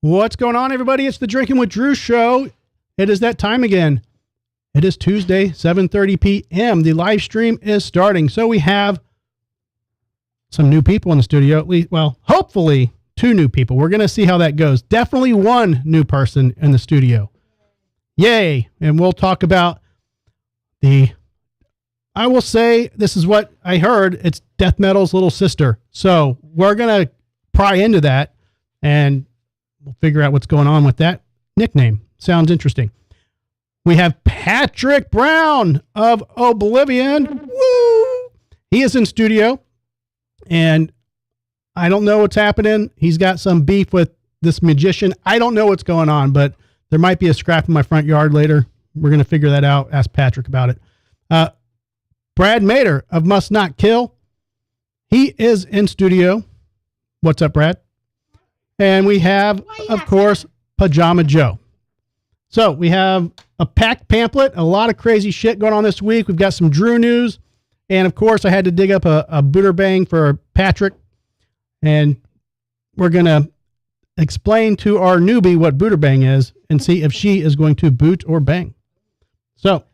What's going on, everybody? It's the Drinking with Drew show. It is that time again. It is Tuesday, 7:30 p.m. The live stream is starting. So we have some new people in the studio, at least, well, hopefully 2 new people. We're going to see how that goes. Definitely 1 new person in the studio. Yay. And we'll talk about I will say, this is what I heard. It's death metal's little sister. So we're going to pry into that and we'll figure out what's going on with that nickname. Sounds interesting. We have Patrick Brown of Oblivion. Woo! He is in studio, and I don't know what's happening. He's got some beef with this magician. I don't know what's going on, but there might be a scrap in my front yard later. We're going to figure that out. Ask Patrick about it. Brad Mader of Must Not Kill. He is in studio. What's up, Brad? And we have, of course, Pajama Joe. So we have a packed pamphlet, a lot of crazy shit going on this week. We've got some Drew news. And of course, I had to dig up a Buderbang for Patrick. And we're going to explain to our newbie what Buderbang is and see if she is going to boot or bang. So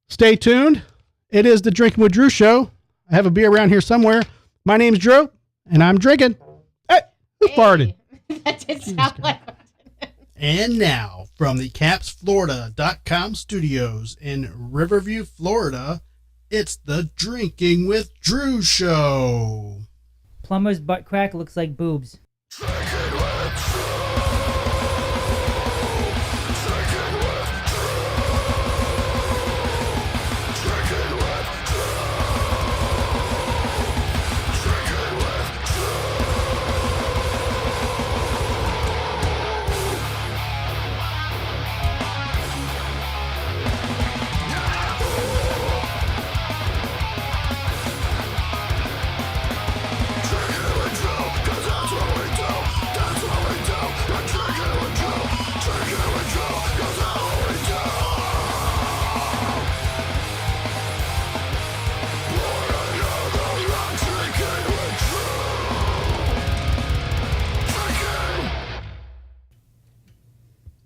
stay tuned. It is the Drinking with Drew show. I have a beer around here somewhere. My name's Drew, and I'm drinking. Hey, who farted? That did sound like. And now, from the CapsFlorida.com studios in Riverview, Florida, it's the Drinking with Drew show. Plumber's butt crack looks like boobs.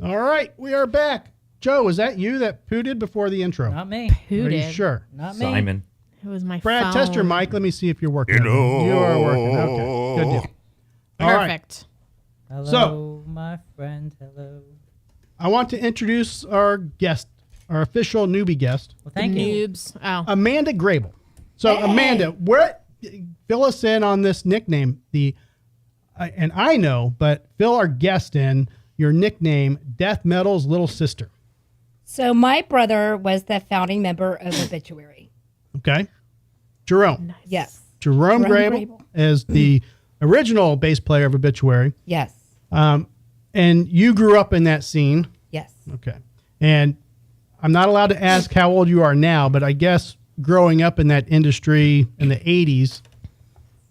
All right, we are back. Joe, was that you that pooted before the intro? Not me. Who Are did? you sure? Not me. Simon. It was my Brad, phone. test your mic. Let me see if you're working. You are working. Okay, good deal. All right. Perfect. Hello, So- my friend. Hello. I want to introduce our guest, our official newbie guest, Well, thank you. Noobs. Oh. Amanda Grable. So, Amanda, fill us in on this nickname. And I know, but fill our guest in. Your nickname, Death Metal's Little Sister. So my brother was the founding member of Obituary. Okay. Jerome. Yes. Jerome Jerome Grable Grable. is the original bass player of Obituary. Yes. And you grew up in that scene. Yes. Okay. And I'm not allowed to ask how old you are now, but I guess growing up in that industry in the 80s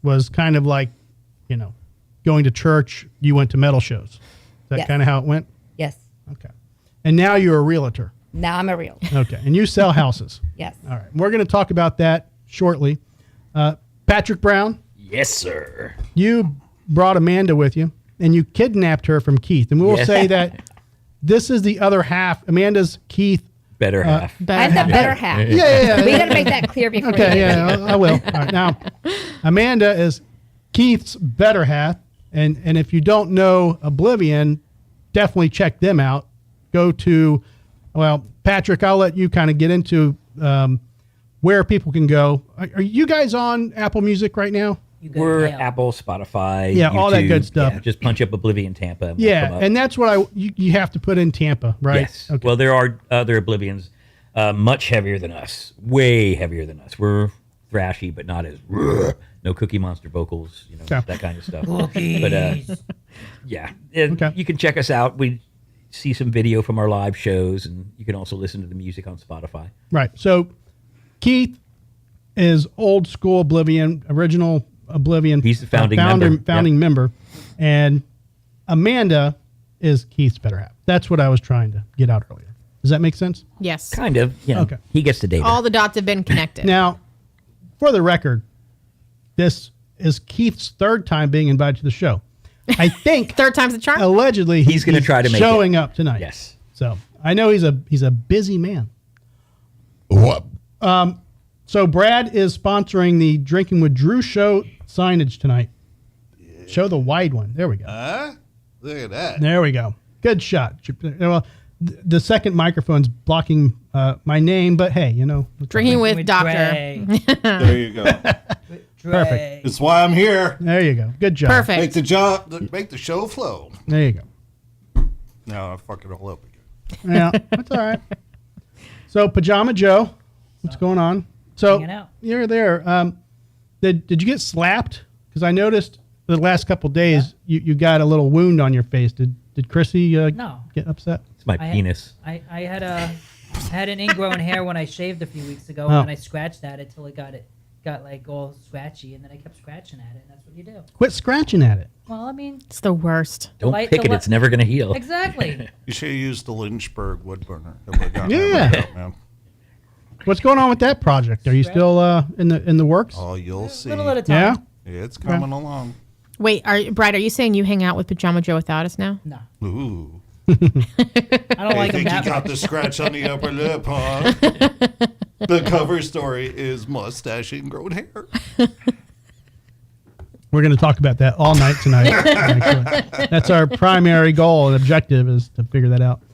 was kind of like, going to church, you went to metal shows. Is that Yes. kind of how it went? Yes. Okay. And now you're a realtor. Now I'm a real. Okay. And you sell houses. Yes. All right. We're going to talk about that shortly. Patrick Brown, Yes, sir. you brought Amanda with you and you kidnapped her from Keith. And we will say that this is the other half. Amanda's Keith. Better half. I'm the better half. Yeah. We got to make that clear before Okay. you Yeah, I will. All right. Now, Amanda is Keith's better half. And if you don't know Oblivion, definitely check them out. Go to, Patrick, I'll let you kind of get into where people can go. Are you guys on Apple Music right now? We're Apple, Spotify, Yeah, all that YouTube. good stuff. Yeah, just punch up Oblivion Tampa. And we'll come Yeah, up. and that's what you have to put in Tampa, right? Yes. Okay. Well, there are other Oblivions much heavier than us. Way heavier than us. We're thrashy, but not as... No Cookie Monster vocals, Okay. that kind of stuff. But yeah, and Okay. you can check us out. We see some video from our live shows, and you can also listen to the music on Spotify. Right. So Keith is old school Oblivion, original Oblivion. He's the founding member. Founding member. And Amanda is Keith's better half. That's what I was trying to get out earlier. Does that make sense? Yes. Kind of. Okay. He gets the data. All the dots have been connected. Now, for the record, this is Keith's third time being invited to the show. I think Third time's the charm. allegedly He's gonna try to make showing up tonight. Yes. So I know he's a busy man. What? So Brad is sponsoring the Drinking with Drew show signage tonight. Show the wide one. There we go. Look at that. There we go. Good shot. Well, the second microphone's blocking my name, but hey, you know. Drinking with Doctor. Dre. There you go. Dre. Perfect. That's why I'm here. There you go. Good job. Perfect. Make the show flow. There you go. Now I fuck it all up again. Yeah, that's all right. So Pajama Joe, what's going on? So Hanging out. you're there. Did you get slapped? Because I noticed the last couple days you got a little wound on your face. Did Chrissy No. get upset? It's my I penis. I had an ingrown hair when I shaved a few weeks ago, Oh. and I scratched at it till it got like all scratchy, and then I kept scratching at it, and that's what you do. Quit scratching at it. Well, I mean, It's the worst. Don't light- pick the it. li- It's never going to heal. exactly. You should have used the Lynchburg wood burner. It would've gotten Yeah. everything out, man. What's going on with that project? Are you still in the works? Oh, you'll see. Little at a Yeah. time. It's coming along. Wait, Brad, are you saying you hang out with Pajama Joe without us now? No, Ooh. I don't I like him think he that got much. the scratch on the upper lip, huh? The cover story is mustache and grown hair. We're going to talk about that all night tonight. Actually. That's our primary goal and objective is to figure that out. To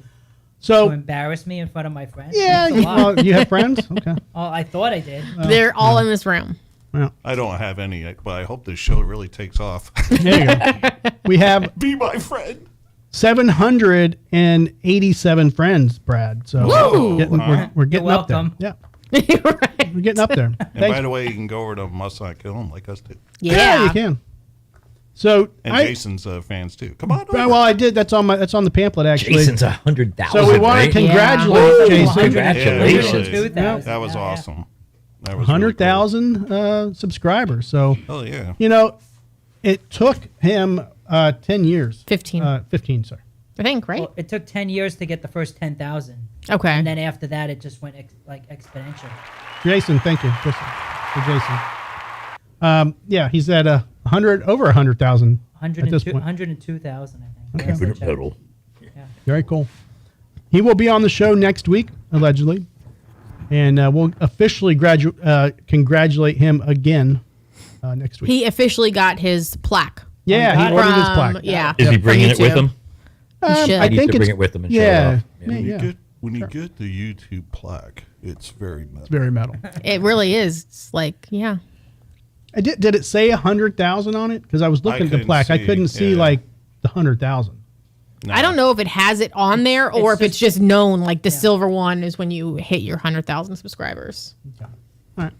So, embarrass me in front of my friends. yeah, That's a lot. you have friends? Okay. Oh, I thought I did. They're all in this room. Well, I don't have any, but I hope this show really takes off. there you go. We have Be my friend. 787 friends, Brad. So Woo! we're getting You're up there. welcome. Yeah, Right. we're getting up there. And Thanks. by the way, you can go over to Must Not Kill 'Em like us too. Yeah, you Yeah. can. So And Jason's fans too. Come on over. well, I did. That's on the pamphlet actually. Jason's 100,000. So we want right? to congratulate Yeah. Jason. Congratulations. Yeah, really. 2,000. That was Yeah, yeah. awesome. That was 100,000 subscribers. So Really cool. Oh, yeah. you know, it took him 10 years. 15. 15, sorry. I think, right? Well, it took 10 years to get the first 10,000. Okay. And then after that, it just went exponential. Jason, thank you. Listen, for Jason. Yeah, he's at over 100,000 at this 102 point. 102,000, I think. Okay. Last I checked. Total. Very cool. He will be on the show next week, allegedly, and we'll officially congratulate him again next week. He officially got his plaque. Yeah, he ordered his From- plaque. Yeah. Is he from bringing it with YouTube. him? He should. I He needs think to bring it's it with him and show it yeah, off. yeah, When you yeah. get when you get the YouTube plaque, it's very metal. Very metal. It really is. It's like, yeah. Did it say 100,000 on it? Because I was looking at the couldn't plaque. I see, couldn't see yeah. like the 100,000. I don't know if it has it on there or It's if it's just known. Like the silver one is when you hit your 100,000 subscribers. All right.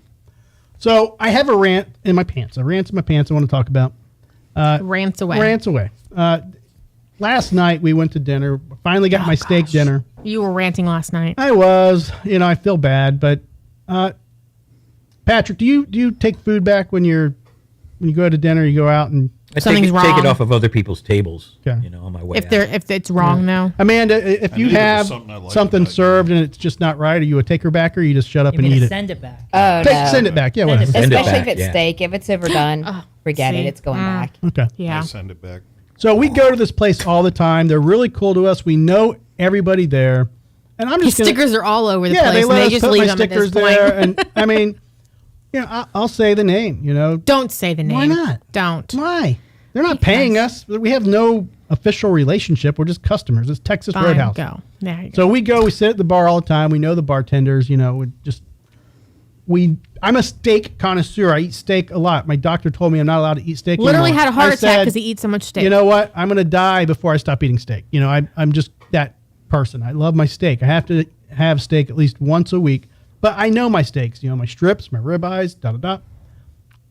So I have a rant in my pants. A rant in my pants I want to talk about. Rants away. Rants away. Last night we went to dinner. Finally got my steak gosh. dinner. You were ranting last night. I was, I feel bad, but Patrick, do you take food back when you go to dinner? You go out and I Something's take wrong. it off of other people's tables. Okay. On my way. If it's wrong though. Amanda, if I you knew there was have something I liked something about you. served and it's just not right, are you a taker back or you just shut up You and mean eat to it? send it back? Oh, no. Send it back. Yeah, Send it whatever. Send it Especially back, if it's yeah. steak. If it's overdone, forget see? it. It's going back. Okay. Yeah. I send it back. So we go to this place all the time. They're really cool to us. We know everybody there. And I'm His just gonna, stickers are all over the yeah, place. they and let they us just put leave my them at this stickers point. there. And I mean, I'll say the name, Don't say the name. Why not? Don't. Why? They're not paying us. We have no official relationship. We're just customers. It's Texas Fine, Roadhouse. go. There you go. So we go, we sit at the bar all the time. We know the bartenders, I'm a steak connoisseur. I eat steak a lot. My doctor told me I'm not allowed to eat steak Literally anymore. had a heart I attack said, because he eats so much steak. You know what? I'm going to die before I stop eating steak. I'm just that person. I love my steak. I have to have steak at least once a week. But I know my steaks, my strips, my ribeyes, da-da-da.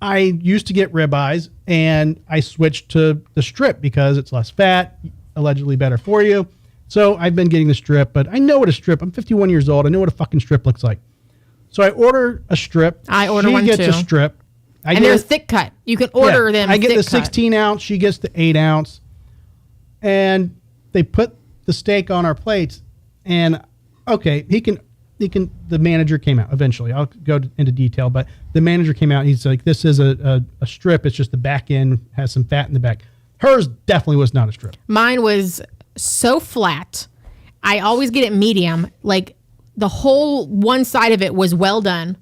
I used to get ribeyes, and I switched to the strip because it's less fat, allegedly better for you. So I've been getting the strip, but I know what a strip. I'm 51 years old. I know what a fucking strip looks like. So I order a strip. I order she one gets too. a strip. And they're thick cut. You can order them. I get the thick cut. 16 ounce. She gets the 8 ounce. And they put the steak on our plates. And okay, the manager came out eventually. I'll go into detail, but the manager came out. And he's like, this is a strip. It's just the back end has some fat in the back. Hers definitely was not a strip. Mine was so flat. I always get it medium. Like the whole one side of it was well done.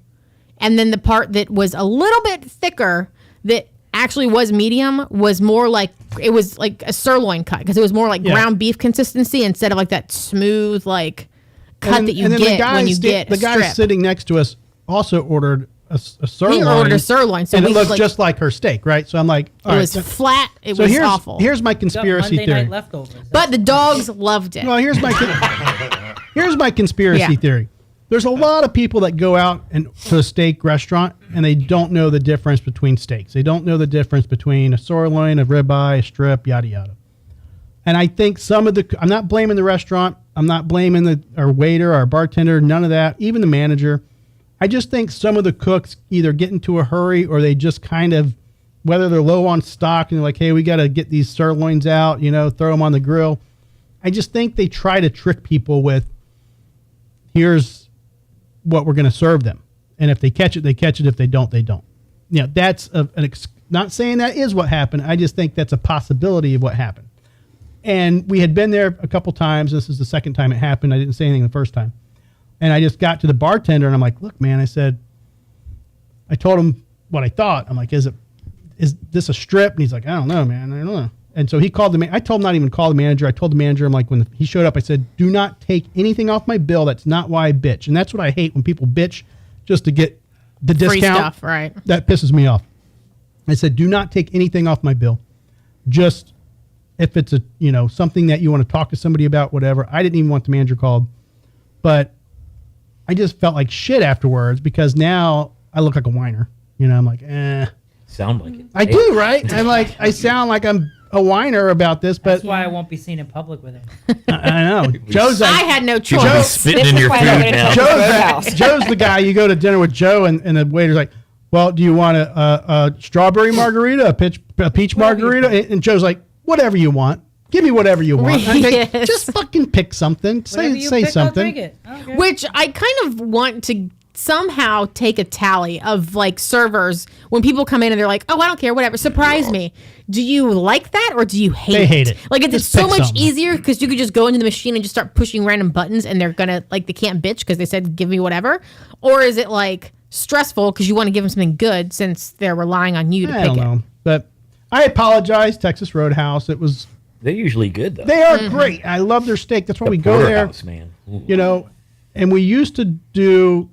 And then the part that was a little bit thicker that actually was medium was more like, it was like a sirloin cut because it was more like ground beef consistency instead of like that smooth like cut that you get when you get the guy sitting next to us also ordered a sirloin. He ordered a sirloin, so and it looked just like her steak, right? So I'm like, it was flat. It was awful. Here's my Got conspiracy Monday theory. night leftovers. But the dogs loved it. Well, here's my conspiracy theory. There's a lot of people that go out to a steak restaurant and they don't know the difference between steaks. They don't know the difference between a sirloin, a ribeye, a strip, yada yada. And I think I'm not blaming the restaurant. I'm not blaming our waiter, our bartender, none of that, even the manager. I just think some of the cooks either get into a hurry or they just kind of, whether they're low on stock and they're like, hey, we got to get these sirloins out, throw them on the grill. I just think they try to trick people with, here's what we're going to serve them. And if they catch it, they catch it. If they don't, they don't. That's not saying that is what happened. I just think that's a possibility of what happened. And we had been there a couple times. This is the second time it happened. I didn't say anything the first time. And I just got to the bartender and I'm like, look, man, I told him what I thought. I'm like, is this a strip? And he's like, I don't know, man. I don't know. And so he called I told him not even call the manager. I told the manager, I'm like, when he showed up, I said, do not take anything off my bill. That's not why I bitch. And that's what I hate when people bitch just to get the discount. Free stuff, right. That pisses me off. I said, do not take anything off my bill. Just if it's something that you want to talk to somebody about, whatever. I didn't even want the manager called, but I just felt like shit afterwards because now I look like a whiner. I'm like, Sound like it. I do, right? I'm like, I sound like I'm a whiner about this, but That's why I won't be seen in public with him. I know. Joe's I like, had no People be choice. spitting This in is your why food I'm gonna now. tell you. Joe's the guy. You go to dinner with Joe, and the waiter's like, well, do you want a strawberry margarita, a peach margarita? And Joe's like, whatever you want. Give me whatever you want. I'm like, Yes. just fucking pick something. Whatever you Say pick, I'll something. drink it. I don't care. Which I kind of want to somehow take a tally of like servers when people come in and they're like, oh, I don't care, whatever. Surprise me. Do you like that or do you hate it? They hate it. Like it's Just so pick much something. easier because you could just go into the machine and just start pushing random buttons and they're gonna they can't bitch because they said give me whatever. Or is it like stressful because you want to give them something good since they're relying on you to I pick don't it? know. But I apologize, Texas Roadhouse. They're usually good though. They are great. I love their steak. That's why we go there. Porterhouse, man. Ooh. And we used to do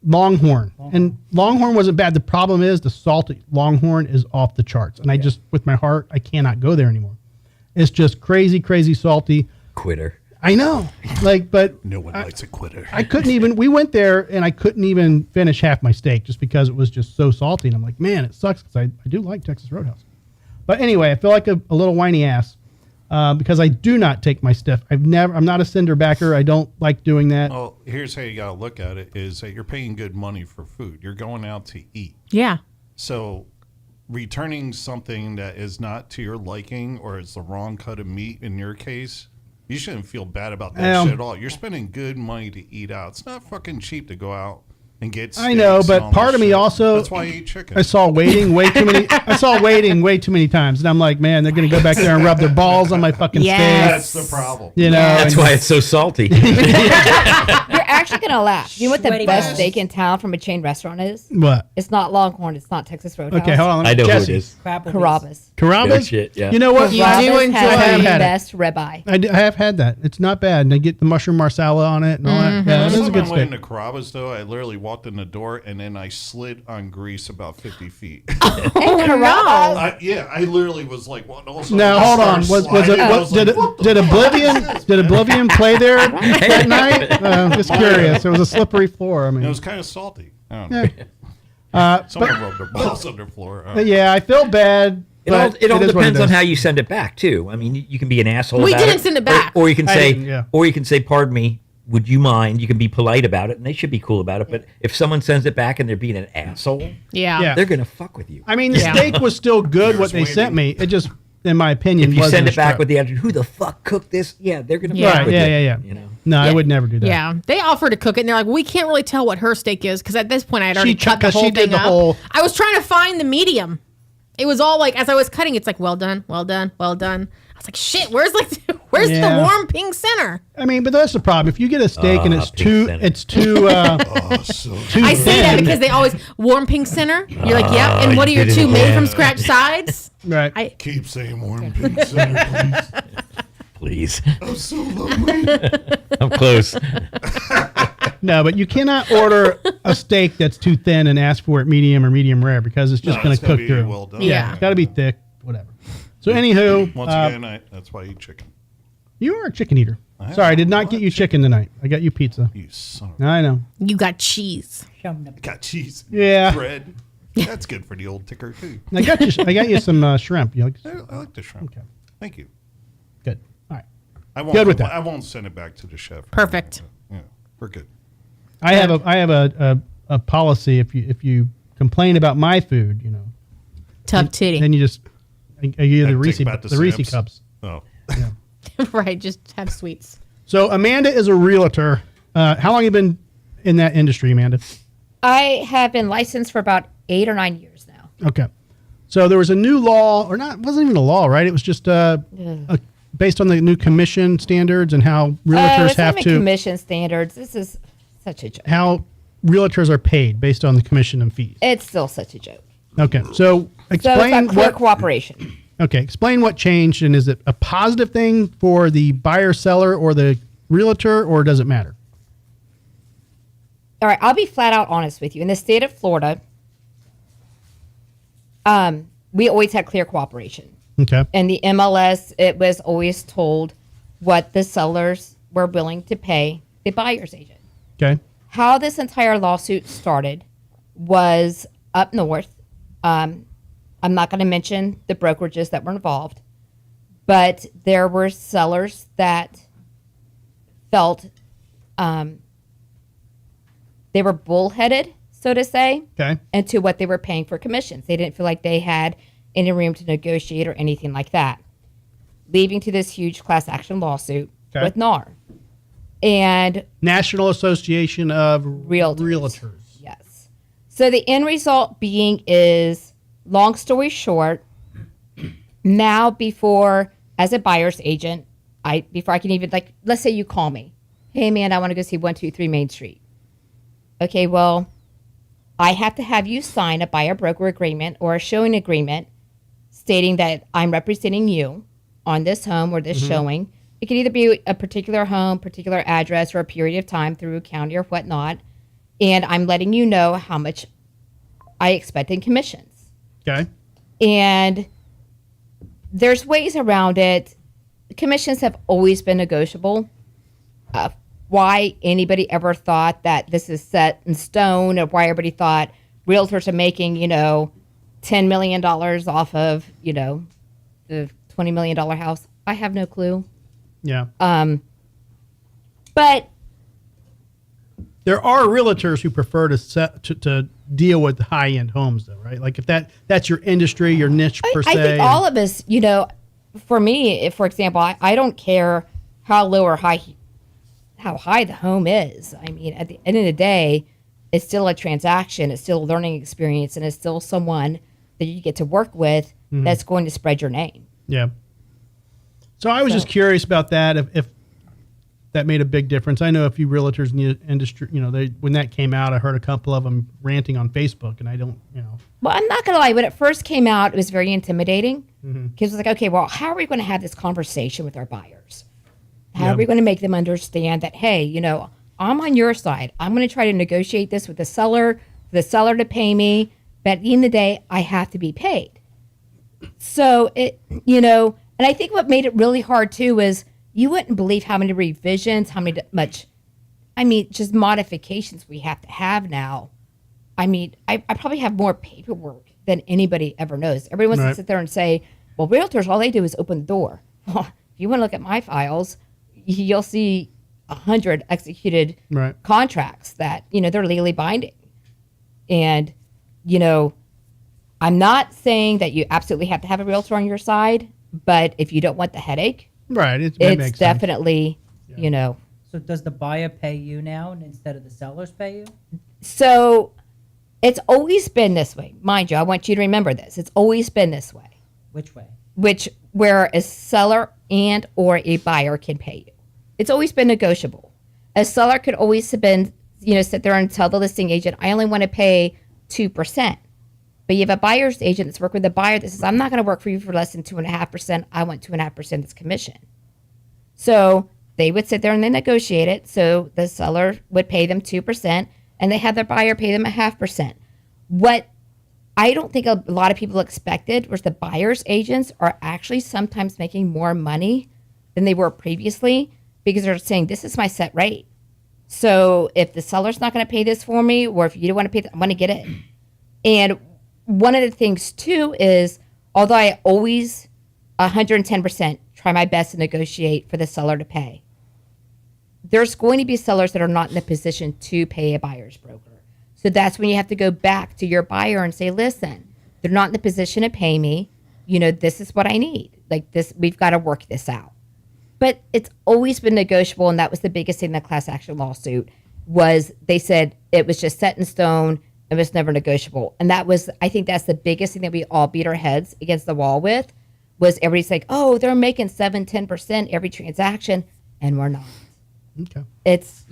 Longhorn. And Longhorn wasn't bad. The problem is the salty Longhorn is off the charts. And I just, with my heart, I cannot go there anymore. It's just crazy, crazy salty. Quitter. I know. But No one likes a quitter. I couldn't even, we went there and I couldn't even finish half my steak just because it was just so salty. And I'm like, man, it sucks because I do like Texas Roadhouse. But anyway, I feel like a little whiny ass because I do not take my stuff. I'm not a cinder backer. I don't like doing that. Well, here's how you got to look at it is that you're paying good money for food. You're going out to eat. Yeah. So returning something that is not to your liking or is the wrong cut of meat in your case, you shouldn't feel bad about that shit at all. You're spending good money to eat out. It's not fucking cheap to go out and get steaks. I know, and but all part this of me shit. also, That's why you eat chicken. I saw waiting way too many. I saw waiting way too many times, and I'm like, man, they're gonna go back there and rub their balls on my fucking Yes. That's the problem. steak. That's and- why it's so salty. You're actually gonna laugh. You know what the Sweaty best balls. steak in town from a chain restaurant is? What? It's not Longhorn. It's not Texas Roadhouse. Okay, hold on. I know Jesse. who it is. Applebee's. Carrabba's. Carrabba's. No shit, yeah. You know what? You do Carrabba's enjoy- I has have the had it. best ribeye. I have had that. It's not bad. And I get the mushroom marsala on it and all that. Yeah, Last it is a time good I went steak. into Carrabba's, though, I literally walked in the door and then I slid on grease about 50 feet. And Carrabba's. I literally was like, what? Also, Now hold on. Was it? Did Oblivion play there that night? I'm just curious. It was a slippery floor. I It mean, was kind of salty. I don't know. yeah. Someone rubbed their balls on their floor. Yeah, I feel bad. It all, but it all is what depends on is. how you send it back too. I mean, you can be an asshole. We about didn't send it back. or you can I say, didn't, yeah. or you can say, "Pardon me, would you mind?" You can be polite about it, and they should be cool about it. But if someone sends it back and they're being an asshole, Yeah. they're gonna fuck with you. I mean, the Yeah. steak was still good. What Here's they sent waiting. me, it just, in my opinion, If you wasn't send a it back strip. with the attitude, "Who the fuck cooked this?" Yeah, they're gonna Yeah. fuck Right, with yeah, you. yeah, yeah. You know. No, I Yeah. would never do that. Yeah, they offered to cook it, and they're like, "We can't really tell what her steak is because at this point I had already She cut the cut- 'cause whole she did thing the up." whole- I was trying to find the medium, It was all like, as I was cutting, it's like, well done, well done, well done. I was like, shit, where's the warm pink center? I mean, but that's the problem. If you get a steak and it's too, I say that because they always warm pink center. You're like, yep. And what are your two made from scratch sides? Right. Keep saying warm pink center, Please. I'm so lonely. I'm close. No, but you cannot order a steak that's too thin and ask for it medium or medium rare because it's just going to cook through. Well done. Yeah. It's got to be thick, whatever. So anywho, Once again, that's why I eat chicken. you are a chicken eater. Sorry, I did not get you chicken tonight. I got you pizza. You son of I know. You got cheese. got cheese. Yeah. Bread. That's good for the old ticker too. I got you some shrimp. You like? I like the shrimp. Okay. Thank you. Good. All right. I won't, Good with that. I won't send it back to the chef. Perfect. Yeah, we're good. I have a policy. If you complain about my food, Tough titty. then you just I give you the Reese Take back the Reese Sam's. cups. Oh, Right, just have sweets. So Amanda is a realtor. How long have you been in that industry, Amanda? I have been licensed for about 8 or 9 years now. Okay. So there was a new law, or not? It wasn't even a law, right? It was just based on the new commission standards and how realtors it's have not to commission standards. This is such a joke. how realtors are paid based on the commission and fees. It's still such a joke. Okay. So So it's explain about clear what. cooperation. Okay. Explain what changed, and is it a positive thing for the buyer, seller, or the realtor, or does it matter? All right, I'll be flat out honest with you. In the state of Florida, we always had clear cooperation. Okay. In the MLS, it was always told what the sellers were willing to pay the buyer's agent. Okay. How this entire lawsuit started was up north. I'm not going to mention the brokerages that were involved, but there were sellers that felt they were bullheaded, so to say, Okay. into what they were paying for commissions. They didn't feel like they had any room to negotiate or anything like that, leading to this huge class action lawsuit Okay. with NAR. And National Association of Realtors. Yes. So the end result being is, long story short, now as a buyer's agent, before I can even, let's say you call me, hey man, I want to go see 123 Main Street. Okay, well, I have to have you sign a buyer broker agreement or a showing agreement stating that I'm representing you on this home or this showing. It could either be a particular home, particular address, or a period of time through a county or whatnot. And I'm letting you know how much I expect in commissions. Okay. And there's ways around it. Commissions have always been negotiable. Why anybody ever thought that this is set in stone, or why everybody thought realtors are making, $10 million off of, the $20 million house, I have no clue. Yeah. But There are realtors who prefer to deal with high end homes, though, right? Like if that's your industry, your niche per se. I think all of us, for me, if, for example, I don't care how low or how high the home is. I mean, at the end of the day, it's still a transaction. It's still a learning experience, and it's still someone that you get to work with that's going to spread your name. Yeah. So I was just curious about that. If that made a big difference. I know a few realtors in the industry. When that came out, I heard a couple of them ranting on Facebook, and I don't. Well, I'm not going to lie. When it first came out, it was very intimidating because it was like, okay, well, how are we going to have this conversation with our buyers? How are we going to make them understand that, hey, I'm on your side. I'm going to try to negotiate this with the seller to pay me. But at the end of the day, I have to be paid. So, and I think what made it really hard, too, is you wouldn't believe how many revisions, just modifications we have to have now. I mean, I probably have more paperwork than anybody ever knows. Everyone wants to sit there and say, well, realtors, all they do is open the door. Well, if you want to look at my files, you'll see 100 executed contracts that, they're legally binding. And, I'm not saying that you absolutely have to have a realtor on your side, but if you don't want the headache, it's definitely, So does the buyer pay you now instead of the sellers pay you? So It's always been this way. Mind you, I want you to remember this. It's always been this way. Which way? Where a seller and or a buyer can pay you. It's always been negotiable. A seller could always have been, sit there and tell the listing agent, I only want to pay 2%. But you have a buyer's agent that's working with a buyer that says, I'm not going to work for you for less than 2.5%. I want 2.5% as commission. So they would sit there and they negotiate it. So the seller would pay them 2%, and they had their buyer pay them 0.5%. What I don't think a lot of people expected was the buyer's agents are actually sometimes making more money than they were previously because they're saying, this is my set rate. So if the seller's not going to pay this for me, or if you don't want to pay, I'm going to get it. And one of the things too is, although I always 110% try my best to negotiate for the seller to pay, there's going to be sellers that are not in a position to pay a buyer's broker. So that's when you have to go back to your buyer and say, listen, they're not in the position to pay me. This is what I need. Like this, we've got to work this out. But it's always been negotiable, and that was the biggest thing in the class action lawsuit was they said it was just set in stone. It was never negotiable. And I think that's the biggest thing that we all beat our heads against the wall with was everybody's like, oh, they're making 7-10% every transaction, and we're not. Okay. It's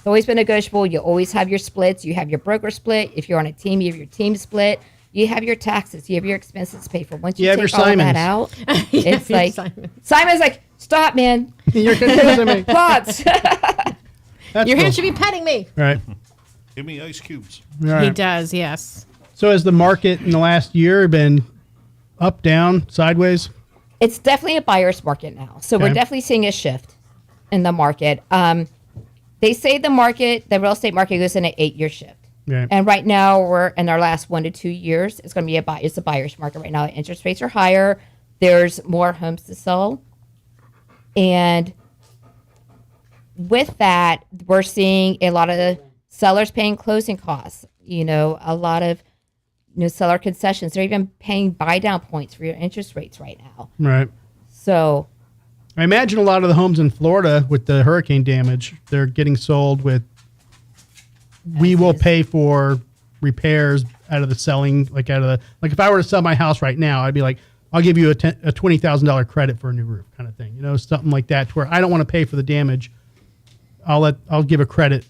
always been negotiable. You always have your splits. You have your broker split. If you're on a team, you have your team split. You have your taxes. You have your expenses paid for. Once you have take your all of Simons. that out, it's like Simon's like, stop, man. You're confusing me. Plots. That's Your cool. hand should be petting me. All right. Give me ice cubes. All right. He does, yes. So has the market in the last year been up, down, sideways? It's definitely a buyer's market now. So Okay. we're definitely seeing a shift in the market. They say the real estate market goes in an 8-year shift. Right. And right now we're in our last 1 to 2 years. It's going to be it's a buyer's market right now. Interest rates are higher. There's more homes to sell. And with that, we're seeing a lot of sellers paying closing costs, a lot of seller concessions. They're even paying buy down points for your interest rates right now. Right. So I imagine a lot of the homes in Florida with the hurricane damage, they're getting sold with, we will pay for repairs out of the selling, like if I were to sell my house right now, I'd be like, I'll give you a $20,000 credit for a new roof kind of thing, something like that, to where I don't want to pay for the damage. I'll give a credit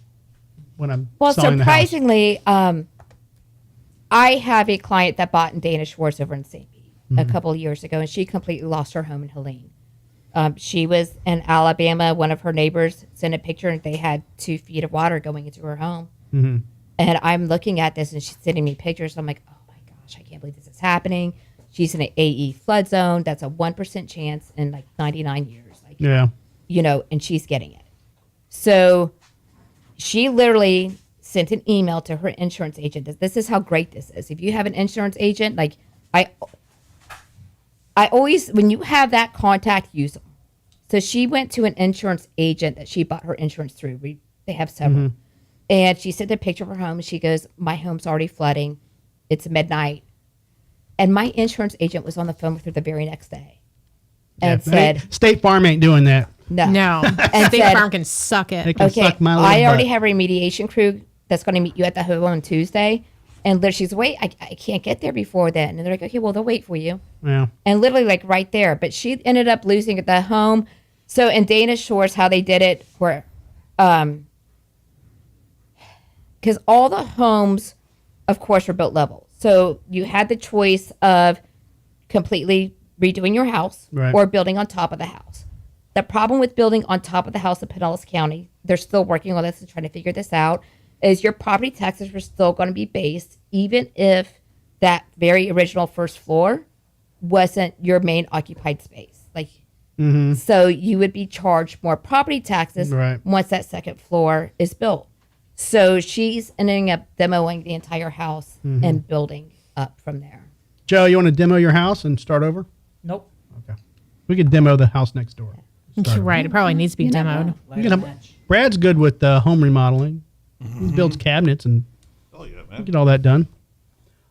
when I'm selling the house. Surprisingly, I have a client that bought in Dana Shores over in St. Pete a couple of years ago, and she completely lost her home in Helene. She was in Alabama. One of her neighbors sent a picture, and they had 2 feet of water going into her home. Mm-hmm. And I'm looking at this, and she's sending me pictures. I'm like, oh my gosh, I can't believe this is happening. She's in an AE flood zone. That's a 1% chance in like 99 years. Like, Yeah. And she's getting it. So she literally sent an email to her insurance agent. This is how great this is. If you have an insurance agent, like I always, when you have that contact, use them. So she went to an insurance agent that she bought her insurance through. They have several. Mm-hmm. And she sent a picture of her home. She goes, my home's already flooding. It's midnight. And my insurance agent was on the phone with her the very next day and said, State Farm ain't doing that. no. No. And State said, Farm can suck it. They can okay, suck my little I already butt. have a remediation crew that's going to meet you at the home on Tuesday. And literally she's, wait, I can't get there before then. And they're like, okay, well, they'll wait for you. Yeah. And literally like right there. But she ended up losing at the home. So in Dana Shores, how they did it were, because all the homes, of course, were built level. So you had the choice of completely redoing your house Right. or building on top of the house. The problem with building on top of the house in Pinellas County, they're still working on this and trying to figure this out, is your property taxes are still going to be based even if that very original first floor wasn't your main occupied space. Like, so you would be charged more property taxes Right. once that second floor is built. So she's ending up demoing the entire house and building up from there. Joe, you want to demo your house and start over? Nope. Okay. We could demo the house next door. Start over. Right. It probably needs to be demoed. Light can and have- match. Brad's good with home remodeling. He builds cabinets and Oh yeah, man. get all that done.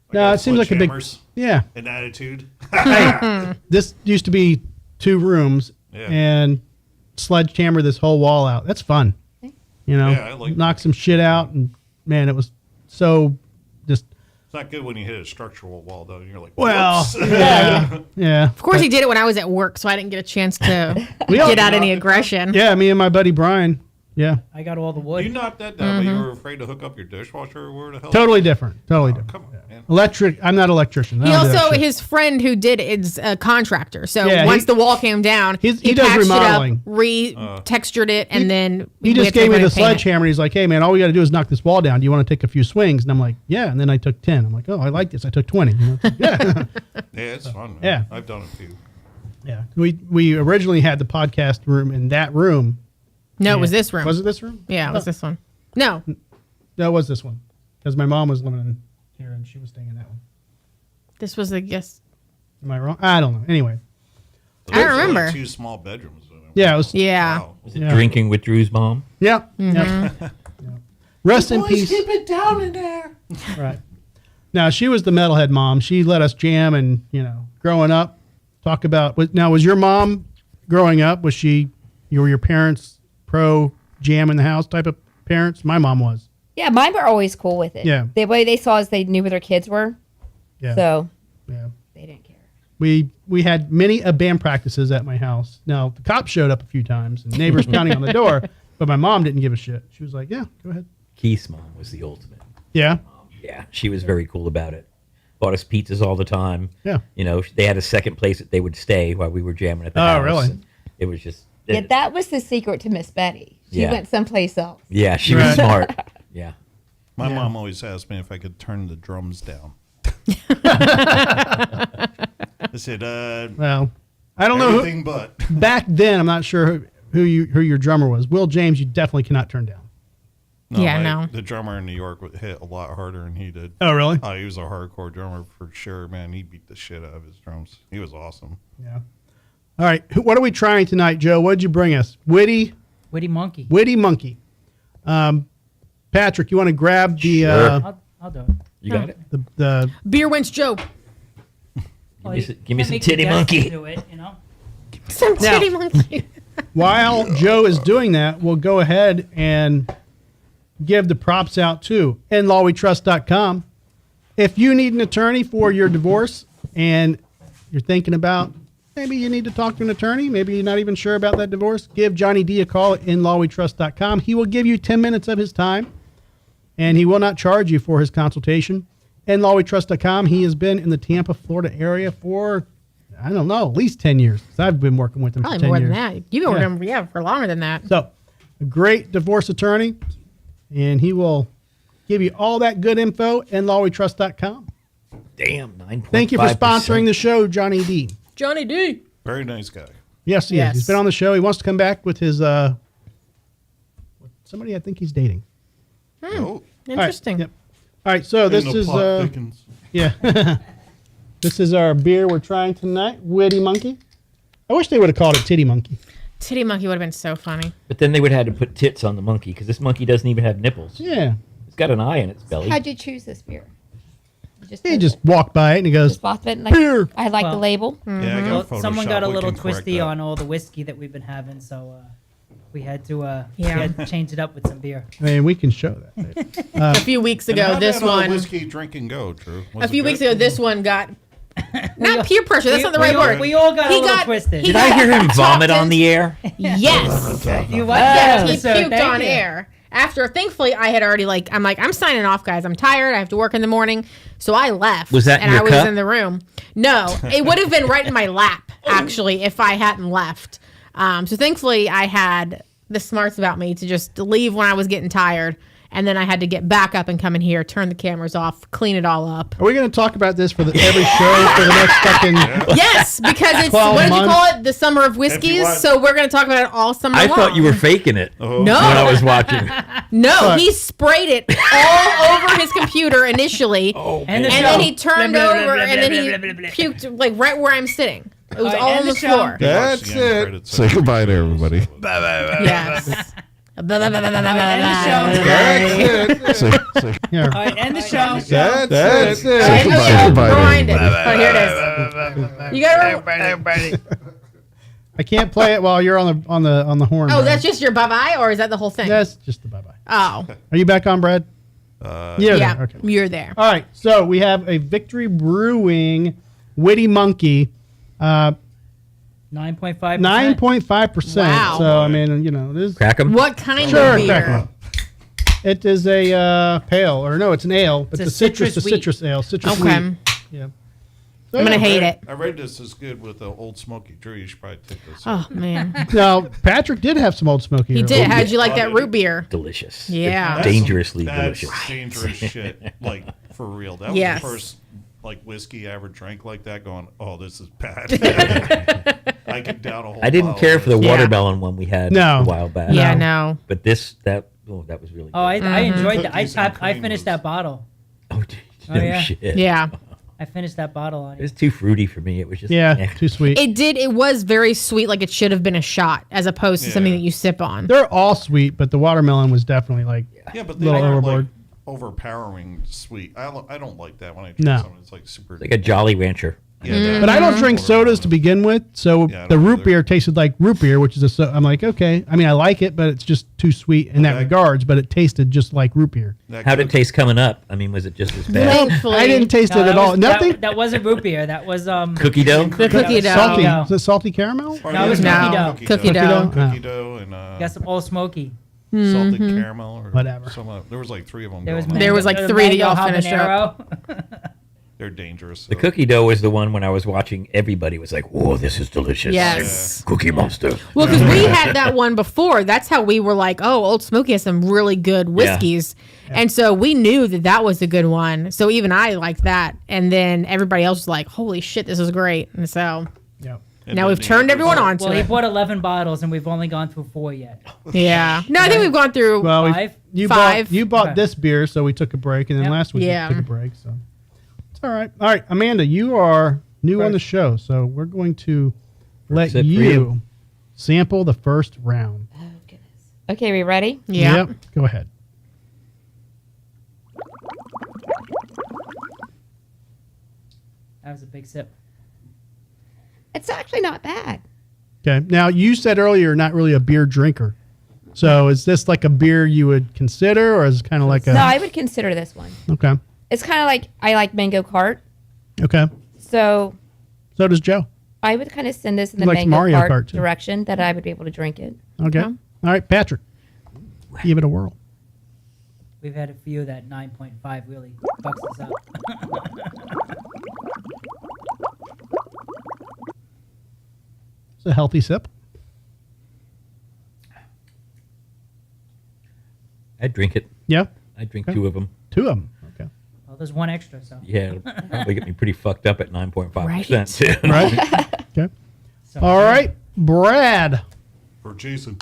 I No, got it seems like a big. sledgehammers Yeah. and attitude. Hey, this used to be 2 rooms Yeah. and sledgehammer this whole wall out. That's fun. You know, Yeah, I like knock some shit out, and man, it was so just It's not good when you hit a structural wall, though. And you're like, well, whoops. yeah. Of course, he did it when I was at work, so I didn't get a chance to We all- get out any aggression. Yeah, me and my buddy Brian. Yeah, I got all the wood. You knocked that down, but you were afraid to hook up your dishwasher or where the hell? totally different. Totally Oh, different. come on, man. Electric. I'm not an electrician. I He don't do that also, shit. his friend who did it is a contractor. So Yeah, once he- the wall came down, he does patched remodeling. it up, re-textured it, and then He we just had to gave me go the and paint it. sledgehammer. He's like, "Hey man, all we got to do is knock this wall down. Do you want to take a few swings?" And I'm like, "Yeah." And then I took 10. I'm like, "Oh, I like this. I took 20." You know? It's like, yeah, Yeah, it's fun. Man. Yeah. I've done a few. yeah. We originally had the podcast room in that room. No, it was this room. Was it this room? Yeah, it was this one. No, No, it was this one because my mom was living in here and she was staying in that one. this was the guest. Am I wrong? I don't know. Anyway, I don't There's like remember. 2 small bedrooms. yeah, it was. Yeah. Wow. Was it Yeah. drinking with Drew's mom? Yeah. Yeah. Rest in peace. Keep it down in there. Right. Now she was the metalhead mom. She let us jam and growing up, talk about. Now was your mom growing up? Was she? You were your parents pro jam in the house type of parents? My mom was. Yeah, mine were always cool with it. Yeah. The way they saw us, they knew where their kids were. Yeah. So Yeah. they didn't care. We had many band practices at my house. Now the cops showed up a few times and neighbors pounding on the door, but my mom didn't give a shit. She was like, "Yeah, go ahead." Keith's mom was the ultimate. Yeah. Yeah, she was very cool about it. Bought us pizzas all the time. Yeah. They had a second place that they would stay while we were jamming at the Oh, house. really? And it was just. Yeah, that was the secret to Miss Betty. She Yeah. went someplace else. Yeah, she Right. was smart. Yeah. My mom always asked me if I could turn the drums down. I said, Well, I don't know who, everything but. back then. I'm not sure who your drummer was. Will James, you definitely cannot turn down. Yeah, no. The drummer in New York would hit a lot harder than he did. Oh, really? He was a hardcore drummer for sure, man. He beat the shit out of his drums. He was awesome. Yeah. All right. What are we trying tonight, Joe? What did you bring us? Witty Witty Monkey. Patrick, you want to grab the Sure. I'll do it. You got it? the Beer Wench Joe. Well, me you some- give me can't some make the titty guests monkey. Do it, you know. Some Now- titty monkey. while Joe is doing that, we'll go ahead and give the props out to inlawwetrust.com. If you need an attorney for your divorce and you're thinking about maybe you need to talk to an attorney, maybe you're not even sure about that divorce, give Johnny D a call at inlawwetrust.com. He will give you 10 minutes of his time and he will not charge you for his consultation. inlawwetrust.com. He has been in the Tampa, Florida area for, I don't know, at least 10 years. 'Cause I've been working with him Probably for 10 more years. than that. You've been working, for longer than that. So, a great divorce attorney, and he will give you all that good info at lawwetrust.com. Damn, 9.5%. Thank you for sponsoring the show, Johnny D. Johnny D. Very nice guy. Yes, he Yes. is. He's been on the show. He wants to come back with his somebody I think he's dating. Oh, All right, Interesting. yep. All right, so this and the is plot thickens. yeah. This is our beer we're trying tonight, Witty Monkey. I wish they would have called it Titty Monkey. Titty monkey would have been so funny. But then they would have had to put tits on the monkey because this monkey doesn't even have nipples. Yeah. It's got an eye in its belly. How'd you choose this beer? You He just walked by it and he goes, just bought it and like, beer. I like the Well, label. Yeah, I got Well, someone Photoshop. got a We little can correct twisty that. on all the whiskey that we've been having, so we had to Yeah. change it up with some beer. I mean, we can show that. A few weeks And ago, how'd this that, one. whiskey drink and go, Drew? Was A it few good? weeks ago, this one got not peer pressure. That's not the right word. We all got He a little got- twisted. he Did I hear him vomit on the air? Yes. You watched Yes, that he episode, puked thank on you. air. After, thankfully, I had already I'm signing off, guys. I'm tired. I have to work in the morning. So I left. Was that in and your I was cup? in the room. No, it would have been right in my lap, actually, if I hadn't left. So thankfully, I had the smarts about me to just leave when I was getting tired. And then I had to get back up and come in here, turn the cameras off, clean it all up. Are we going to talk about this for every show for the next fucking... Yes, because it's, 12 what did you months. call it? The summer of whiskeys. want- So we're going to talk about it all summer I long. thought you were faking it Oh. No. when I was watching. No, What? he sprayed it all over his computer initially. And, the And show. then he turned Blah, blah, over blah, blah, and then blah, he blah, blah, blah. puked like right where I'm sitting. It was All right, all end on the the show. floor. That's That's it. Say goodbye to everybody. Yes. Blah, blah, blah, blah, blah, blah, End the blah. show. Say, say, Here. All right, end the show. that's it. Say Say Oh, goodbye, yeah, goodbye to grind it. everybody. Oh, here it is. You gotta. I can't play it while you're on the horn. Oh, Brad. that's just your bye bye, or is that the whole thing? That's just the bye-bye. Oh, Are you back on, Brad? Yeah. Okay. you're there. All right. So we have a Victory Brewing Witty Monkey, 9.5%. 9.5%. Wow. So I mean, this Crack 'em. What kind Sure, of beer? crack 'em. It is a pale, or no, it's an ale. But It's a the citrus, citrus the citrus ale, citrus Okay. wheat. Yeah. So, I'm gonna hate it. I read this is good with the Old Smoky. Drew, you should probably take this. Oh man, Now Patrick did have some Old Smoky. he earlier. did. How'd you like that root beer? Delicious. Yeah. That's Dangerously that's delicious. dangerous shit. Like for real. That was Yes. the first whiskey I ever drank like that. Going, oh, this is bad. I could down a whole. I didn't bottle care of for the this. Yeah. watermelon one we had No. a while back. Yeah, no. But that was really good. Oh, I enjoyed that. Cookies and I cream finished was- that bottle. Oh, dude, Oh, no yeah. shit. Yeah, I finished that bottle on It it. was too fruity for me. It was just Yeah, too sweet. it did. It was very sweet. Like it should have been a shot, as opposed to something Yeah. that you sip on. They're all sweet, but the watermelon was definitely like Yeah, but they Little are overboard. like overpowering sweet. I don't like that when I drink No. something. It's like super. like a Jolly Rancher. Yeah, Mm-hmm. that- But I don't drink sodas to begin with, so Yeah, I the don't root either. beer tasted like root beer, which is I'm like, okay. I mean, I like it, but it's just too sweet in that Okay. regards. But it tasted just like root beer. that How'd it cookie- taste coming up? I mean, was it just as bad? Thankfully, I didn't taste No, it at that all. was- Nothing. That wasn't root beer. That was Cookie dough? The cookie dough. Salty. No. Is it salty caramel? Or No, it was yeah, cookie dough. Cookie Cookie dough. dough? Cookie dough and Got some Old Smoky. salted caramel or Whatever. Some, there was like three of them. There was going on. There was like the 3 that mango y'all finished up. habanero. They're dangerous. The cookie dough was the one when I was watching. Everybody was like, "Whoa, this is delicious!" Yes. Cookie Monster. Well, because we had that one before. That's how we were like, oh, Old Smoky has some really good whiskeys. And so we knew that that was a good one. So even I liked that. And then everybody else was like, holy shit, this is great. And so Yeah. And now then we've the turned others- everyone on to Well, he it. bought 11 bottles, and we've only gone through 4 yet. Yeah. No, I think we've gone through. Well, Five? you Five. bought Okay. this beer, so we took a break, and then Yep. last week Yeah. we took a break. So it's all right. All right, Amanda, you are new on the show, so we're going to let sip for you you. sample the first round. Oh, goodness. Okay, we ready? yeah. Yep. Go ahead. That was a big sip. It's actually not bad. Okay. Now you said earlier you're not really a beer drinker. So is this like a beer you would consider, or is it kind of like a? No, I would consider this one. Okay. It's kind of like I like Mango Kart, Okay. so So does Joe. I would kind of send this in the He likes Mango Mario Kart, Kart, too. direction that I would be able to drink it. Okay. Okay. All right, Patrick. Give it a whirl. We've had a few that 9.5 really fucks us up. It's a healthy sip. I'd drink it. Yeah. I'd drink Okay. 2 of them. 2 of them. Okay. Well, there's one extra, so. Yeah, it'll probably get me pretty fucked up at 9.5% Right. too. Right. Okay. So- All right, Brad. For Jason.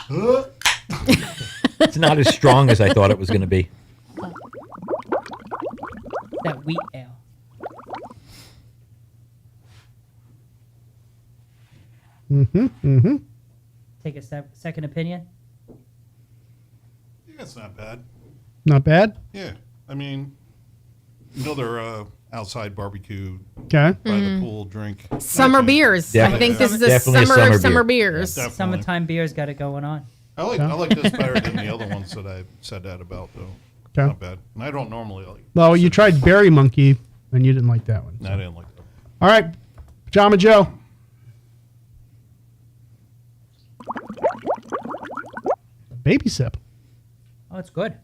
It's not as strong as I thought it was going to be. That wheat ale. Take a second opinion. Yeah, it's not bad. Not bad. Yeah, I mean, another outside barbecue Okay. by the pool drink. Summer Okay. beers. Definitely. I think this is a Definitely a summer of summer summer beer. beers. Definitely. Summertime beer's got it going on. I like this better than the other ones that I said that about though. Okay. Not bad. And I don't normally like. Well, you tried Berry Monkey, and you didn't like that one. I didn't like that. All right, Pajama Joe. Baby sip. Oh, it's good.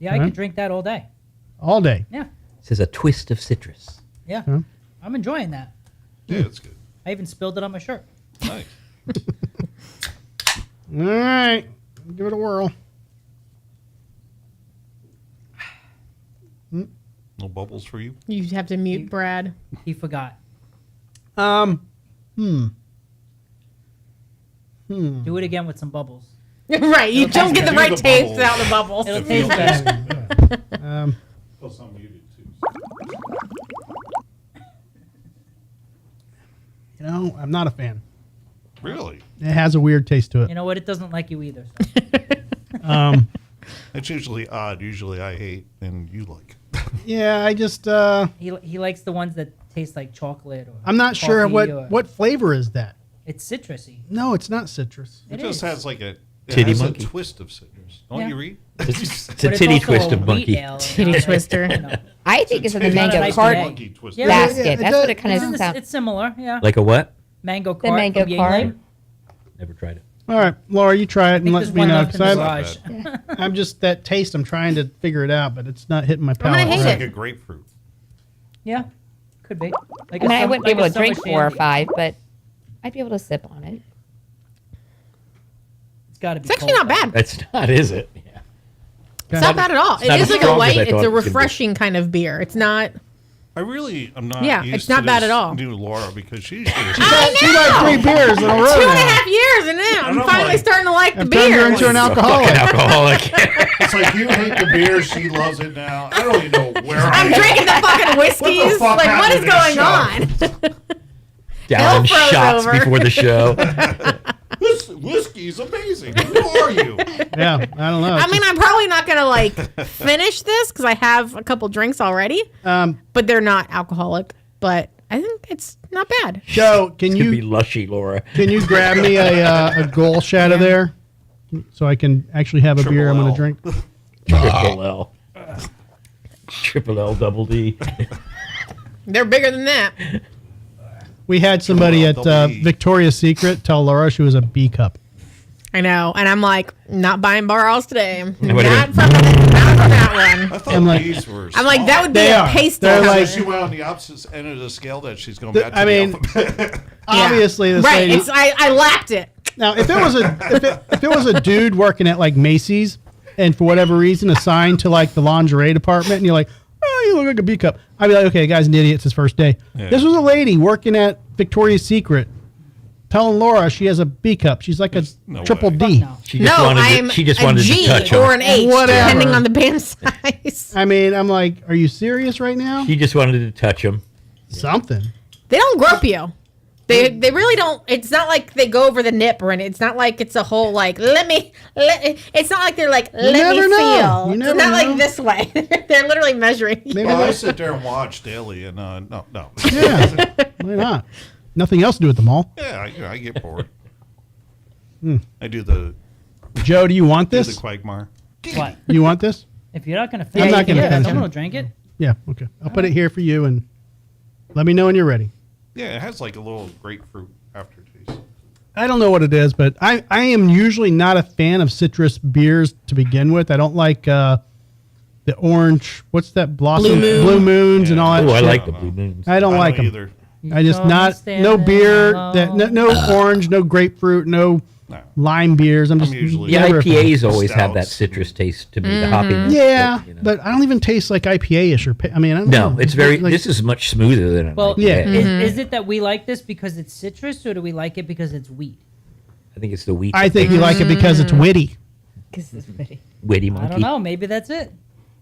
Yeah, I Alright. could drink that all day. All day. Yeah, This is a twist of citrus. yeah. Okay. I'm enjoying that. Yeah, it's good. I even spilled it on my shirt. Nice. All right, give it a whirl. No bubbles for you. You have to mute Brad. He forgot. Hmm. Do it again with some bubbles. Right. You don't get the do right the taste bubbles. without the bubbles. It'll taste better. Plus, I'm muted too. You know, I'm not a fan. Really? It has a weird taste to You it. know what? It doesn't like you either. So. It's usually odd. Usually I hate and you like. Yeah, I just He likes the ones that taste like chocolate or. I'm not sure coffee or- what flavor is that. It's citrusy. No, it's not citrus. It It just is. has like a Titty has monkey. a twist of citrus. twisters. Don't Yeah. you read? It's a But titty also twist a of wheat monkey. ale, Titty twister. I think it's in the It's not a mango nice cart bag. Monkey twister. Yeah, basket. it That's does- what it kind Isn't of this, sounds. it's similar, yeah. Like a what? Mango cart. mango from cart. Yingling. Never tried it. All right, Laura, you try it I and think let there's me one know. left in the 'Cause garage. I'm just that taste. I'm trying to figure it out, but it's not hitting my gonna palate. hate It's right. like a grapefruit. Yeah, could be. Like I mean, I sum- wouldn't be like able a to drink summer 4 or shandy. 5, but I'd be able to sip on it. It's got to be. It's actually cold, not though. bad. That's not, is it? Yeah. It's not bad at all. It not is as like a strong as light. I It's thought a it was gonna be. refreshing kind of beer. It's not. I really am not. Yeah, used it's not to bad this at all. New Laura because she She got 3 beers in a row 2.5 now. years, and now I'm I'm finally like- starting to like the I've turned her beer. into an Fucking alcoholic. alcoholic. It's like you hate the beer, she loves it now. I don't even know where I'm drinking the fucking whiskeys. fuck Like, what is happened to going this on? Down froze shots over. before the show. This whiskey's amazing. Who are you? Yeah, I don't know. I mean, I'm probably not gonna like finish this because I have a couple drinks already, but they're not alcoholic. But I think it's not bad. Joe, can Could be you lushy, Laura. grab me a Gulch out of there so I can actually have a beer I'm going Triple to drink? Triple L. Triple L double D. They're bigger than that. We had somebody at Double E. Victoria's Secret tell Laura she was a B cup. I know, and I'm like, not buying Barrels today. wait a Not minute. from that one. I thought I'm like- these were. I'm like, that would be They a are. pasty They're color. like- She went on the opposite end of the scale that she's going The- back to I the mean- alphabet. Obviously, this right. lady. It's I lapped it. Now, if it was if it was a dude working at like Macy's and for whatever reason assigned to like the lingerie department, and you're like, oh, you look like a B cup, I'd be like, okay, the guy's an idiot. It's his first day. Yeah. This was a lady working at Victoria's Secret, telling Laura she has a B cup. She's like a no triple way. D. No. She just No, wanted I'm she just a wanted G to touch or him. an H, Whatever. depending on the band size. I mean, I'm like, are you serious right now? She just wanted to touch him. Something. They don't grope you. They really don't. It's not like they go over the nip or anything. It's not like it's a whole like it's not like they're like let never me know. feel. You It's never not know. like this way. They're literally measuring. Maybe Well, I they- sit there and watch daily, and no. yeah. Why not? Nothing else to do at the mall. Yeah, I get bored. Hmm. I do the Joe, do you want do the this? quagmire. What? You want this? If you're not gonna I'm finish not it, gonna yeah, finish someone it. will drink it. Yeah. Okay. I'll put it here for you and let me know when you're ready. Yeah, it has like a little grapefruit aftertaste. I don't know what it is, but I am usually not a fan of citrus beers to begin with. I don't like the orange. What's that blossom? Blue Moon. Blue moons and all that. Oh, I shit. like the blue moons. I don't like them. either. I just Don't not stand no there beer alone. that no orange, no grapefruit, no No. lime beers. I'm just usually- Yeah, never a fan. IPAs always have that Stouts. citrus taste to me, the hoppiness. Yeah, you know. but I don't even taste like IPA-ish or. I mean, I don't No, know. it's very. Like- This is much smoother than an Well, IPA. Yeah. Is it that we like this because it's citrus, or do we like it because it's wheat? I think it's the wheat. I think you like it because it's witty. Because it's pretty. Witty I Monkey. don't know. Maybe that's it.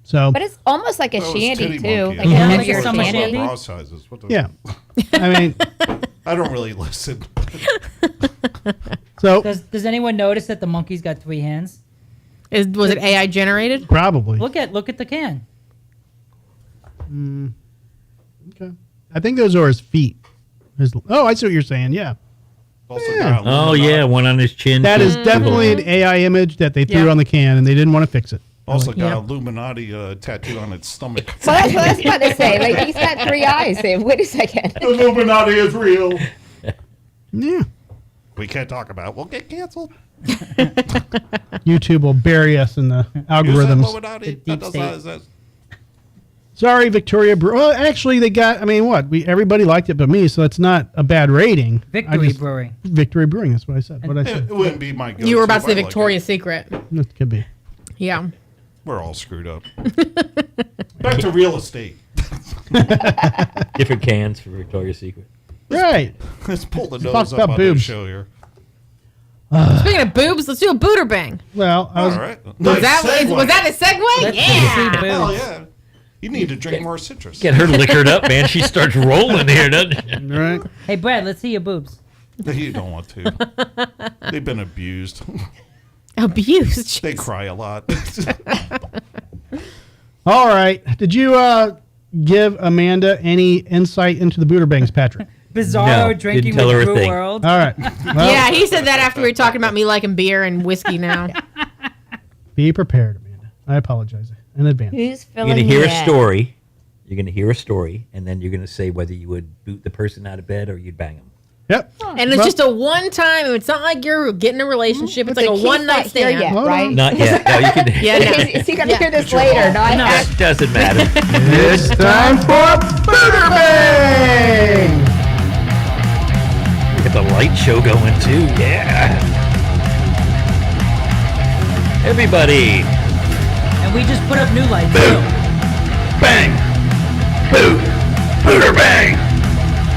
So But it's almost like a Well, it's shandy, Titty too. Monkey. Like Yeah, a like a heavier summer shandy. shandy. Bra sizes. What the- yeah, I mean, I don't really listen. so Does anyone notice that the monkey's got 3 hands? Was it AI generated? probably. Look at the can. Okay. I think those are his feet. I see what you're saying. Yeah, Also Yeah. got a Oh little yeah, one on his chin. that two- is two definitely an holes. AI image that they threw Yeah. on the can, and they didn't want to fix it. Also got Yeah. Illuminati tattoo on its stomach. Well, that's what I was about to say. Like, he's got 3 eyes. Say, wait a second. Illuminati is real. Yeah, We can't talk about it. We'll get canceled. YouTube will bury us in the Use that algorithms. Illuminati. The That deep does state. that. Sorry, Victoria. Well, actually, they got. I mean, what? Everybody liked it, but me. So it's not a bad rating. I Victory just- Brewing. Victory Brewing. That's what I said. What I It, said. it wouldn't be my go-to. You were about to say but I like Victoria's it. Secret. That could be. Yeah. We're all screwed up. Back to real estate. Different cans for Victoria's Secret. Right. Let's pull the Talk nose about up on boobs. this show here. Speaking of boobs, let's do a Buderbang. Well, I All was. right. Was that segue. was that a segue? Let's Yeah. see Hell boobs. yeah. You need to drink more citrus. Get her liquored up, man. She starts rolling here, doesn't she? Right. Hey, Brad, let's see your boobs. You don't want to. They've been abused. Abused. They cry a lot. All right. Did you give Amanda any insight into the Buderbangs, Patrick? Bizarro No, drinking didn't tell with her a Brew thing. World. All right. Well, Yeah, he said that after we were talking about me liking beer and whiskey now. Be prepared, Amanda. I apologize in advance. Who's You're filling going to hear me a in? story. You're going to hear a story, and then you're going to say whether you would boot the person out of bed or you'd bang them. Yep. And it's just a one time. It's not like you're getting a relationship. It's But like a the kid's one night not here stand. yet, Hold right? on. Not yet. No, you can. Yeah, no. Is he going to Yeah. hear this later? No, I That doesn't matter. It's time for Buderbangs! Get the light show going too. Yeah. Everybody, And we just put up new lights Boom. too. bang, boot, booter bang,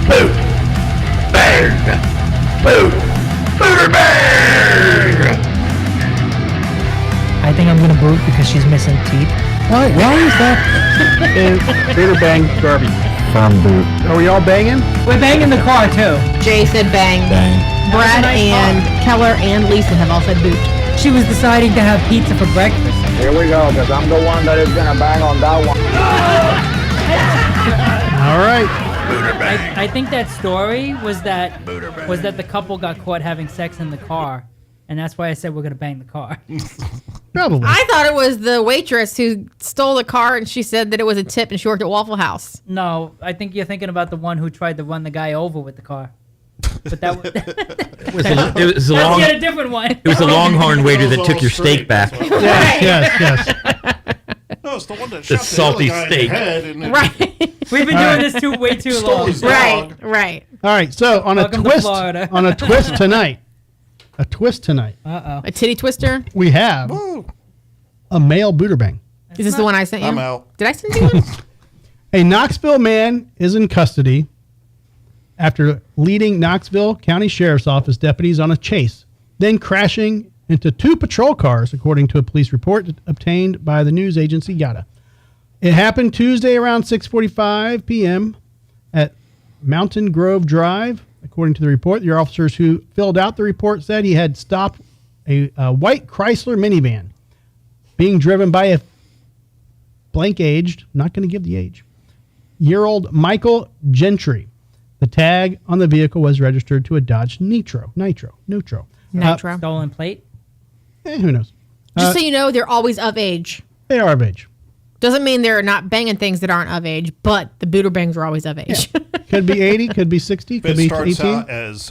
boot, bang, boot, booter bang. I think I'm gonna boot because she's missing teeth. Why is that? Buderbang garbage. Found boot. Are we all banging? We're banging the car too. Jay said bang. Bang. Brad That's a nice and Keller and Lisa have all said boot. She was deciding to have pizza for breakfast. Here we go, because I'm the one that is going to bang on that one. All right. I think that story was that the couple got caught having sex in the car, and that's why I said we're gonna bang the car. Probably. I thought it was the waitress who stole the car and she said that it was a tip and she worked at Waffle House. No, I think you're thinking about the one who tried to run the guy over with the car. But that was, It was a that's long. yet a different one. It was the Longhorn waiter that took your steak back. yes. No, it's the one that The shot salty the other guy steak. in the head and then Right. We've been doing this way too stole long. his right. dog. Right. All right. So on Welcome to a twist, Florida. on a twist tonight, A titty twister. we have Woo, a male Buderbang. Is this the one I sent you? I'm out. Did I send you one? A Knoxville man is in custody after leading Knoxville County Sheriff's Office deputies on a chase, then crashing into two patrol cars, according to a police report obtained by the news agency Yada. It happened Tuesday around 6:45 p.m. at Mountain Grove Drive. According to the report, the officers who filled out the report said he had stopped a white Chrysler minivan being driven by a blank-aged, not going to give the age, year-old Michael Gentry. The tag on the vehicle was registered to a Dodge Nitro. Nitro. Stolen plate. Who knows? Just so you know, they're always of age. They are of age. Doesn't mean they're not banging things that aren't of age, but the Buderbangs are always of age. Could be 80, could be 60, could It be starts 18. out as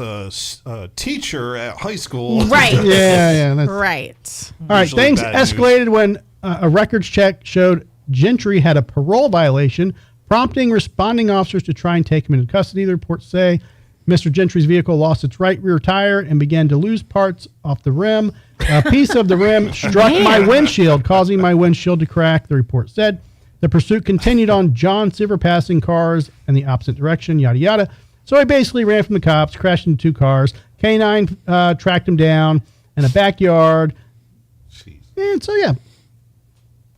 a teacher at high school. Right. Yeah. That's, Right. all right. Usually Things bad news. escalated when a records check showed Gentry had a parole violation, prompting responding officers to try and take him into custody. The reports say Mr. Gentry's vehicle lost its right rear tire and began to lose parts off the rim. A piece of the rim struck my windshield, causing my windshield to crack, the report said. The pursuit continued on John Silver passing cars in the opposite direction, yada, yada. So he basically ran from the cops, crashed into two cars. K9 tracked him down in a backyard. Jeez. And so, yeah,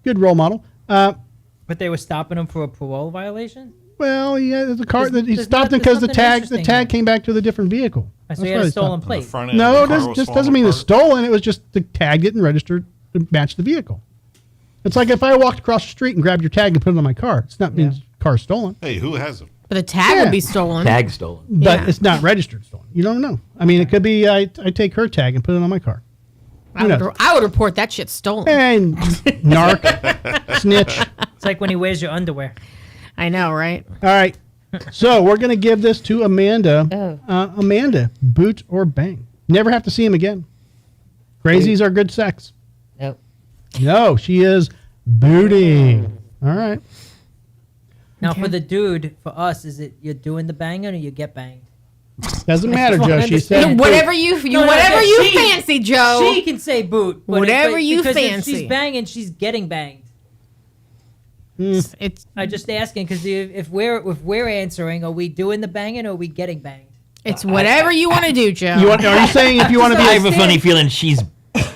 good role model. But they were stopping him for a parole violation? Well, yeah, the car that he There's stopped not- him because the there's tag something came interesting back to the different vehicle. I so That's he why had they a stolen stopped. The plate. front end No, of the car this was just falling doesn't mean it's apart. stolen. It was just the tag didn't register to match the vehicle. It's like if I walked across the street and grabbed your tag and put it on my car. It's not means car stolen, Hey, who has it? But the tag Yeah. would be stolen. Tag stolen. but Yeah. it's not registered stolen. You don't know. I mean, it could be I take her tag and put it on my car. I would report that shit stolen. And narc, snitch. It's like when he wears your underwear. I know, right? All right. So we're going to give this to Amanda. Oh. Amanda, boot or bang? Never have to see him again. Crazies are good sex. Nope. No, she is booting. All right. Now for the dude, for us, is it you're doing the banging or you get banged? Doesn't matter, just Joe. wanna She understand. said Whatever you No, whatever yeah, you she- fancy, Joe. She can say boot. But Whatever you because if fancy. she's banging, she's getting banged. It's I'm just asking because if we're answering, are we doing the banging or are we getting banged? it's whatever you want to do, Joe. Are you saying if you want to be I have a funny feeling she's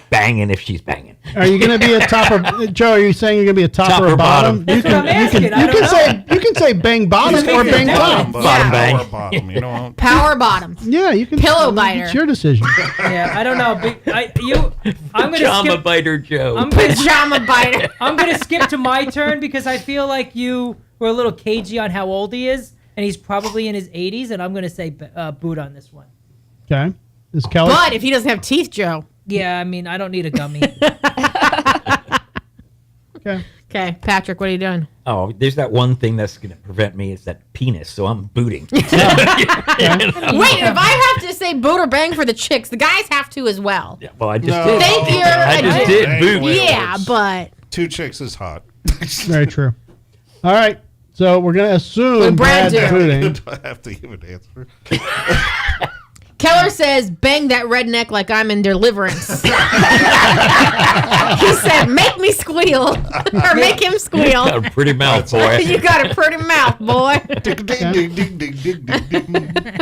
banging if she's banging. are you going to be a top or Joe, are you saying you're going to be a top or a bottom? You That's what I'm asking. I don't know. you can say bang bottom Just or make it bang a top. Bottom, Yeah. bang. Or bottom, you know. Power bottom. Yeah, you can Pillow biter. It's your decision. Yeah, I don't know. But I'm gonna Pajama skip. biter Joe. Pajama biter. I'm gonna skip to my turn because I feel like you were a little cagey on how old he is, and he's probably in his 80s, and I'm gonna say boot on this one. Okay. Is Kelly? But if he doesn't have teeth, Joe. Yeah, I mean I don't need a gummy. Okay. Okay, Patrick, what are you doing? Oh, there's that one thing that's going to prevent me. It's that penis. So I'm booting. Wait, if I have to say boot or bang for the chicks, the guys have to as well. Yeah, well, I just No. did. Thank you. I just did boot. Yeah, but 2 chicks is hot. Very true. All right. So we're going to assume What did Brad Brad's do? booting. Do I have to give an answer? Keller says, bang that redneck like I'm in Deliverance. He said, make me squeal. Or make him squeal. Got a pretty mouth, boy. You got a pretty mouth, boy. Ding, ding, ding, ding, ding, ding, ding.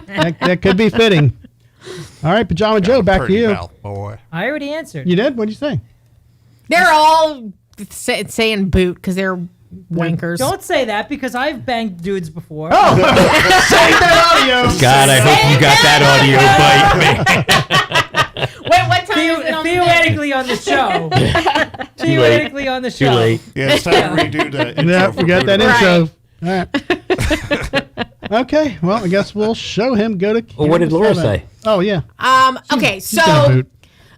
That could be fitting. All right, Pajama Joe, back to Pretty you. mouth, boy. I already answered. You did? What did you say? They're all saying boot because they're wankers. Don't say that because I've banged dudes before. Oh, save that audio. God, I hope you got that audio bite. Wait, what time is it on the Theoretically on the show. Theoretically on the show. Too late. Yeah, it's time to redo the intro. Yeah, for we got that Buderbangs. intro. All right. Okay, well, I guess we'll show him go to. Well, what did Laura say? Oh, yeah. Okay, She's gonna so boot.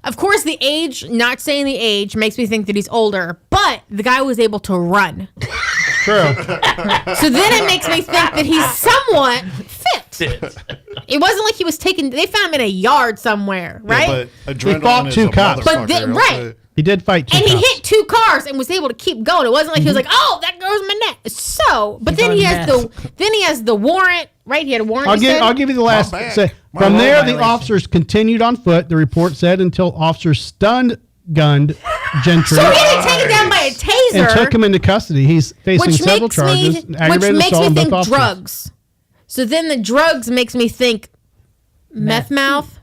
of course the age, not saying the age, makes me think that he's older, but the guy was able to run. True. So then it makes me think that he's somewhat fit. It wasn't like he was taken. They found him in a yard somewhere, right? Yeah, but adrenaline fought is 2 a cops. But motherfucker. right. He did fight 2 And he cops. hit 2 cars and was able to keep going. It wasn't like he was like, "Oh, that goes my neck." So, but then on he has meth. the warrant, right? He had a warrant. I'll you give said? I'll give you the last. My back. Say, My from law there, the violation. officers continued on foot. The report said until officers gunned Gentry So he had to take it down by a taser, and took him into custody. He's facing which several makes charges. me Aggravated assault on both think officers. drugs. So then the drugs makes me think meth mouth.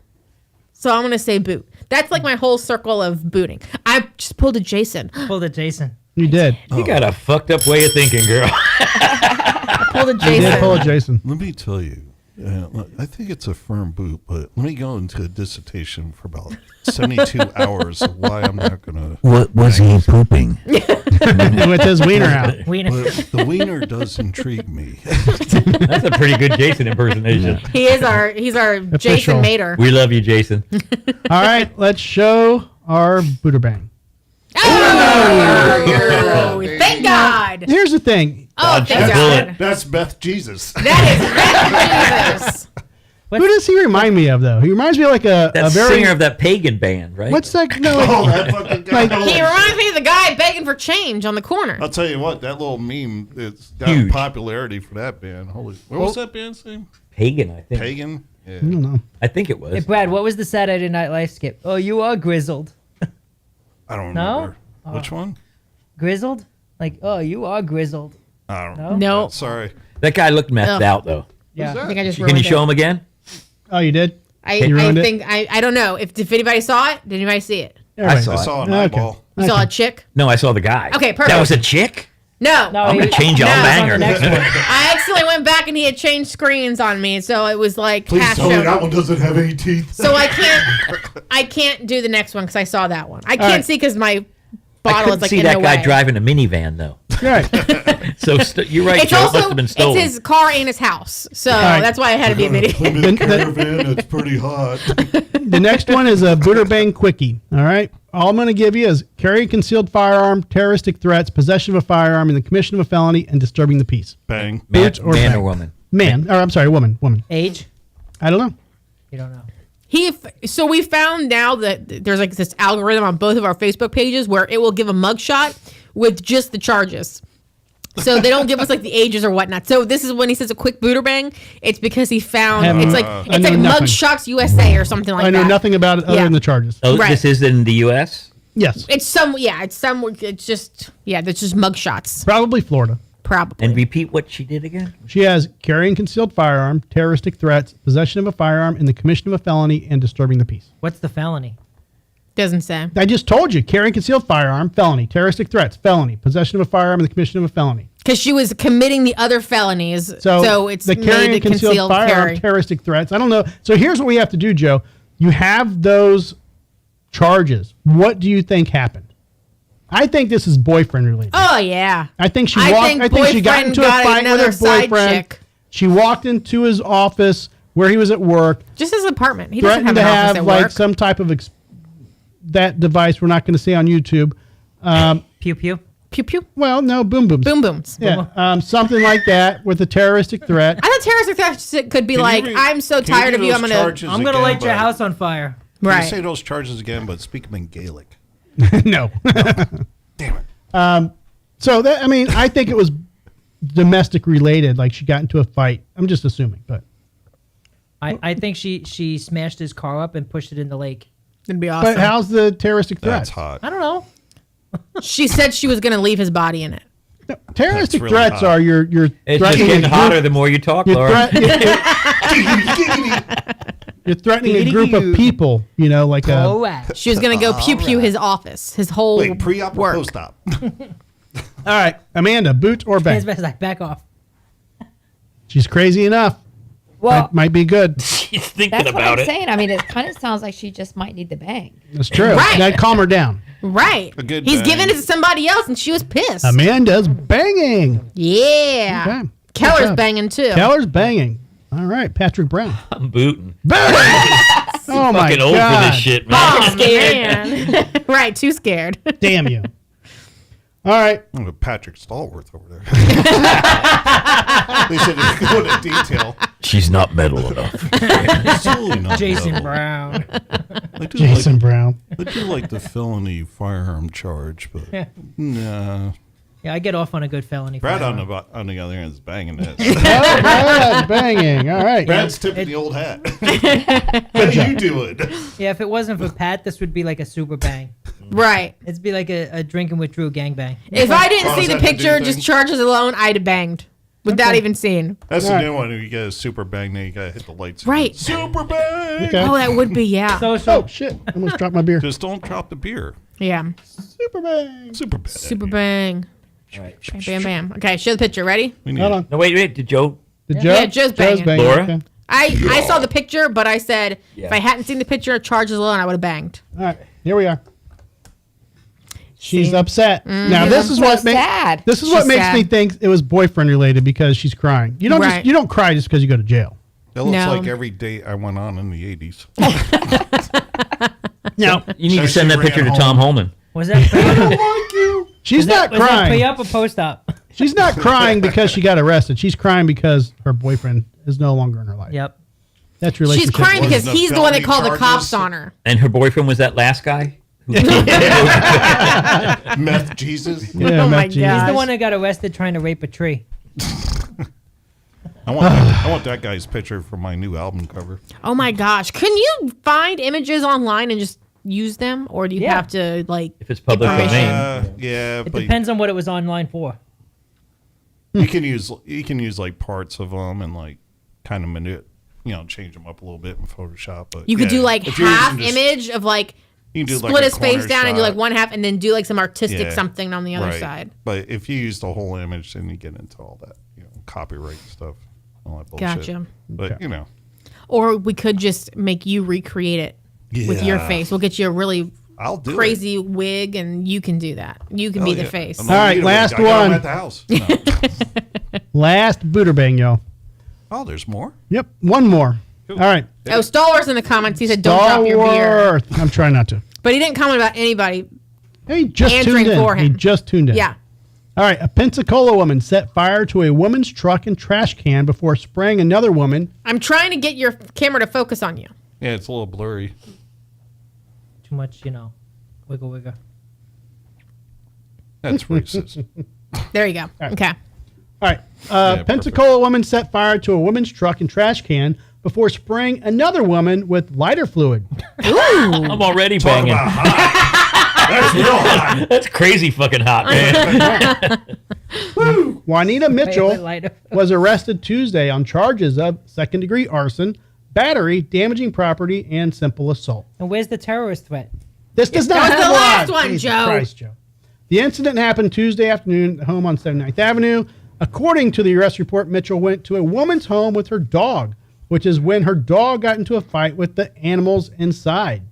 So I'm gonna say boot. That's like my whole circle of booting. I just pulled a Jason. Pulled it, Jason. You did. You got a fucked up way of thinking, girl. Pulled a You did pull a Jason. Jason. Let me tell you, look, I think it's a firm boot, but let me go into a dissertation for about 72 hours of why I'm not going to. What was he pooping? With his wiener out. But the wiener does intrigue me. That's a pretty good Jason impersonation. He's our Jason Mater. We love you, Jason. All right, let's show our Buderbang. Oh, thank God. Here's the thing. Oh, thank that God. bullet. That's Beth Jesus. That is Jesus. Who does he remind me of, though? He reminds me of like a That's very. singer of that pagan band, right? What's that? No, Oh, that fucking guy. He reminds me of the guy begging for change on the corner. I'll tell you what, that little meme, it's got Huge. popularity for that band. Holy, what was that band's name? Pagan, I think. Pagan? Yeah. I don't know. I think it was. Hey, Brad, what was the Saturday Night Live skip? Oh, you are grizzled. I don't No? remember. Which one? Grizzled? Like, oh, you are grizzled. I don't No? know. No. Sorry. That guy looked methed Ugh. out, though. Yeah. I think I just Can you ruined show it. him again? Oh, you did? I You ruined it? think I don't know if anybody saw it. Did anybody see it? Everybody. saw I it. saw an Okay. eyeball. You saw a chick? No, I saw the guy. Okay, perfect. That was a chick? No. I'm going to change you. I'll No, bang on her. the next one. I accidentally went back and he had changed screens on me, so it was like half shown. one doesn't have any teeth. So I can't do the next one because I saw that one. I can't right. see because my I bottle couldn't is like see in that the guy way. driving a minivan, though. Right. So you're right, It's Joe. It also must have been stolen. it's his car and his house, so right. that's why it had to be a video. Caravan, it's pretty hot. The next one is a Buderbang quickie. All right. All I'm going to give you is carry a concealed firearm, terroristic threats, possession of a firearm in the commission of a felony, and disturbing the peace. Bang. man, Boots or man or bang? woman? Man. Or I'm sorry, woman. Age? I don't know. You don't know. So we found now that there's like this algorithm on both of our Facebook pages where it will give a mugshot with just the charges. So they don't give us like the ages or whatnot. So this is when he says a quick booter bang. It's because he found it's like I know nothing. Mugshots USA or something like I know that. nothing about it other Yeah. than the charges. Oh, Right. this is in the U.S.? Yes. It's just that's just mugshots Probably Florida. probably. And repeat what she did again? She has carrying concealed firearm, terroristic threats, possession of a firearm in the commission of a felony, and disturbing the peace. What's the felony? Doesn't say. I just told you, carrying concealed firearm, felony, terroristic threats, felony, possession of a firearm in the commission of a felony. Because she was committing the other felonies, So, so it's the carrying made a concealed concealed firearm, carry. terroristic threats. I don't know. So here's what we have to do, Joe. You have those charges. What do you think happened? I think this is boyfriend related. Oh yeah. I think she I walked. think I think she got boyfriend into got a fight with another her side boyfriend. chick. She walked into his office where he was at work, Just his apartment. He doesn't threatened have to an office have at like work. some type of that device we're not going to see on YouTube. Pew pew. Pew pew. Well, no, boom booms. Boom booms. Yeah, something like that with a terroristic threat. I thought terroristic threat could be like, I'm so tired of you. I'm gonna light your house on fire. Can Right. you say those charges again, but speak them in Gaelic? No. Damn it. So that, I mean, I think it was domestic related. Like she got into a fight. I'm just assuming, but I think she smashed his car up and pushed it in the lake. It'd be awesome. but how's the terroristic threat? That's hot. I don't know. She said she was gonna leave his body in it. No, terroristic That's really threats hot. are you're It's just threatening getting a hotter group- the more you talk, you're, Laura. you're threatening a group of people. You know, like a. All right. She was gonna go pew pew his office, his whole Wait, pre-op or work. post-op? All right, Amanda, boot or As bang? best as I back off. She's crazy enough. Well, Might be good. She's thinking that's what about I'm it. saying. I mean, it kind of sounds like she just might need the bang. That's true. Right. Now calm her down. Right. A good He's bang. giving it to somebody else, and she was pissed. Amanda's banging. Yeah. Okay. Good Keller's job. banging too. Keller's banging. All right, Patrick Brown. I'm booting. Bang! Oh my Fucking old god! for this shit, man. Oh, man. Right. Too scared. Damn you! All right, Oh, Patrick Stallworth over there. They should go into detail. She's not metal enough. Absolutely not. Jason No. Brown. I do Jason Brown. I do like the felony firearm charge, but nah. Yeah, I get off on a good felony. Brad firearm. on the other end is banging it. Oh, Brad's banging. All right. Brad's tipping the old hat. How do you do it? Yeah, if it wasn't for Pat, this would be like a super bang. Right. It'd be like a drinking with Drew gangbang. If I didn't Oh, see is the that the picture, new just thing? charges alone, I'd have banged without even seeing. That's Right. the new one. You get a super bang, then you gotta hit the lights. Right. Super bang. Okay. Oh, that would be, yeah. Oh shit! I almost dropped my beer. Just don't drop the beer. Yeah. Super bang. Super bang. Super bang. All right. Bam, bam, bam. Okay, show the picture. Ready? We need Hold on. No, wait. Did Joe? The Joe. Yeah, Joe's banging. Laura? Okay. I saw the picture, but I said if Yeah. I hadn't seen the picture, charges alone, I would have banged. All right. Here we are. She's See? upset. Now this is So what makes sad. this is She's what makes sad. me think it was boyfriend related because she's crying. You don't Right. you don't cry just because you go to jail. That looks No. like every date I went on in the 80s. No, You need So to send she that picture to ran Tom Holman. Was that pre-op? she's not Was that crying. pre-op or post-op? She's not crying because she got arrested. She's crying because her boyfriend is no longer in her life. Yep. That's She's relationship. crying because Wasn't a he's the one that felony called the cops charges? on her. And her boyfriend was that last guy? Who Meth Jesus. Yeah, Oh my Matt G. God. He's the one that got arrested trying to rape a tree. I want that guy's picture for my new album cover. Oh my gosh. Can you find images online and just use them? Or do you Yeah. have to, like, If it's public Information. domain. Yeah, It but depends on what it was online for. you can use like parts of them and like kind of change them up a little bit in Photoshop. But you could yeah, do like if you're half using just- image of like, you can do split like a his face corner down and do like shot. one half and then do like some artistic Yeah. something on the other Right. side. But if you use the whole image, then you get into all that, copyright stuff, all that bullshit. Gotcha. But Or we could just make you recreate it with your Yeah. face. We'll get you a really I'll do crazy wig and you can do that. You can it. be Oh, the yeah. face. I'm All right, immediately- last I got 'em one. at the house. No. Last Buderbang, y'all. Oh, there's more. Yep, one more. All right. Oh, Stalwart's in the comments. He said, don't drop your beer. Stalworth. I'm trying not to. But he didn't comment about anybody. He just Answering tuned in. for him. He just tuned in. Yeah. All right. A Pensacola woman set fire to a woman's truck and trash can before spraying another woman. I'm trying to get your camera to focus on you. Yeah, it's a little blurry. Too much, wiggle wiggle. That's racist. There you go. Okay. All right. Yeah, Pensacola woman set fire to a woman's truck and trash can before spraying another woman with lighter fluid. I'm already banging. That's real hot. That's crazy fucking hot, man. Juanita Mitchell Lighter. was arrested Tuesday on charges of second-degree arson, battery, damaging property, and simple assault. And where's the terrorist threat? This does not That was have the last one, Jesus Joe. Christ, Joe. The incident happened Tuesday afternoon at home on 79th Avenue. According to the arrest report, Mitchell went to a woman's home with her dog, which is when her dog got into a fight with the animals inside.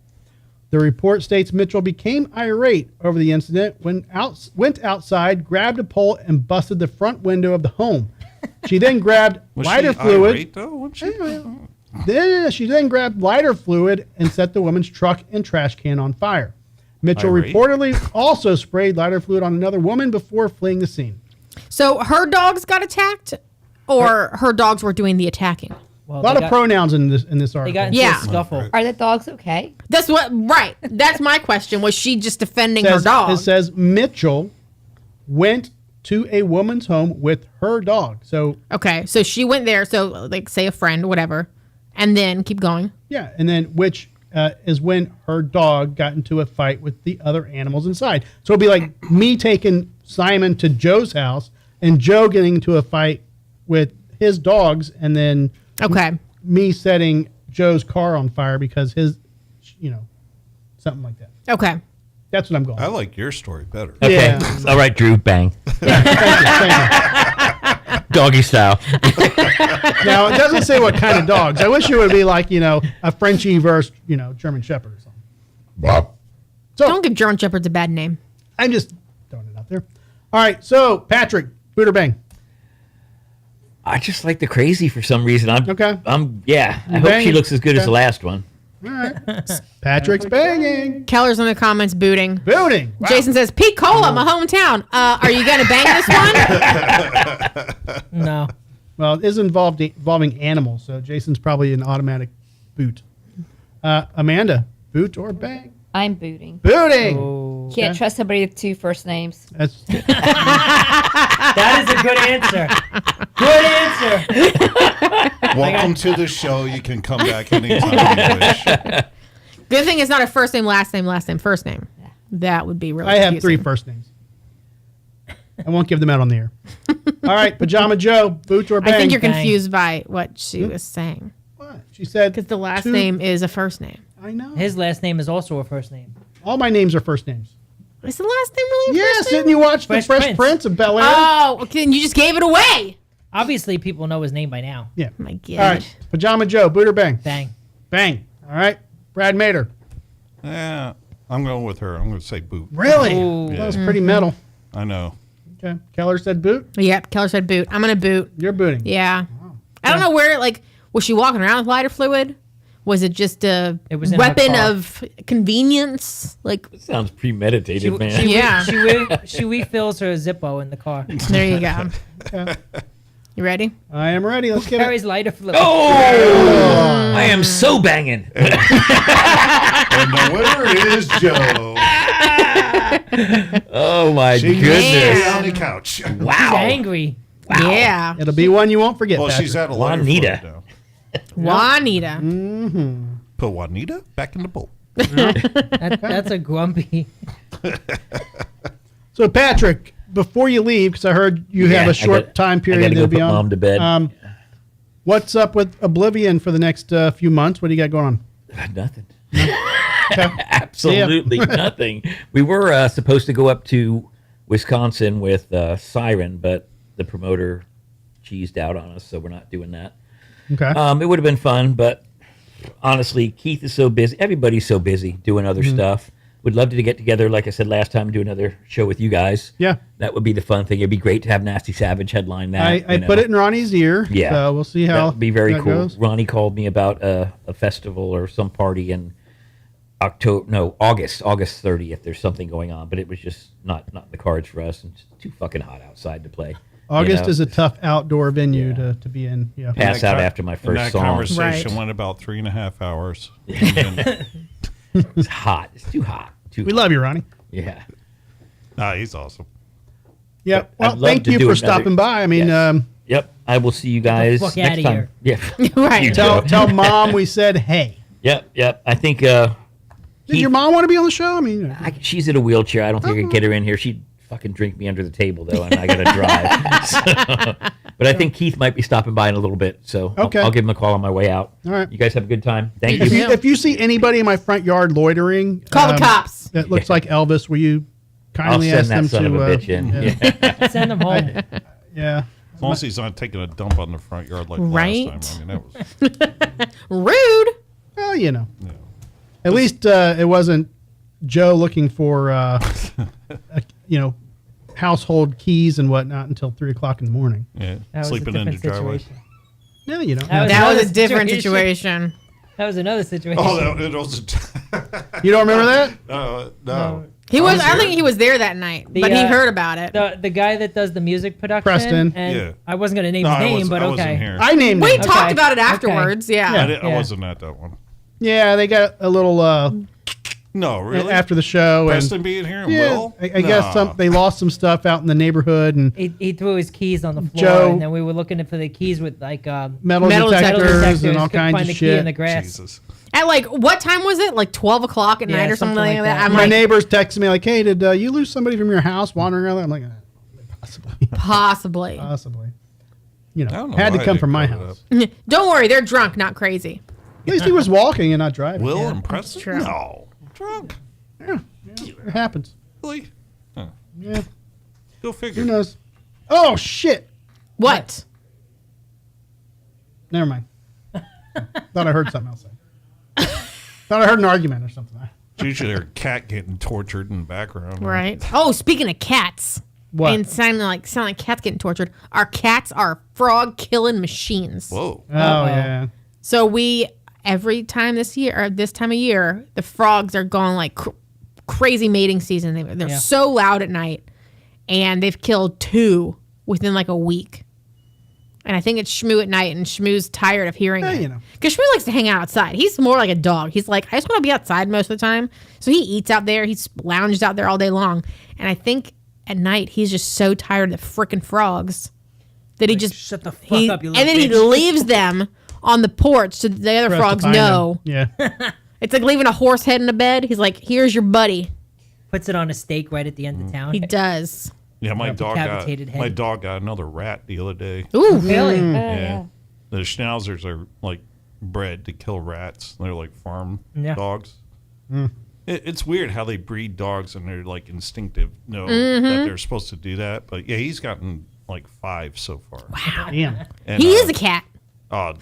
The report states Mitchell became irate over the incident when went outside, grabbed a pole, and busted the front window of the home. She then grabbed Was lighter she fluid. irate, though? Wasn't she? She then grabbed lighter fluid and set the woman's truck and trash can on fire. Mitchell Irate. reportedly also sprayed lighter fluid on another woman before fleeing the scene. So her dogs got attacked, or her dogs were doing the attacking? Well, A lot of pronouns in this They article. got into Yeah. a scuffle. Are the dogs okay? That's what. Right. That's my question. Was she just defending her dog? It says Mitchell went to a woman's home with her dog. So Okay, so she went there. So, like, say a friend, whatever, and then keep going. yeah, and then which is when her dog got into a fight with the other animals inside. So it'd be like me taking Simon to Joe's house and Joe getting into a fight with his dogs, and then Okay. me setting Joe's car on fire because his, something like that. Okay. That's what I'm going. I with. like your story better. Okay. Yeah. All right, Drew. Bang. Thank Doggy style. you. Now it doesn't say what kind of dogs. I wish it would be like a Frenchie versus German Shepherd or something. So Don't give German Shepherds a bad name. I'm just throwing it out there. All right, so Patrick, Buderbangs. I just like the crazy for some reason. Okay. I hope she banging? looks as good as Okay. the last one. All right, Patrick's banging, Keller's in the comments booting. booting. Wow. Jason says, Pete Cola, my hometown. Are you going to bang this one? No. Well, it is involving animals, so Jason's probably an automatic boot. Amanda, boot or bang? I'm booting. Booting. Oh. Can't trust somebody with two first names. That's That is a good answer. Good answer. Welcome to the show. You can come back anytime you wish. Good thing it's not a first name, last name, first name. That would be really I have confusing. 3 first names. I won't give them out on the air. All right, Pajama Joe, boot or bang? I think you're Bang. confused by what she was saying. What? She said Because the last 2 name is a first name. I know. His last name is also a first name. All my names are first names. Is the last name really a Yes, first name? didn't you watch Fresh the Fresh Prince. Prince of Bel Air? Oh, okay, and you just gave it away. Obviously, people know his name by now. Yeah. My God. All right, Pajama Joe, boot or bang? Bang. Bang. All right, Brad Mater. Yeah, I'm going with her. I'm going to say boot. Really? Ooh. That was pretty metal. I know. Okay. Keller said boot. Yep, Keller said boot. I'm going to boot. You're booting. Yeah. I don't know where, was she walking around with lighter fluid? Was it just a It was in her weapon car. of convenience? Sounds premeditated, man. Yeah. She refills her Zippo in the car. There you go. You ready? I am ready. Let's get it. Carries lighter fluid. Oh! I am so banging. And the winner is Joe. Oh, my She can goodness. stay on the couch. She's Wow. angry. Yeah. It'll be one you won't forget. Well, Patrick. she's at a lighter Juanita. fluid now. Juanita. Put Juanita back in the bowl. That's a grumpy. So, Patrick, before you leave, because I heard you have Yeah, a short time I period gotta go to put be on. Mom to bed. What's up with Oblivion for the next few months? What do you got going on? Nothing. Okay. Absolutely nothing. We were supposed to go up to Wisconsin with Siren, but the promoter cheesed out on us, so we're not doing that. Okay. It would have been fun, but honestly, Keith is so busy. Everybody's so busy doing other stuff. Would love to get together, like I said last time, do another show with you guys. Yeah. That would be the fun thing. It'd be great to have Nasty Savage headline that. I put it in Ronnie's ear. Yeah. So we'll see how That would be very that cool. goes. Ronnie called me about a festival or some party in August 30th. There's something going on, but it was just not in the cards for us, and it's too fucking hot outside to play. August know? is a tough outdoor venue to be in. Yeah. Pass out after my And first that song. conversation Right. went about 3.5 hours. It's hot. It's too hot. We love you, Ronnie. Yeah. Nah, he's awesome. Yeah. But Well, I'd love thank to you do for another- stopping by. I mean, Yes. Yep. I will see you guys fuck next outta time. here. Yeah. Right. You tell Joe. Mom we said hey. Yep. I think Did your mom want to be on the show? I mean, she's in a wheelchair. I don't think I can get her in here. She'd fucking drink me under the table though, and I gotta drive. So, but I think Keith might be stopping by in a little bit, so Okay. I'll give him a call on my way out. All right. You guys have a good time. Thank if you. you, if you see anybody in my front yard loitering, Call the cops. That looks like Elvis. Will you I'll kindly send ask them that son to? of a bitch in. Yeah. Send them home. Yeah. As long as he's not taking a dump on the front yard like Right. last time. I mean, that was. Rude. Well, at least it wasn't Joe looking for household keys and whatnot until 3:00 in the morning. Yeah, That was sleeping a in the different driveway. situation. No, you don't. That was That was another a different situation. situation. That was another situation. Oh, it was. You don't remember that? No. He was. I don't here. think he was there that night, The, but he heard about it. The guy that does the music production. Preston. And Yeah. I wasn't gonna name No, his I name, wasn't, but I wasn't okay. here. I named We him. talked about it Okay. afterwards. Yeah. I wasn't at that one. Yeah, they got a little No, really. after the show. Preston And, being here, and yeah, Will. I guess they lost some stuff out in the neighborhood and He threw his keys on the floor, Joe- and then we were looking for the keys with like metal, Metal detectors and all Couldn't kinds find of the key in shit. the grass. Jesus. At like what time was it? Like 12 o'clock at Yeah, night or something something like like that. that. I'm My like, neighbors texted me like, "Hey, did you lose somebody from your house wandering around?" I'm like, possibly, possibly. possibly. I don't know Had to why I come didn't from my bring it house. up. Don't worry, they're drunk, not crazy. At least he was walking and not driving. Will and Preston? true. No. Drunk. It happens. Really? Huh. Yeah, Go figure. who knows? Oh shit! What? Never mind. Thought I heard something else. Thought I heard an argument or something. It's usually their cat getting tortured in the background. Right. Oh, speaking of cats. What? And sound like cats getting tortured. Our cats are frog killing machines. Whoa. Oh yeah. So every time this year or this time of year, the frogs are going like crazy mating season. They're so loud at night, and they've killed 2 within like a week. And I think it's Shmoo at night, and Shmoo's tired of hearing it. you know. Because Shmoo likes to hang out outside. He's more like a dog. He's like, I just want to be outside most of the time. So he eats out there. He lounges out there all day long. And I think at night he's just so tired of the freaking frogs that he just Shut the fuck up, you little and then he bitch. leaves them on the porch so that the other For us to frogs find know. them. Yeah. It's like leaving a horse head in a bed. He's like, here's your buddy. Puts it on a stake right at the end of town. He does. Yeah, my decapitated head. dog got another rat the other day. Ooh. Really? Yeah. The schnauzers are like bred to kill rats. They're like farm Yeah. dogs. Mm. It's weird how they breed dogs and they're like instinctive, know Mm-hmm. that they're supposed to do that. But yeah, he's gotten like 5 so far. Damn. And, He is a cat. Oh,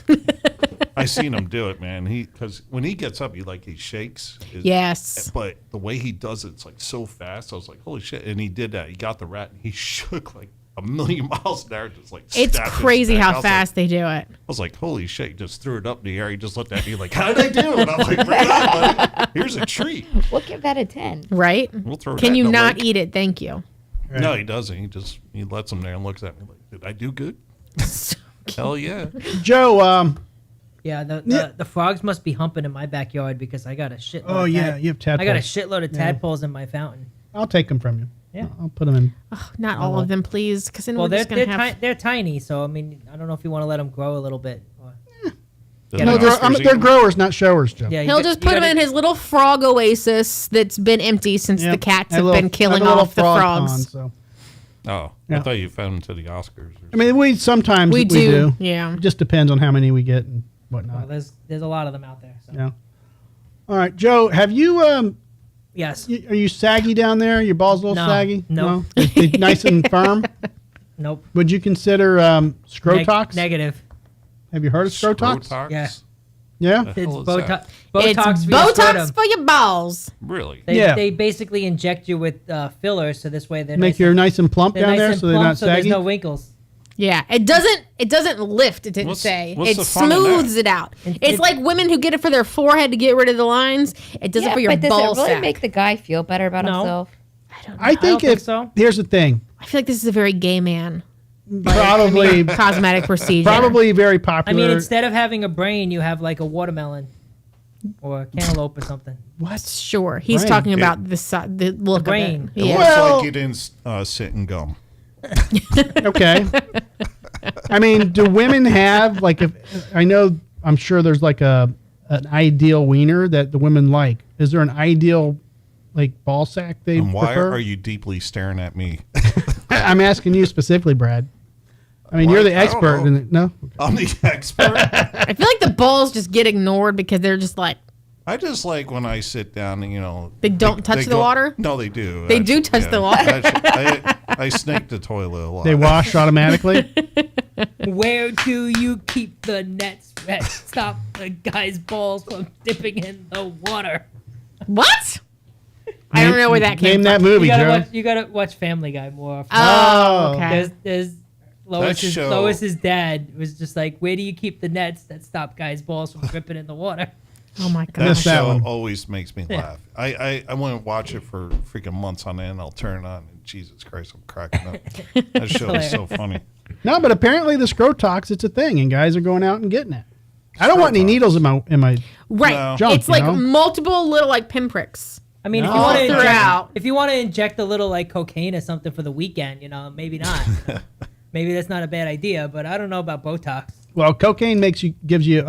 I seen him do it, man. Because when he gets up, he shakes. Yes. But the way he does it's like so fast. I was like, holy shit! And he did that. He got the rat and he shook like a million miles an hour, just like. It's snapped his crazy neck. I how was fast they do it. I was like, holy shit! He just threw it up in the air. He just looked at me like, how did I do? And I'm like, bring it on, buddy. Here's a treat. We'll give that a 10. Right? We'll throw Can that you in the not lake. eat it? Thank you. No, he doesn't. He lets him there and looks at me like, did I do good? Hell yeah. Joe. Yeah, the frogs must be humping in my backyard because I got a shitload. Oh of yeah, you have I got a tadpoles. shitload of tadpoles in my fountain. I'll take them from you. Yeah. I'll put them in. Oh, not all of them, please. Because then Well, we're they're just going to have... they're tiny, so I mean, I don't know if you want to let them grow a little bit. Or, Does No, the Oscars eat they're them? growers, not showers, Joe. yeah, you He'll got- just you put them gotta- in his little frog oasis that's been empty since Yep. the cats A have little- been killing a little off the frog frogs. pond, so. Oh, Yeah. I thought you found them to the Oscars. Or I mean, we sometimes We we do, do. yeah. It just depends on how many we get and Well, whatnot. there's a lot of them out there. So. Yeah. All right, Joe. Have you Yes. are you saggy down there? Your balls a little No. saggy? No. They nice and firm. Nope. Would you consider Scrotox? Negative. Have you heard of Scrotox? Scrotox? Yeah. Yeah. The It's hell is that? Botox. It's for your Botox scrotum. for your balls. Really? They, Yeah. they basically inject you with fillers, so this way they're Make nice you and, nice and plump they're down nice there, and so they're plump, not so there's saggy. no wrinkles. Yeah, it doesn't lift. It didn't What's- say. what's It the fun in that? smooths it out. It's like women who get it for their forehead to get rid of the lines. It does it for your but does ball it really sack. make the guy feel better about No. himself? I think think if so. here's the thing, I feel like this is a very gay man. probably Cosmetic procedure. probably very I popular. mean, instead of having a brain, you have like a watermelon or a cantaloupe or something. what? Sure, he's Brain. talking about the look brain. of it. It Yeah. looks Well- like you didn't sit and gum. Okay. I mean, do women have like if I know I'm sure there's like an ideal wiener that the women like. Is there an ideal like ball sack they And why prefer? are you deeply staring at me? I'm asking you specifically, Brad. I mean, What? you're the I don't expert know. in it. No? I'm the expert. I feel like the balls just get ignored because they're just like I just like when I sit down and, you know. They don't touch the go- water? No, they do. They do touch the water. I snake the toilet a lot. They wash automatically. Where do you keep the nets that stop the guy's balls from dipping in the water? what? I don't know where that came Name from. that movie, Joe. You gotta watch Family Guy more often. Oh, okay. There's show- Lois's dad was just like, where do you keep the nets that stop guys' balls from dripping in the water? Oh my That gosh. Missed that show one. always makes me laugh. I wouldn't watch it for freaking months on end. I'll turn it on, and Jesus Christ, I'm cracking up. That show is so funny. No, but apparently the scrotox, it's a thing, and guys are going out and getting it. I don't want any Scrotox. needles in my Right. No. junk. It's like you know? multiple little like pinpricks. I mean, if No. you want to Throughout. inject, if you want to inject a little like cocaine or something for the weekend, you know, maybe not. Maybe that's not a bad idea, but I don't know about Botox. Well, cocaine gives you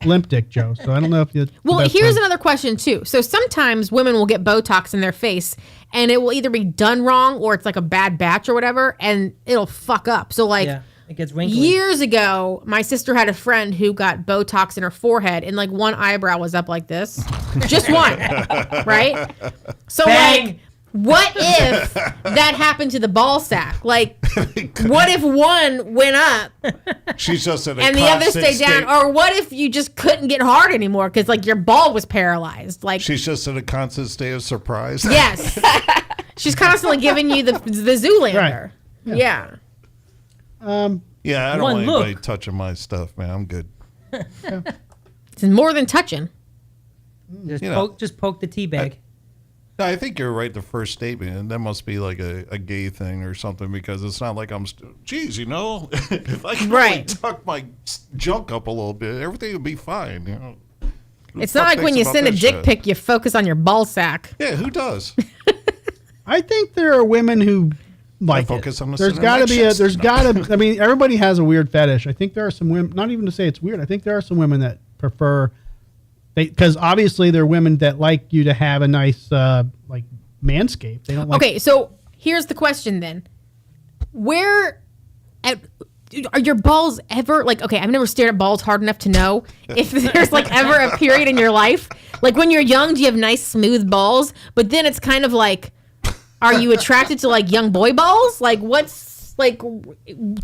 limp dick, Joe. So I don't know if you. Well, here's another question too. So sometimes women will get Botox in their face, and it will either be done wrong or it's like a bad batch or whatever, and it'll fuck up. So like Yeah, it gets wrinkly. years ago, my sister had a friend who got Botox in her forehead, and like one eyebrow was up like this, just one, right? So Bang. like. What if that happened to the ball sack? Like, what if one went up She's just in a and the other constant stayed down? state- Or what if you just couldn't get hard anymore because like your ball was paralyzed? Like, She's just in a constant state of surprise. yes, she's constantly giving you the Zoolander. Right. Yeah. Yeah, I don't One want anybody look. touching my stuff, man. I'm good. It's more than touching. Just You know. poke the tea bag. No, I think you're right. The first statement, and that must be like a gay thing or something, because it's not like geez, you know, if I could only Right. tuck my junk up a little bit, everything would be fine. You know, Who It's the not fuck like when thinks you about send a that dick shit? pic, you focus on your ball sack. Yeah, who does? I think there are women who like focus it. on the There's center got to of my be a. chest. There's No. got to. I mean, everybody has a weird fetish. I think there are some women. Not even to say it's weird. I think there are some women that prefer. Because obviously there are women that like you to have a nice like manscape. They don't like. Okay, so here's the question then. Are your balls ever like, okay, I've never stared at balls hard enough to know if there's like ever a period in your life. Like when you're young, do you have nice smooth balls? But then it's kind of like, are you attracted to like young boy balls? Like what's like,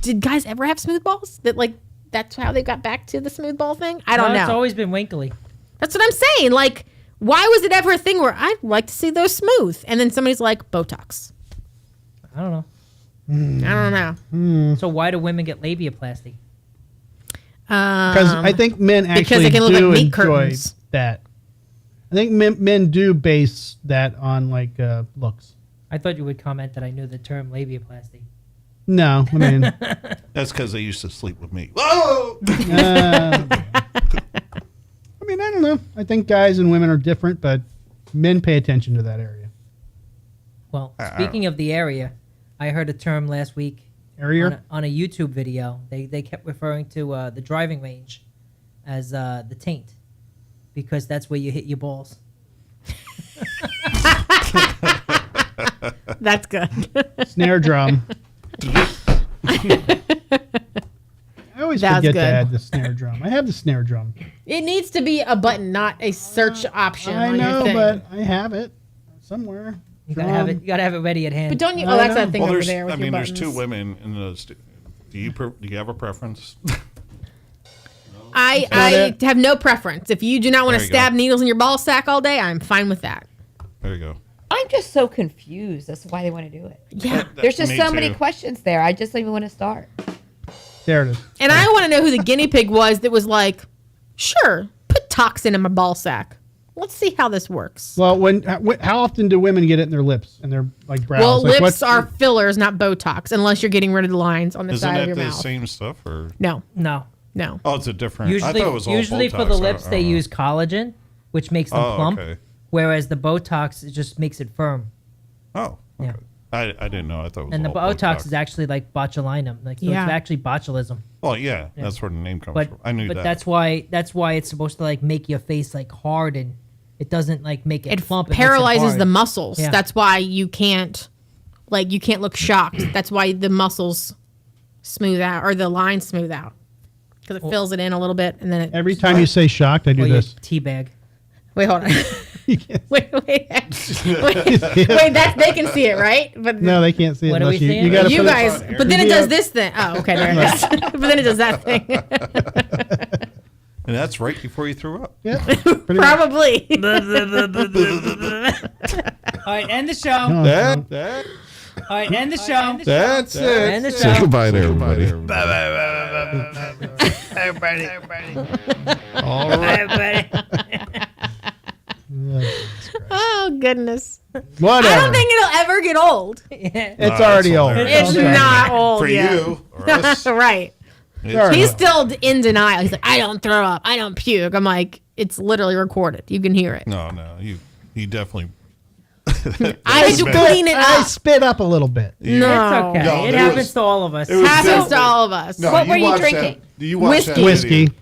did guys ever have smooth balls? That like, that's how they got back to the smooth ball thing? I don't No, know. It's always been winkly. That's what I'm saying. Like, why was it ever a thing where I'd like to see those smooth? And then somebody's like, Botox. I don't know. I don't know. So why do women get labiaplasty? Because I think men because actually they can look do like meat enjoy curtains. that. I think men do base that on like looks. I thought you would comment that I knew the term labiaplasty. No, I mean, That's because they used to sleep with me. Whoa! I mean, I don't know. I think guys and women are different, but men pay attention to that area. Well, speaking of the area, I heard a term last week Area? on a YouTube video. They kept referring to the driving range as the taint because that's where you hit your balls. That's good. Snare drum. I always That's forget good. to add the snare drum. I have the snare drum. It needs to be a button, not a search option. I on know, your thing. but I have it somewhere. You gotta have it. You gotta have it ready at hand. But don't you? I Oh, that's know. that thing Well, over there's, there with I your mean, buttons. there's two women in the. Do you have a preference? I that have no preference. If you do not want to There you stab go. needles in your ball sack all day, I'm fine with that. There you go. I'm just so confused as to why they want to do it. Yeah. There's just Me so many too. questions there. I just don't even want to start. There it is. And I want to know who the guinea pig was that was like, sure, put toxin in my ball sack. Let's see how this works. Well, how often do women get it in their lips and their like brows? Well, Like, lips what's- are fillers, not Botox, unless you're getting rid of the lines on the Isn't side that of your the mouth. same stuff, or No, no. no. oh, it's a different? I Usually, thought it was all usually for Botox. the I lips, don't they know. use collagen, which makes them Oh, plump. okay. Whereas the Botox, it just makes it firm. Oh, okay. Yeah. I didn't know. I thought it was And the all Botox is actually like botulinum. Like, so Yeah. it's actually botulism. Well, yeah, that's where the name comes But from. I knew but that. that's why it's supposed to like make your face like hard, and it doesn't like make it It plump. It makes it paralyzes hard. the muscles. Yeah. That's why you can't look shocked. That's why the muscles smooth out or the lines smooth out because it fills it in a little bit and then it. Every time you say shocked, I do Or your this. tea bag. Wait, hold on. You can't- wait, that's they can see it, right? But no, they can't see it What are we unless you. saying? You got to you put guys. It, But then it Yeah. does this thing. Oh, okay, there it is. But then it does that thing. and that's right before you threw up. yeah, pretty much. Probably. All right, end the show. No, That, All right, end the show. that's it. End the Say show. goodbye to everybody. Everybody. All right. Everybody. goodness. Whatever. I don't think it'll ever get old. It's already old. hilarious. It's Okay. not old For yet. you or us. Right. It's- He's still in denial. He's like, I don't throw up. I don't puke. I'm like, it's literally recorded. You can hear it. no, you definitely. I had to clean it I up. spit up a little bit. No. It's okay. No, it there happens was- to all of us. it was Happens definitely- to all of us. No, What were you watched drinking? That, you watched Whiskey. that Whiskey. video.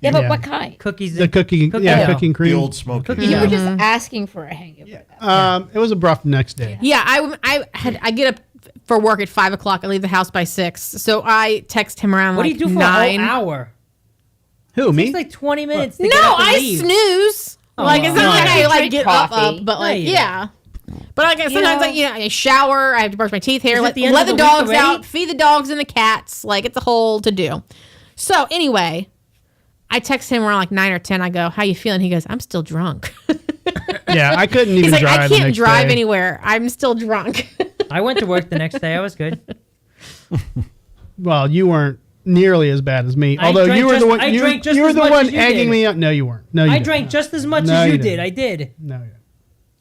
Yeah, but Yeah. what kind? Cookies. The cookie, Cookie yeah, dough. cooking cream. The old smoky. Cookie You were dough. just asking for a hangover. It was a rough next day. Yeah, I get up for work at 5 o'clock. I leave the house by 6. So I text him around What like do you do for 9. a whole hour? Who, me? It's like 20 minutes. To No, get up and I leave. snooze. Oh, like it's not wow. like I You like drink get coffee. up, but like No, you yeah. But like sometimes know- like I shower, I have to brush my teeth, hair, Is it let the end the of the week dogs already? out, feed the dogs and the cats. Like it's a whole to do. So anyway, I text him around like 9 or 10. I go, "How you feeling?" He goes, "I'm still drunk." Yeah, I couldn't even He's like, drive. "I the can't next drive day. anywhere. I'm still drunk." I went to work the next day. I was good. Well, you weren't nearly as bad as me. I Although drank you were just- the one, I you, drank just you were as the much one as you egging did. me up. No, you weren't. No, you I didn't. drank just as much No, as you you did. didn't. I did. No, you didn't.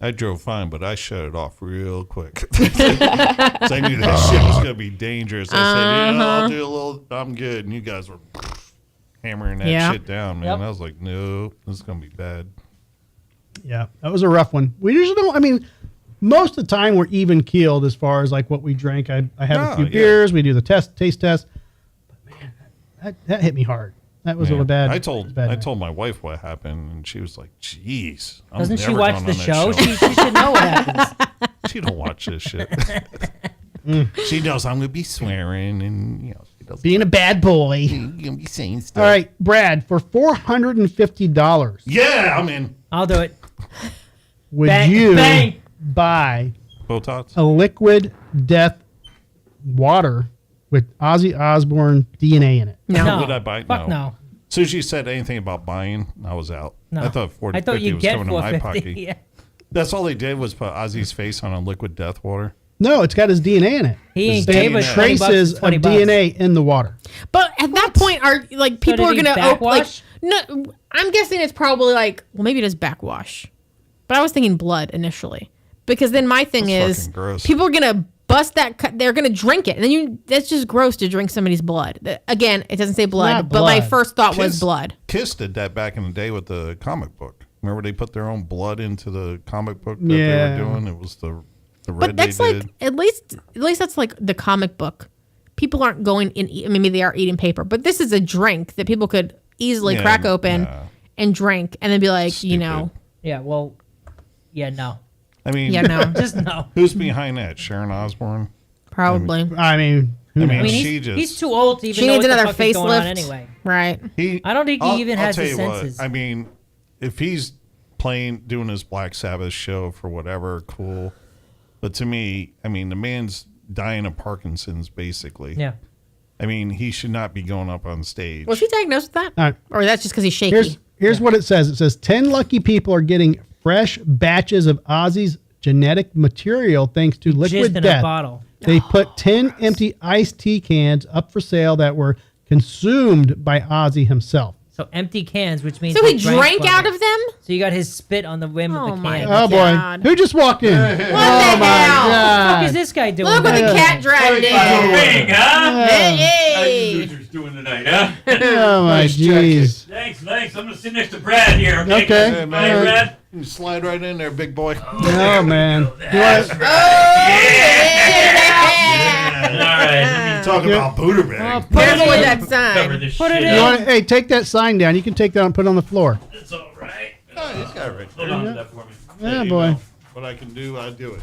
I drove fine, but I shut it off real quick. 'Cause I knew that shit was gonna be dangerous. I said, I'll do a little. I'm good, and you guys were hammering that Yeah. shit down, man. Yep. I was like, no, this is gonna be bad. Yeah, that was a rough one. We usually don't. I mean, most of the time we're even keeled as far as like what we drank. I have a few yeah. beers. We do the taste test. But man, that hit me hard. That was a bad. I bad told night. my wife what happened, and she was like, "Jeez, I'm Doesn't she never watch going the on that show? She should know what happens. She don't watch this shit. She knows I'm gonna be swearing, and she doesn't. Being a bad boy. You're gonna be saying stuff. All right, Brad, for $450, Yeah, I'm in. I'll do it. would Bang, you bang. buy Botox. a liquid death water with Ozzy Osbourne DNA in it? No. Would I buy? Fuck no. As soon as you said anything about buying, I was out. No. I thought 40, I thought 50 you'd was get coming to my 450. pocket. Yeah. That's all they did was put Ozzy's face on a liquid death water. No, it's got his DNA in it. He ain't There's gave us DNA. 20 bucks, Traces of 20 bucks. DNA in the water. But at that point, are like people did are he gonna like backwash? no? I'm guessing it's probably like well, maybe it is backwash. But I was thinking blood initially because then my thing That's is fucking gross. people are gonna bust that. They're gonna drink it, and then that's just gross to drink somebody's blood. Again, it doesn't say blood, not but my blood. first thought was blood. Kiss did that back in the day with the comic book. Remember they put their own blood into the comic book that Yeah. they were doing? It was the red But that's they like did. at least that's like the comic book. People aren't going in. Maybe they are eating paper, but this is a drink that people could easily Yeah, crack open yeah. and drink, and then be like, Stupid. Yeah, well, yeah, no. I mean, yeah, no, Just no. who's behind that? Sharon Osbourne? probably I mean, who I knows? mean, I mean, she he's, just. he's too old to even she know needs what the another fuck is going on facelift anyway. right? I don't think he even has tell his you what, senses. I mean, if he's doing his Black Sabbath show for whatever, cool. But to me, I mean, the man's dying of Parkinson's, basically. Yeah. I mean, he should not be going up on stage. Was she diagnosed with that, All right. or that's just because he's shaky? Here's what it says. It says 10 lucky people are getting fresh batches of Ozzy's genetic material thanks to Liquid Jizzed in a Death. bottle. They put 10 empty iced tea cans up for sale that were consumed by Ozzy himself. So empty cans, which means So he drank from out it. of them. So you got his spit on the rim Oh of the my can. God. Oh boy. God. Who just walked in? What the Oh my hell? What the fuck God. is this guy doing? Look what the cat dragged in. Bing, huh? How you Hey, losers doing tonight, huh? Oh my Nice jeez. Thanks. I'm gonna sit next to Brad here. Okay. Okay. Hey, Hey, man. Brad. You slide right in there, big boy. Oh man. That's You All right. Talk about Buderbangs. careful with that Cover sign. this Put shit it up. in. want to, hey, take that sign down. You can take that and put it on the floor. It's all right. Oh, he's got it right Hold there. on to that for me. Yeah, There you boy. go. What I can do, I do it.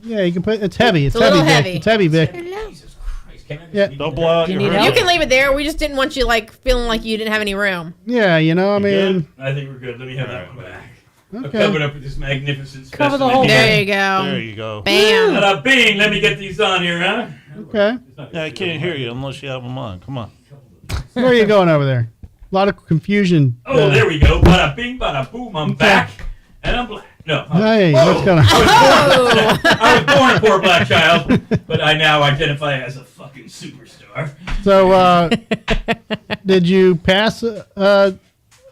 Yeah, you can put. It's heavy. It's a little heavy, Vic. heavy. It's heavy, Vic. Jesus Christ. Can I just Yeah. leave Don't that? blow out You your need hair. help? You can leave it there. We just didn't want you like feeling like you didn't have any room. Yeah, you know, I mean, Good? I think we're good. Let me have that one back. I'll okay. cover it up with this magnificent Cover the specimen whole here. There you go. There you go. Bam. Bada bing. Let me get these on here, huh? Okay. Yeah, I can't hear you unless you have them on. Come on. Where are you going over there? A lot of confusion. Oh, there we go. Bada bing, bada boom. I'm back. And I'm black. No. Hey, Whoa. what's going on? Oh, I was born a poor black child, but I now identify as a fucking superstar. So, did you pass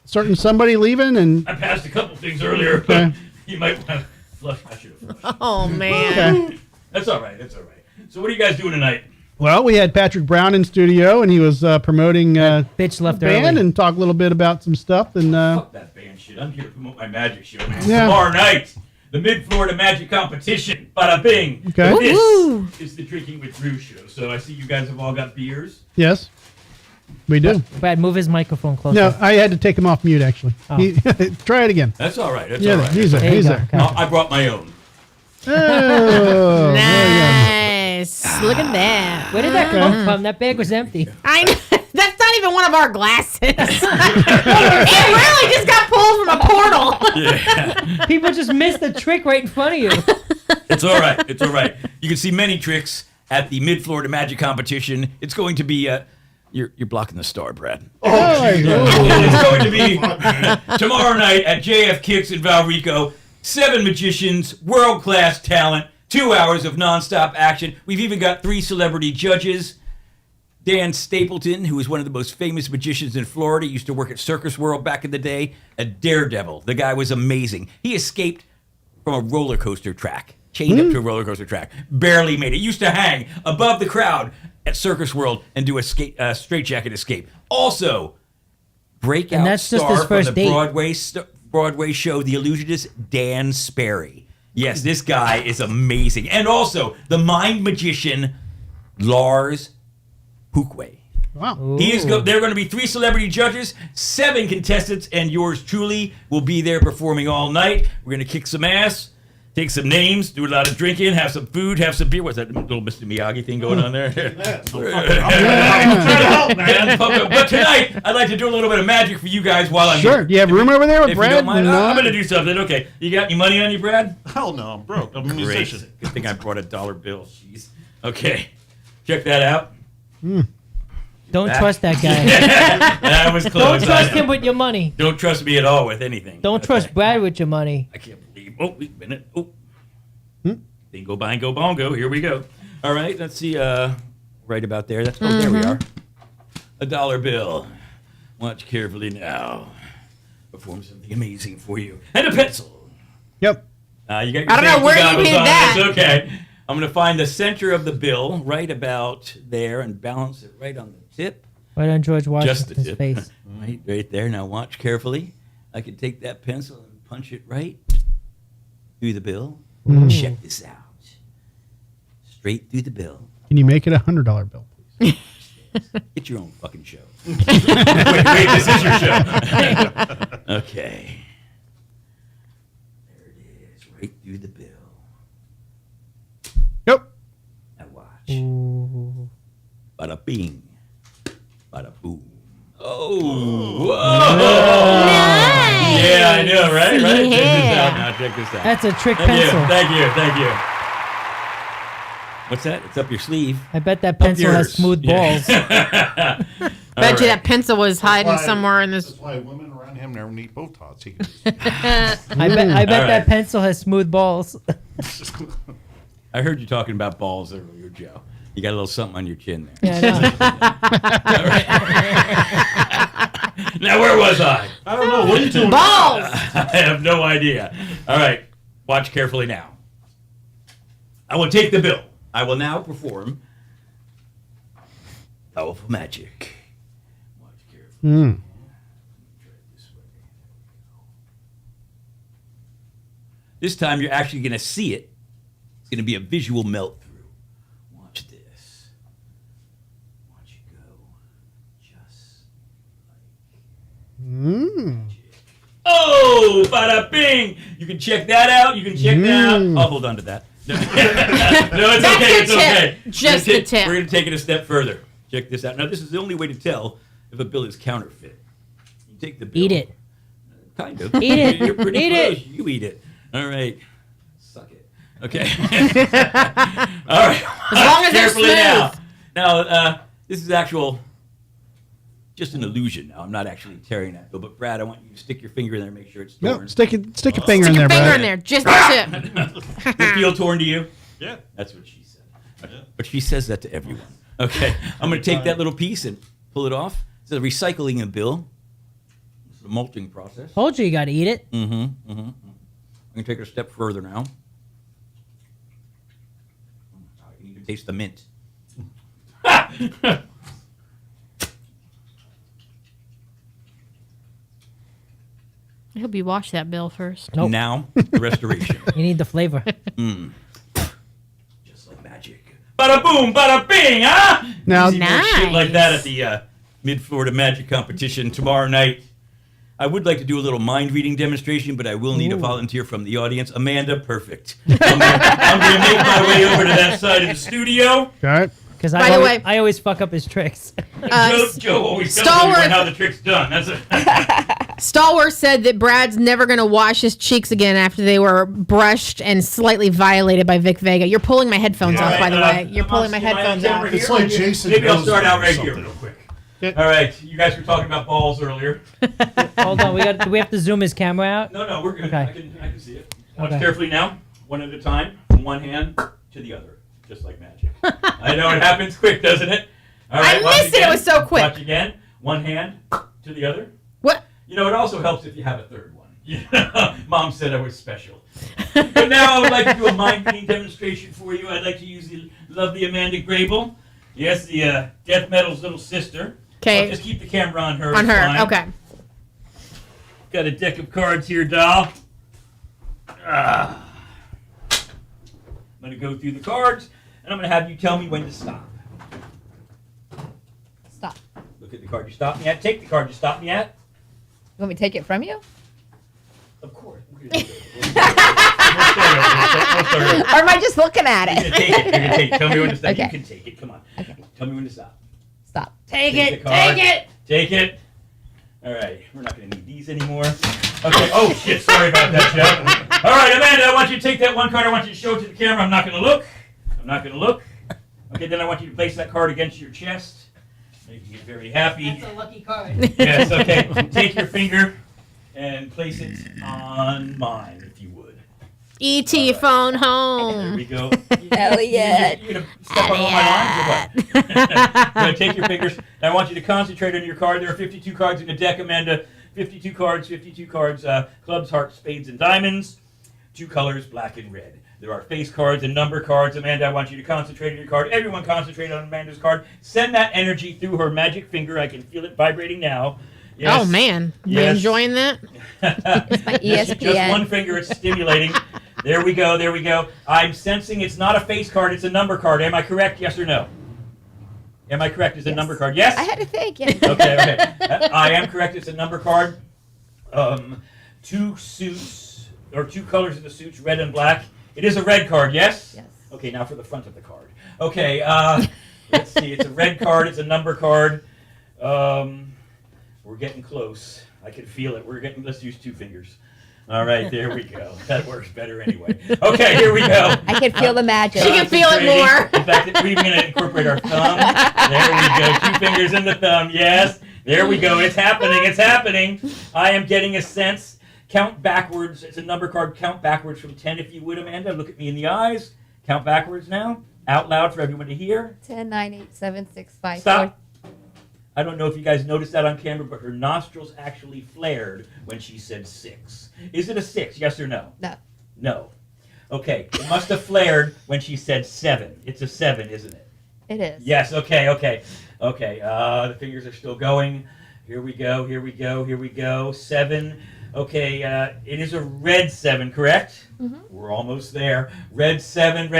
certain somebody leaving? And I passed a couple things earlier, Okay. but you might want to flushed. I should have flushed. Oh man. That's all right. That's all right. So what are you guys doing tonight? Well, we had Patrick Brown in studio, and he was promoting Bitch left the band early. and talk a little bit about some stuff. And Fuck that band shit. I'm here to promote my magic show, man. Yeah. Tomorrow night, the Mid-Florida Magic Competition. Bada bing. Okay. Woo-hoo. This is the Drinking with Drew show. So I see you guys have all got beers. yes, we do. Brad, move his microphone closer. No, I had to take him off mute actually. Oh. Try it again. That's all right. That's Yeah, all right. he's there. There you He's go. there. Okay. I brought my own. Oh, Nice. Look at that. Where did that come from? That bag was empty. I know. That's not even one of our glasses. It really just got pulled from a portal. People just missed the trick right in front of you. It's all right. It's all right. You can see many tricks at the Mid-Florida Magic Competition. It's going to be... You're blocking the star, Brad. It's going to be tomorrow night at JF Kicks in Valrico. 7 magicians, world-class talent, 2 hours of nonstop action. We've even got 3 celebrity judges. Dan Stapleton, who is one of the most famous magicians in Florida, used to work at Circus World back in the day. A daredevil. The guy was amazing. He escaped from a roller coaster track, chained up to a roller coaster track. Barely made it. Used to hang above the crowd at Circus World and do a straitjacket escape. Also, breakout And that's just star his first from the date. Broadway show, The Illusionist, Dan Sperry. Yes, this guy is amazing. And also, the mind magician, Lars Hookway. wow. There are going to be 3 celebrity judges, 7 contestants, and yours truly will be there performing all night. We're going to kick some ass, take some names, do a lot of drinking, have some food, have some beer. What's that little Mr. Miyagi thing going on there? But tonight, I'd like to do a little bit of magic for you guys while I'm Sure. here. Do you have room over there with If you Brad? don't mind, No? I'm going to do something. Okay. You got any money on you, Brad? Hell no, I'm broke. I'm a musician. Great. Good thing I brought a dollar bill. Jeez. Okay. Check that out. Don't trust that guy. That was close. Don't I trust know. him with your money. Don't trust me at all with anything. Don't Okay. trust Brad with your money. I can't believe. Oh, wait a minute. Oh. Bingo, bango, bongo. Here we go. All right. Let's see. Right about there. That's. Oh, there we are. A dollar bill. Watch carefully now. Perform something amazing for you. And a pencil. Yep. You got your I don't know safety where you goggles hid on. that. It's okay. I'm going to find the center of the bill right about there and balance it right on the tip. Right on George Just the Washington's tip. face. Right there. Now watch carefully. I can take that pencil and punch it right through the bill. Check this out. Straight through the bill. Can you make it $100 bill, please? Get your own fucking show. wait, this is your show. Okay. There it is. Right through the bill. Yep. Now watch. Ooh. Bada bing. Bada boom. Oh. Whoa. Nice. Yeah, I know, right? Right? Check this Yeah. out now. Check this out. That's a trick Thank pencil. you. Thank you. Thank you. What's that? It's up your sleeve. I bet that pencil has yours. smooth balls. Bet you that pencil was hiding somewhere in this. That's why women around him never need Botox. He can I bet All right. that pencil has smooth balls. I heard you talking about balls earlier, Joe. You got a little something on your chin there. Yeah, I know. Now, where was I? I don't know. What are you doing? Balls! I have no idea. All right. Watch carefully now. I will take the bill. I will now perform powerful magic. Watch carefully. Try it this way. This time you're actually going to see it. It's going to be a visual melt through. Watch this. Watch it go. Just like Oh, bada bing! You can check that out. You can check that out. I'll hold on to that. No, it's That's okay. the It's tip. okay. Just the tip. We're going to take it a step further. Check this out. Now, this is the only way to tell if a bill is counterfeit. You take the bill. Eat it. Kind of. Eat it. You're pretty Eat close. it. You eat it. All right. Suck it. Okay. All right. As long as they're Carefully smooth. Now, this is just an illusion now. I'm not actually tearing that bill. But, Brad, I want you to stick your finger in there and make sure it's torn. No, stick a finger in Stick there, your finger Brad. in there, just the tip. Does it feel torn to you? Yeah. That's what she said. But she says that to everyone. Okay. I'm going to take that little piece and pull it off. It's a recycling a bill. It's a molting process. Told you got to eat it. I'm going to take it a step further now. You need to taste the mint. I hope you wash that bill first. Nope. Now, the restoration. You need the flavor. Just like magic. Bada boom, bada bing, huh? Now- Easy more shit like that Nice. at the Mid-Florida Magic Competition tomorrow night. I would like to do a little mind reading demonstration, but I will need a volunteer from the audience. Amanda, perfect. I'm going to make my way over to that side of the studio. Okay. Because By the way- I always fuck up his tricks. Joe always tells everyone Stalwart- how the trick's done. That's it. Stalwart said that Brad's never going to wash his cheeks again after they were brushed and slightly violated by Vic Vega. You're pulling my headphones off, by the way. You're pulling my headphones off. It's like Jason Maybe I'll knows start out or right here something. real quick. All right, you guys were talking about balls earlier. Hold on, do we have to zoom his camera out? No, we're good. Okay. I can see it. Watch Okay. carefully now. One at a time, from one hand to the other, just like magic. I know it happens quick, doesn't it? All I watch missed it. It again. was so quick. Watch again. One hand to the other. What? You know, it also helps if you have a third one. Mom said I was special. But now I would like to do a mind reading demonstration for you. I'd like to use the lovely Amanda Grable. Yes, the death metal's little sister. Okay. I'll just keep the camera on her. On it's her. fine. Okay. Got a deck of cards here, doll. I'm going to go through the cards, and I'm going to have you tell me when to stop. Stop. Look at the card you stopped me at. Take the card you stopped me at. You want me to take it from you? Of course. We're gonna do it. We'll start over. Or am I just looking at You're going to it? take it. You're going to take it. Tell me when to stop. Okay. You can take it. Come on. Okay. Tell me when to stop. Stop. Take Take it. the card. Take it. Take it. All right. We're not going to need these anymore. Okay. Oh, shit. Sorry about that, Joe. All right, Amanda, I want you to take that one card. I want you to show it to the camera. I'm not going to look. I'm not going to look. Okay, then I want you to place that card against your chest. Make you get very happy. That's a lucky card. Yes, okay. Take your finger and place it on mine, if you would. E.T. phone There home. we go. Elliot. You're going to step on all my arms or what? You're going to take your fingers, and I want you to concentrate on your card. There are 52 cards in the deck, Amanda. 52 cards, clubs, hearts, spades, and diamonds. 2 colors, black and red. There are face cards and number cards. Amanda, I want you to concentrate on your card. Everyone concentrate on Amanda's card. Send that energy through her magic finger. I can feel it vibrating now. Yes. Oh, man. You Yes. enjoying that? It's my Just ESPN. one finger, it's stimulating. There we go, there we go. I'm sensing it's not a face card, it's a number card. Am I correct, yes or no? Am I correct, it's a number card? Yes? I had to think. Yeah. Okay. I am correct, it's a number card. 2 suits, or 2 colors of the suits, red and black. It is a red card, yes? Yes. Okay, now for the front of the card. Okay, let's see, it's a red card, it's a number card. We're getting close. I can feel it. Let's use 2 fingers. All right, there we go. That works better anyway. Okay, here we go. I can feel the magic. She can feel it more. In fact, we're even going to incorporate our thumb. There we go. 2 fingers in the thumb. Yes. There we go. It's happening. It's happening. I am getting a sense. Count backwards. It's a number card. Count backwards from 10, if you would, Amanda. Look at me in the eyes. Count backwards now. Out loud for everyone to hear. 10, 9, 8, 7, 6, 5, Stop. I don't know if you guys noticed that on camera, but her nostrils actually flared when she said 6. Is it a 6, yes or no? 4. No. No. Okay, it must have flared when she said 7. It's a 7, isn't it? It is. Yes, okay. The fingers are still going. Here we go. 7. Okay, it is a red 7, correct? Mm-hmm. We're almost there. Red 7.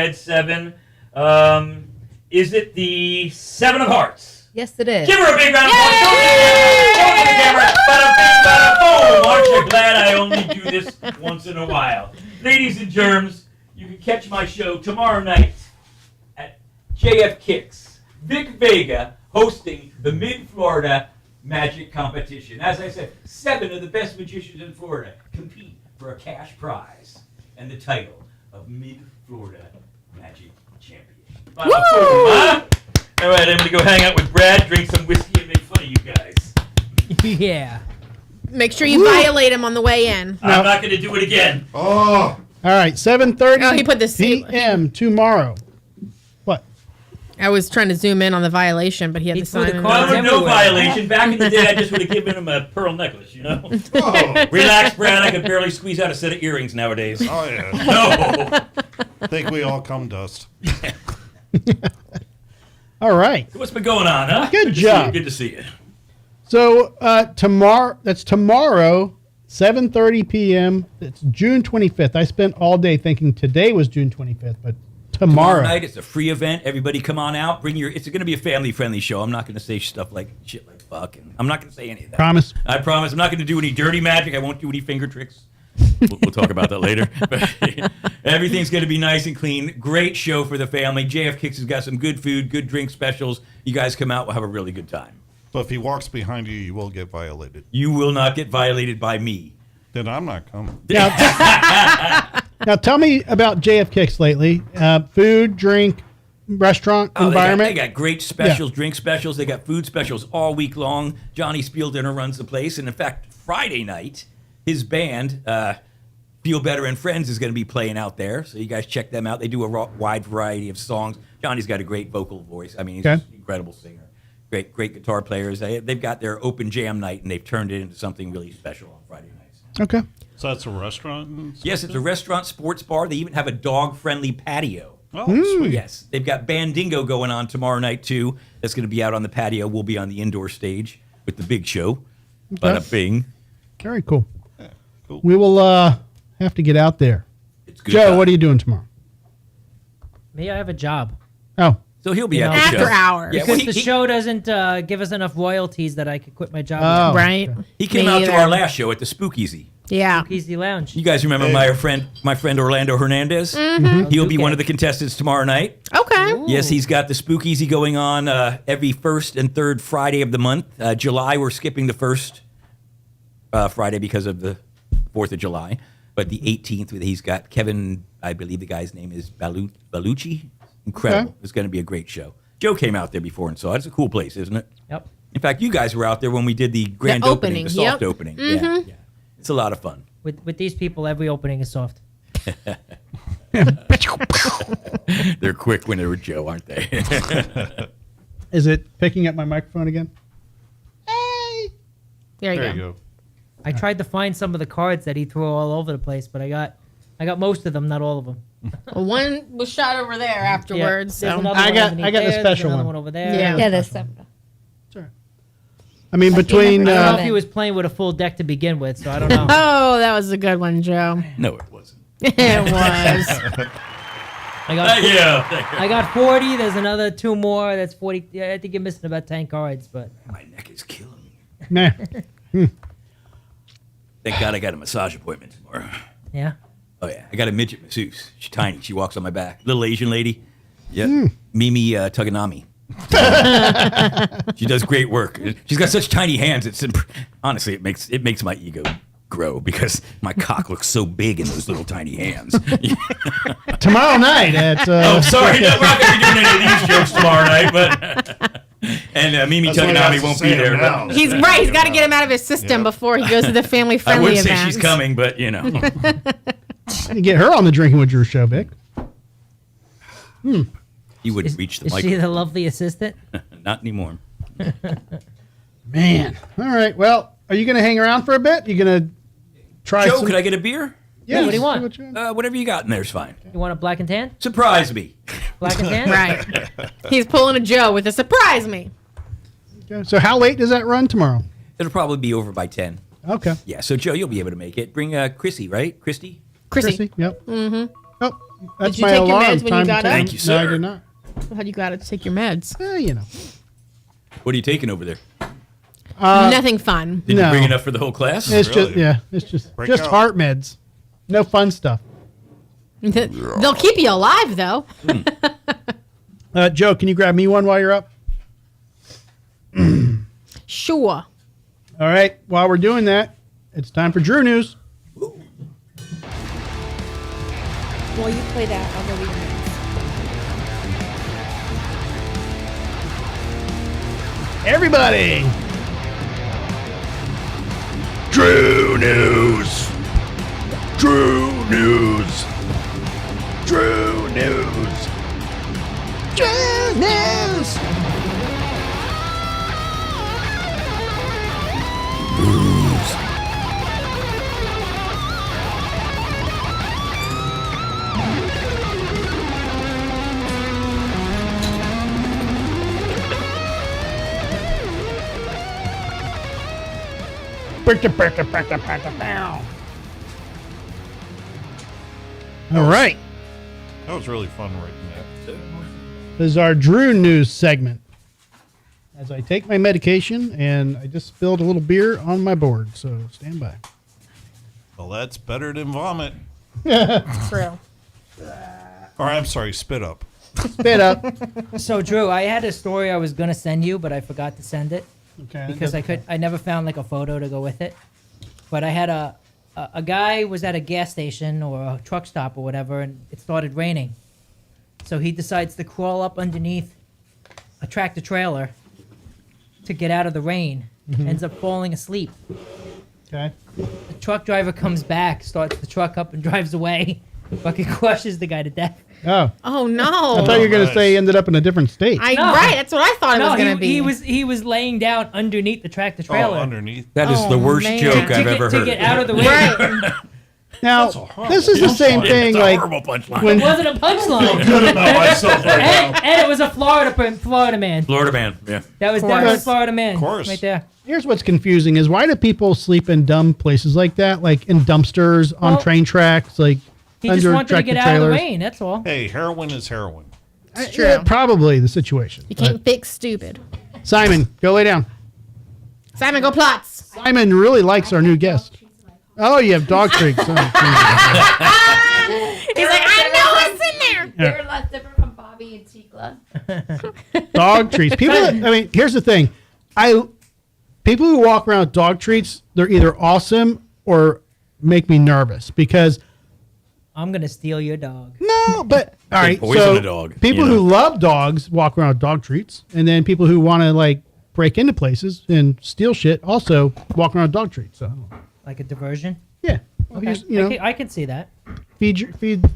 Is it the 7 of hearts? Yes, it is. Give her a big round of applause. Show it to the camera. Bada bing, bada boom. Aren't you glad I only do this once in a while? Ladies and germs, you can catch my show tomorrow night at JF Kicks. Vic Vega hosting the Mid-Florida Magic Competition. As I said, 7 of the best magicians in Florida compete for a cash prize and the title of Mid-Florida Magic Champion. Bada boom, huh? All right, I'm going to go hang out with Brad, drink some whiskey, and make fun of you guys. Yeah. Make sure you violate him on the way in. I'm not going to do it again. Oh, All right, 7:30 Oh, he put the p.m. tomorrow. What? I was trying to zoom in on the violation, but he had He the threw the sign. cards No everywhere. violation. Back in the day, I just would have given him a pearl necklace, you know? Relax, Brad. I could barely squeeze out a set of earrings nowadays. Oh, yeah. No. I think we all come dust. All right. What's been going on, huh? Good to see job. you. Good to see you. So tomorrow, 7:30 p.m. It's June 25th. I spent all day thinking today was June 25th, but tomorrow. Night, it's a free event. Everybody come on out. It's going to be a family-friendly show. I'm not going to say stuff like shit like fuck, and I'm not going to say any of that. Promise. I promise. I'm not going to do any dirty magic. I won't do any finger tricks. We'll talk about that later. But everything's going to be nice and clean. Great show for the family. JF Kicks has got some good food, good drink specials. You guys come out. We'll have a really good time. But if he walks behind you, you will get violated. You will not get violated by me. Then I'm not coming. Now tell me about JF Kicks lately. Food, drink, restaurant environment. They got great specials, drink specials. They got food specials all week long. Johnny Spiel Dinner runs the place. And in fact, Friday night, his band, Feel Better and Friends, is going to be playing out there. So you guys check them out. They do a wide variety of songs. Johnny's got a great vocal voice. I mean, he's an incredible singer. Great guitar players. They've got their open jam night, and they've turned it into something really special on Friday nights. Okay. So that's a restaurant? Yes, it's a restaurant, sports bar. They even have a dog-friendly patio. Oh, sweet. Yes, they've got Bandingo going on tomorrow night, too. That's going to be out on the patio. We'll be on the indoor stage with the big show. Bada bing. Very cool. Cool. We will have to get out there. It's good. Joe, what are you doing tomorrow? Me, I have a job. Oh, So he'll be at the After show. hours. Yeah, well, Because the show doesn't give us enough royalties that I could quit my job. Oh. Right? he came Me out to either. our last show at the Spookeasy. Yeah. Easy Lounge. You guys remember my friend Orlando Hernandez? Mm-hmm. He'll be one of the contestants tomorrow night. Okay. Yes, he's got the Spookeasy going on every first and third Friday of the month. July, we're skipping the first Friday because of the 4th of July. But the 18th, he's got Kevin, I believe the guy's name is Balucci. Incredible. Okay. It's going to be a great show. Joe came out there before and saw it. It's a cool place, isn't it? Yep. In fact, you guys were out there when we did the grand opening, the soft yep. opening. Yeah. It's a lot of fun. With these people, every opening is soft. They're quick when they're with Joe, aren't they? is it picking up my microphone again? There you There go. you go. I tried to find some of the cards that he threw all over the place, but I got most of them, not all of them. Well, one was shot over there afterwards. There's So. another I one got- underneath I got the there, there's special another one. over there. Yeah. Yeah, there's some. I mean, between I don't know if Then. he was playing with a full deck to begin with, so I don't know. Oh, that was a good one, Joe. No, it wasn't. It was. I got Thank you. I got 40. There's another 2 more. That's 40. Yeah, I think you're missing about 10 cards, but My neck is killing me. nah. Thank God I got a massage appointment tomorrow. yeah. Oh, yeah. I got a midget masseuse. She's tiny. She walks on my back. Little Asian lady. Yep. Mimi Taganami. She does great work. She's got such tiny hands. Honestly, it makes my ego grow because my cock looks so big in those little tiny hands. Tomorrow night at. Oh, sorry. No, we're not going to be doing any of these jokes tomorrow night, but. And Mimi That's what I have Taganami to won't say be there. now. But He's right. He's got to get him out of his system before he goes to the I family-friendly would events. say she's coming, but you know. You get her on the Drinking with Drew show, Vic. You wouldn't reach the Is mic. she the lovely assistant? Not anymore. Man. All right. Well, are you going to hang around for a bit? You going to try Joe, some? could I get a beer? Yes. what do you want? See what you- Whatever you got in there's fine. You want a black and tan? Surprise me. Black and tan? Right. He's pulling a Joe with a surprise me. Okay. So how late does that run tomorrow? It'll probably be over by 10. Okay. Yeah, so Joe, you'll be able to make it. Bring Chrissy, right? Christy? Chrissy, Yep. Mm-hmm. Oh, that's Did you my take your alarm. meds when you Time to got take- up? Thank you, No, I sir. did not. how do you got to take your meds? You know. What are you taking over there? Nothing fun. Did No. you bring enough for the whole class? It's Really? it's just Break out. heart meds. No fun stuff. They'll keep you alive, though. Joe, can you grab me one while you're up? Sure. All right. While we're doing that, it's time for Drew News. While you play that, I'll go read your notes. Everybody. Drew News. Drew News. Drew News. Drew News. All right. That was really fun writing that. This is our Drew News segment. As I take my medication, and I just spilled a little beer on my board, so stand by. Well, that's better than vomit. True. Or I'm sorry, spit up. Spit up. So Drew, I had a story I was gonna send you, but I forgot to send it Okay. because I never found like a photo to go with it. But I had a guy was at a gas station or a truck stop or whatever, and it started raining. So he decides to crawl up underneath a tractor trailer to get out of the rain. Ends up falling asleep. Okay. The truck driver comes back, starts the truck up, and drives away. Fucking crushes the guy to death. Oh. Oh no. I thought you were going to say he ended up in a different state. No. No. Right, that's what I thought it was No, going to be. he was laying down underneath the tractor trailer. Underneath. That is the worst man. joke to I've get, ever to heard. get out of the rain. Right. Now, this is the same thing. It's a Like horrible punchline. when It wasn't a punchline. Good about myself right now. And it was a Florida man. Florida man, yeah. That was course. definitely Florida man. Of course. Right there. here's what's confusing is why do people sleep in dumb places like that, like in dumpsters, on Well, train tracks, like He just under wanted to tractor get out of the trailers? rain. That's all. Hey, heroin is heroin. It's Yeah, true. probably the situation. You can't fix stupid. Simon, go lay down. Simon, go plots. Simon really likes our new guest. Oh, you have dog treats. Oh, He's like, I know it's in there. They were left over from Bobby and Tikla. dog treats. People, I mean, here's the thing. People who walk around with dog treats, they're either awesome or make me nervous because I'm gonna steal your dog. no, but all right. poison So a dog, people you know. who love dogs walk around with dog treats, and then people who want to like break into places and steal shit also walk around with dog treats. So Like a diversion. yeah, I'll Okay. use, you know, I can see that. feed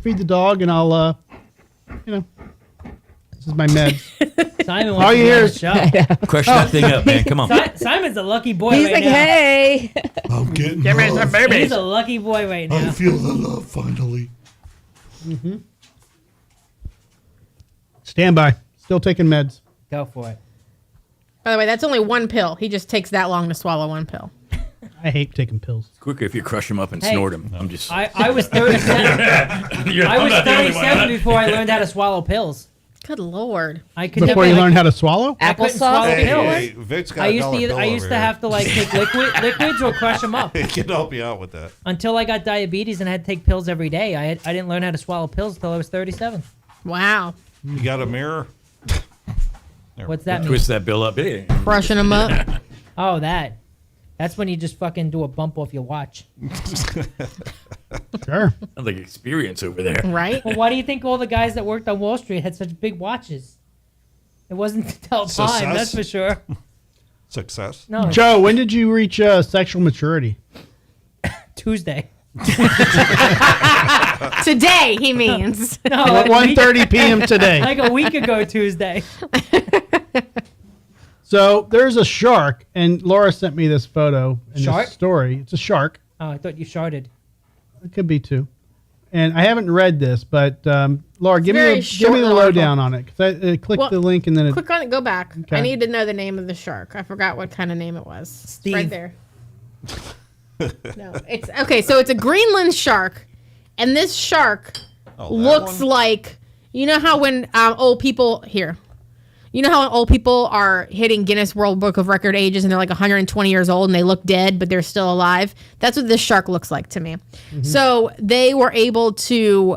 the dog, and I'll you know, this is my meds. Simon All wants to you be hear on the is- show. Crush that thing up, man. Come on. Simon's a lucky boy He's right like, now. hey. I'm getting He's a lucky boy right now. feel the love finally. Stand by. Still taking meds. Go for it. By the way, that's only one pill. He just takes that long to swallow one pill. I hate taking pills. Quicker if you crush him up and Hey. snort him. I'm just. I was 37. I was 37 before I learned how to swallow pills. Good Lord. I could Before never, you learn how to swallow? I couldn't Applesauce? swallow Hey, pills. hey, Vic's got I a used dollar to bill I used over to here. have to like take liquids or crush them up He can help you out with that. until I got diabetes and I had to take pills every day. I didn't learn how to swallow pills until I was 37. Wow. You got a mirror? What's that mean? Twist that bill up. Hey. Crushing him up. Oh, that. That's when you just fucking do a bump off your watch. Sure. Sounds like experience over there. Right? Well, why do you think all the guys that worked on Wall Street had such big watches? It wasn't to tell time, Success? that's for sure. Success. No, Joe, when did you reach sexual maturity? Tuesday. Today, he means. No, like a week- 1:30 p.m. today. like a week ago Tuesday. So there's a shark, and Laura sent me this photo and Shark? this story. It's a shark. Oh, I thought you sharded. It could be two. And I haven't read this, but Laura, give very me short the article. lowdown on it. Cause I clicked Well, the link and then it. Click on it. Go back. Okay. I need to know the name of the shark. I forgot what kind of name it was. Steve. Right there. No, it's okay. So it's a Greenland shark, and this shark Oh, that looks one? like, you know how when old people here, you know how old people are hitting Guinness World Book of Record ages and they're like 120 years old and they look dead but they're still alive. That's what this shark looks like to me. So they were able to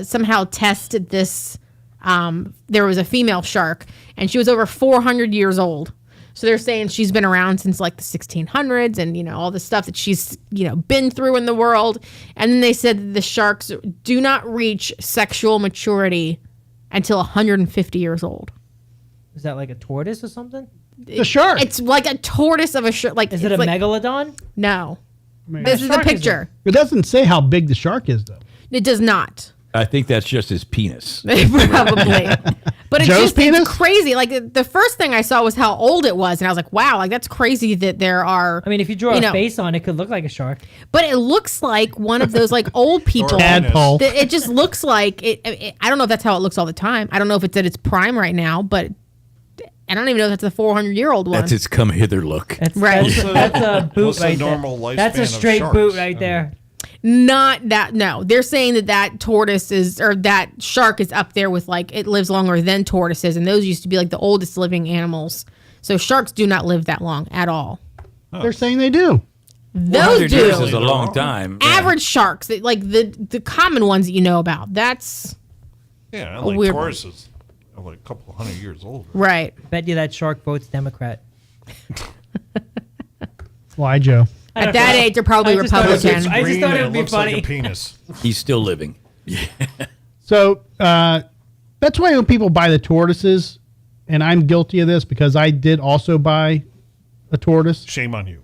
somehow test this. There was a female shark and she was over 400 years old. So they're saying she's been around since like the 1600s and, you know, all the stuff that she's, you know, been through in the world. And then they said that the sharks do not reach sexual maturity until 150 years old. Is that like a tortoise or something? The shark. It's like a tortoise of a shark. Like, Is it a like, megalodon? No. I mean, This is the shark is picture. it doesn't say how big the shark is, though. It does not. I think that's just his penis. Probably. But it's Joe's just penis? it's crazy. Like the first thing I saw was how old it was, and I was like, "Wow, like that's crazy that there are." I mean, if you draw You a know. face on it, could look like a shark. But it looks like one of those like old people. Tadpole. that it just looks like it. I don't know if that's how it looks all the time. I don't know if it's at its prime right now, but I don't even know if that's a 400-year-old one. That's its come hither look. That's That's a boot what's the right normal there. lifespan That's a of straight sharks? boot right there. Not that. No, they're saying that tortoise is, or that shark is up there with like it lives longer than tortoises, and those used to be like the oldest living animals. So sharks do not live that long at all. They're saying they do. Those 100 years do. is a long time. Yeah. Average sharks, like the common ones that you know about. That's Yeah, A like weird one. Tauruses are like a couple hundred years old. right. Bet you that shark votes Democrat. Why, Joe? I At don't that know. age, they're probably I just thought it was- Republican. I just Green thought and it would be looks like funny. a penis. He's still living. So that's why when people buy the tortoises, and I'm guilty of this because I did also buy a tortoise. Shame on you.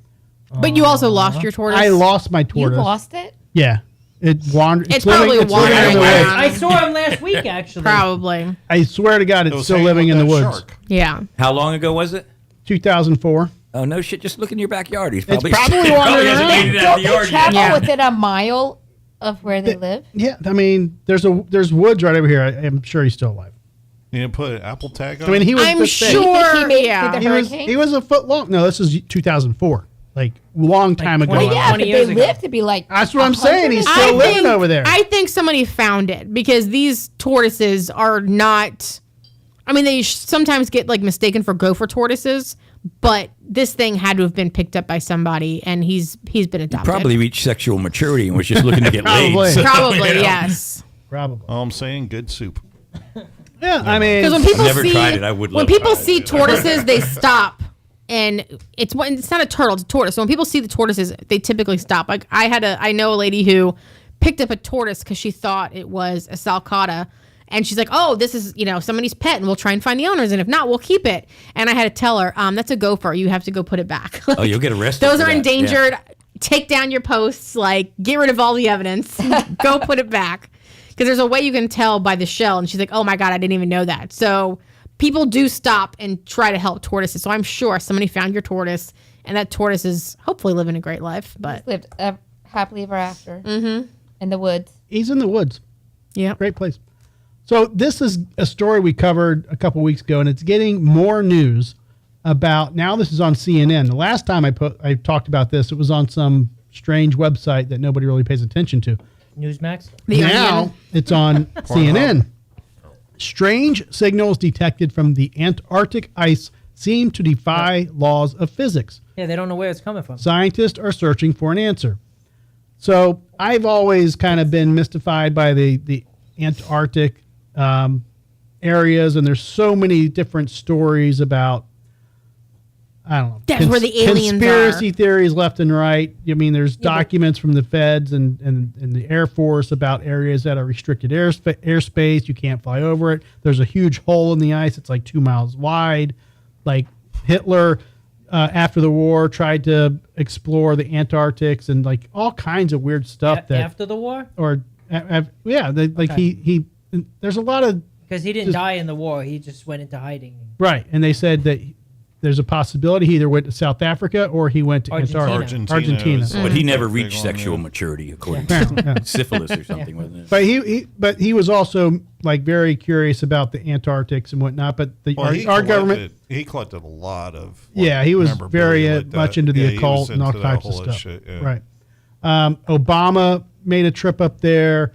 But you also lost your tortoise. I lost my You tortoise. lost it? Yeah, it wandered. It's probably living wandering in the around. woods. I saw him last week, actually. Probably. I swear to God, It it's was still hanging living with in the that woods. shark. Yeah. How long ago was it? 2004. Oh, no shit. Just look in your backyard. He's It's probably, probably wandering hasn't around. made it out Don't of the they yard travel yet. Yeah. within a mile of where they live? Yeah, I mean, there's woods right over here. I'm sure he's still alive. You didn't put an Apple tag on I mean, he was. I'm this big. sure. You think he made it Yeah. through the hurricane? He was a foot long. No, this is 2004. Like long time ago. 20 Well, yeah, 20 but years they ago. live to be like. That's what I'm saying. He's 100 still living over there. I think somebody found it because these tortoises are not. I mean, they sometimes get like mistaken for gopher tortoises, but this thing had to have been picked up by somebody, and he's been adopted. Probably reached sexual maturity and was just looking to get laid. Probably. So, Probably, you know. yes. Probably. All I'm saying, good soup. Yeah, I mean, Because when people never see tried it. I would when love to people try it. see tortoises, they stop, and it's not a turtle, it's a tortoise. So when people see the tortoises, they typically stop. Like I know a lady who picked up a tortoise because she thought it was a sulcata. And she's like, "Oh, this is somebody's pet, and we'll try and find the owners. And if not, we'll keep it." And I had to tell her, "That's a gopher. You have to go put it back." Oh, you'll get arrested. Those for are that. endangered. Yeah. Take down your posts. Like, get rid of all the evidence. Go put it back. Because there's a way you can tell by the shell. And she's like, "Oh my God, I didn't even know that." So people do stop and try to help tortoises. So I'm sure somebody found your tortoise, and that tortoise is hopefully living a great life. But Lived happily ever after. Mm-hmm. In the woods. he's in the woods. yeah, Great place. So this is a story we covered a couple weeks ago, and it's getting more news about. Now this is on CNN. The last time I talked about this, it was on some strange website that nobody really pays attention to. Newsmax. the Now onion. it's on CNN. Strange signals detected from the Antarctic ice seem to defy laws of physics. Yeah, they don't know where it's coming from. Scientists are searching for an answer. So I've always kind of been mystified by the Antarctic areas, and there's so many different stories about, I don't know. That's where the aliens conspiracy are. theories left and right. I mean, there's documents from the feds and the Air Force about areas that are restricted airspace. You can't fly over it. There's a huge hole in the ice. It's like 2 miles wide. Like Hitler, after the war, tried to explore the Antarctic and like all kinds of weird stuff that, After the war? he there's a lot of, Because he didn't die in the war. He just went into hiding. right. And they said that there's a possibility he either went to South Africa or he went to Argentina. Antarctica. Argentina. Argentina. But he never Big reached one, sexual yeah. maturity, according Apparently, yeah. to syphilis or something, wasn't it? But he was also like very curious about the Antarctics and whatnot. But our government, he collected a lot of. yeah, he was memorabilia very like that. much into the Yeah, he occult was and all into that types of whole stuff. shit, yeah. Right. Obama made a trip up there.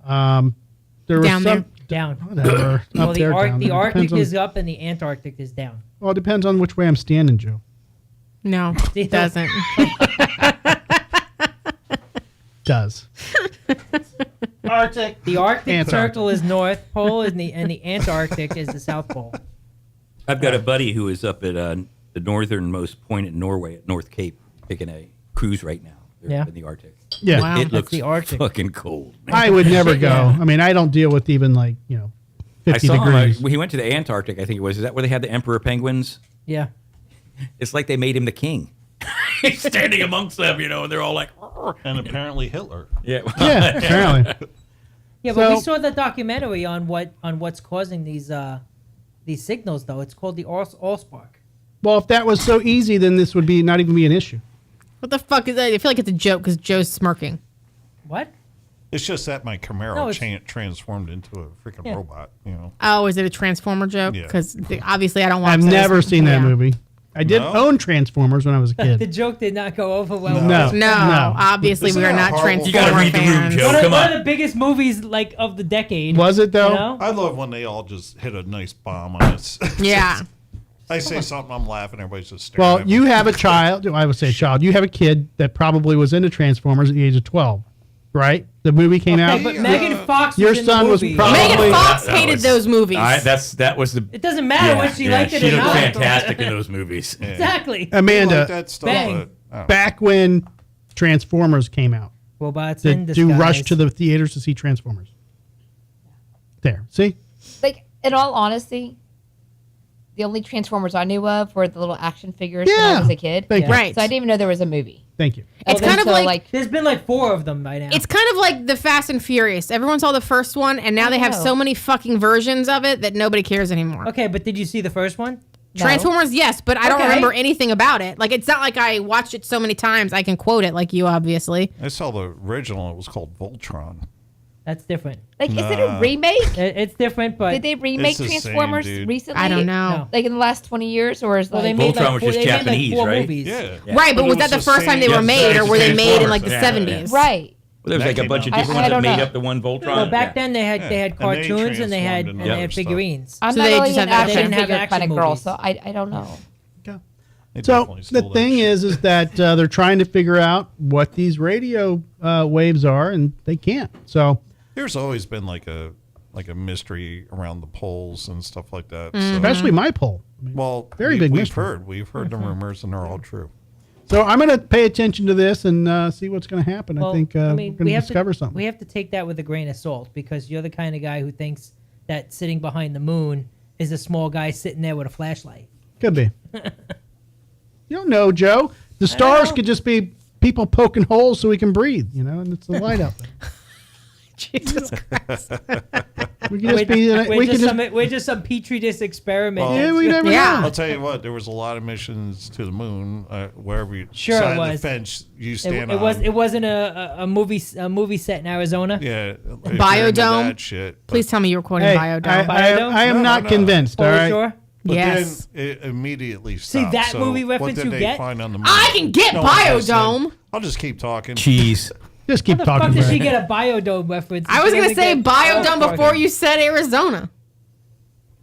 There was Down there. some Down. whatever Well, up there. down the there. Arctic Depends on- is up and the Antarctic is down. Well, it depends on which way I'm standing, Joe. No, it doesn't. Does. Arctic. The Arctic Antarctic. Circle is North Pole, and the Antarctic is the South Pole. I've got a buddy who is up at the northernmost point in Norway, at North Cape, taking a cruise right now. They're Yeah. up in the Arctic. Yeah. Wow. It That's looks the Arctic. fucking cold. man. I would never go. Yeah. I mean, I don't deal with even like, 50 I saw degrees. him. He went to the Antarctic, I think it was. Is that where they had the emperor penguins? Yeah. It's like they made him the king. He's standing amongst them, and they're all like, "Arr." And apparently Hitler. Yeah. Yeah, apparently. Yeah, but we So- saw the documentary on what's causing these signals, though. It's called the Allspark. Well, if that was so easy, then this would not even be an issue. What the fuck is that? I feel like it's a joke because Joe's smirking. What? It's just that my Camaro No, it's- transformed into a freaking robot. You know. Oh, is it a Transformer joke? Yeah. Because obviously I don't watch I've those. never seen that Yeah. movie. I did No? own Transformers when I was a The kid. joke did not go over well. No. No, obviously Isn't we are that not horrible? You gotta Transformer read the room, fans. Joe. One of, Come one on. of the biggest movies like of the decade. Was it though? You know? I love when they all just hit a nice bomb on us. Yeah. I say something, I'm laughing, everybody's just staring Well, at me. you have a child. I would say a child. You have a kid that probably was into Transformers at the age of 12, right? The movie came out. But Megan Fox Your was in son the was movie. probably- Megan Fox that hated was- those movies. That was the. It doesn't matter whether she liked it she or looked not. fantastic in those movies. Exactly. I Amanda, like that stuff, Bang. but I don't know. back when Transformers came out, Robots in did you disguise. rush to the theaters to see Transformers? There. See? Like, in all honesty, the only Transformers I knew of were the little action figures when I Yeah. was a kid. Thank you. Right. So I didn't even know there was a movie. Thank you. It's kind of So, like There's been like 4 of them by now. it's kind of like the Fast and Furious. Everyone saw the first one, and now they have know. so many fucking versions of it that nobody cares anymore. Okay, but did you see the first one? No. Transformers, yes, but I don't Okay. remember anything about it. Like, it's not like I watched it so many times I can quote it like you, obviously. I saw the original, it was called Voltron. That's different. Like, is it a remake? It's different, but Did they remake It's the same, Transformers dude. recently? I don't know. No. Like in the last 20 years, or is well, like they made Voltron like was 4, just they made Japanese, like 4 right? movies. Yeah. Right, but But was it that the was first the time they same- were made, or were they made in like the Yeah. 70s? right? Well, there was That like a came bunch of out. different I ones that don't made know. up the one Voltron. Well, back Yeah. then they had And they cartoons and they had transformed into and they other had stuff. figurines. I'm So not they really just an have action They didn't have figure action kind of girl, movies. so I don't know. They So definitely the stole that thing shit. is that they're trying to figure out what these radio waves are, and they can't. So There's always been like a mystery around the polls and stuff like that. especially my poll. I mean, Well, Very big we've mystery. heard the rumors and they're all true. so I'm going to pay attention to this and see what's going to happen. I think we're going to discover something. We have to take that with a grain of salt because you're the kind of guy who thinks that sitting behind the moon is a small guy sitting there with a flashlight. Could be. You don't know, Joe. The stars know. could just be people poking holes so we can breathe, and it's the light out there. Jesus Christ. We could just be. We're just some petri dish experiment. Well, Yeah, we never Yeah. know. I'll tell you what, there was a lot of missions to the moon, wherever you Sure it side of the was. fence you It, stand it was. on. It wasn't a movie set in Arizona. Yeah. if you're into Biodome? that shit, but- Please tell me you were quoting Hey, Biodome. I am No, not no. convinced. All Are you right. sure? But Yes. then it immediately See, stopped. that So movie what reference did you they get? find on the moon? I can get No one's listening. Biodome. I'll just keep talking. Cheese. Just keep How the fuck talking. did she Brad. get a Biodome reference? I was She going to doesn't say get- Biodome Oh, before fucking- you said Arizona.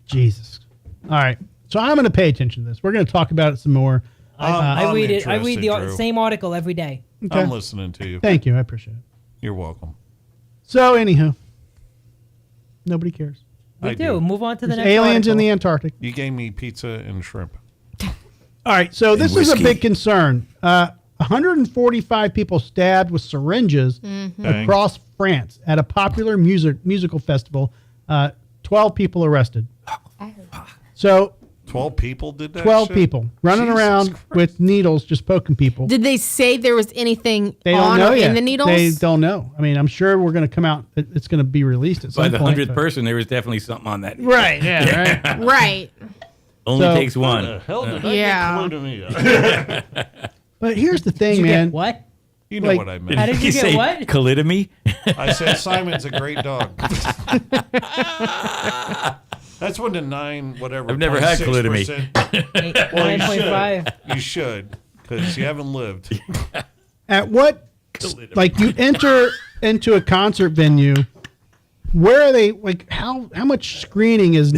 Jesus. All right. So I'm going to pay attention to this. We're going to talk about it some more. I I'm read it. I read the interested, Drew. same article every day. Okay. I'm listening to you. Thank you. I appreciate it. You're welcome. So, anywho, nobody cares. We I do. do. Move on to the There's next aliens in article. the Antarctic. You gave me pizza and shrimp. All right, so this is a whiskey. big concern. 145 people stabbed with syringes across France at a popular musical festival. 12 people arrested. So 12 people did that 12 shit? people running Jesus around Christ. with needles, just poking people. Did they say there was anything They don't on know or yet. in the needles? They don't know. I mean, I'm sure we're going to come out. It's going to be released at some By the point. 100th but- person, there was definitely something on that. Right. Yeah. Right. Right. Only So- takes The one. hell did I Yeah. get chlamydia? But here's the thing, Did you man. get what? You know Like- what I meant. How did you get say what? Calidemy? I said Simon's a great dog. That's when the 9 whatever. I've never had 0.6%. 9.5. You should, because you haven't lived. At what, like, you enter into a concert venue, where are they, like, how much screening is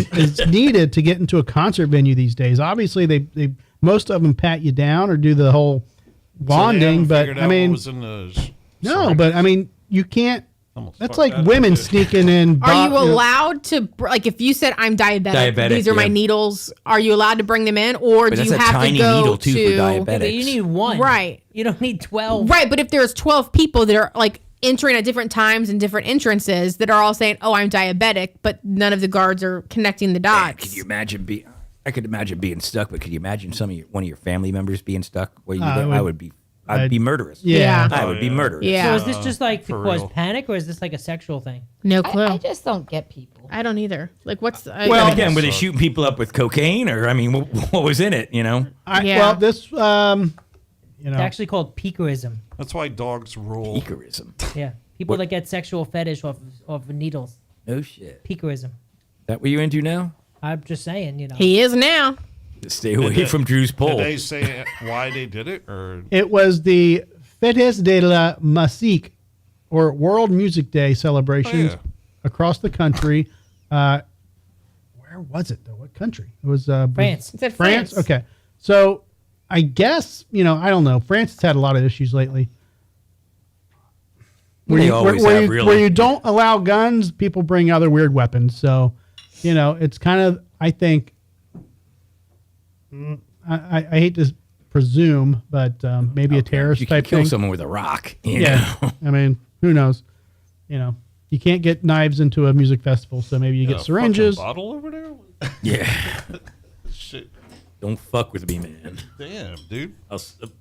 needed to get into a concert venue these days? Obviously, they most of them pat you down or do the whole So they bonding, haven't but figured I out mean, what was in the no, but I mean, you can't. Almost That's fucked like that women up, dude. sneaking in. Are you know, allowed to, like, if you said I'm diabetic, these are my yeah. needles, are you allowed to bring them in? Or But do that's you a have tiny to go needle, too, for to. diabetics. You need one. Right. You don't need 12. Right, but if there's 12 people that are, like, entering at different times and different entrances that are all saying, oh, I'm diabetic, but none of the guards are connecting the Man, dots. could you imagine I could imagine being stuck, but could you imagine one of your family members being stuck where you live? I'd be murderous. Yeah. I would be murderous. Yeah. So is this just like to For cause real. panic, or is this like a sexual thing? No clue. I just don't get people. I don't either. Like, what's the, Well, I- again, were they shooting people up with cocaine, or I mean, what was in it? You know, Yeah. Well, this, you know, It's actually called peakerism. That's why dogs rule. ecorism. Yeah. People that get sexual fetish off of needles. No shit. Peakerism. That what you're into now? I'm just saying, He is now. Stay away from Drew's Did pole. they say why they did it? Or It was the Fêtes de la Musique, or World Music Day celebrations across the country. Where was it, though? What country? It was France. It said France? France. Okay. So I guess, I don't know. France has had a lot of issues lately. They always have, really. Where you don't allow guns, people bring other weird weapons. So, it's kind of, I think, I hate to presume, but maybe a terrorist You can type kill thing. someone with a rock. You Yeah. know? I mean, who knows? You can't get knives into a music festival, so maybe you get syringes. Bottle over there. Yeah. Shit. Don't fuck with me, man. Damn, dude.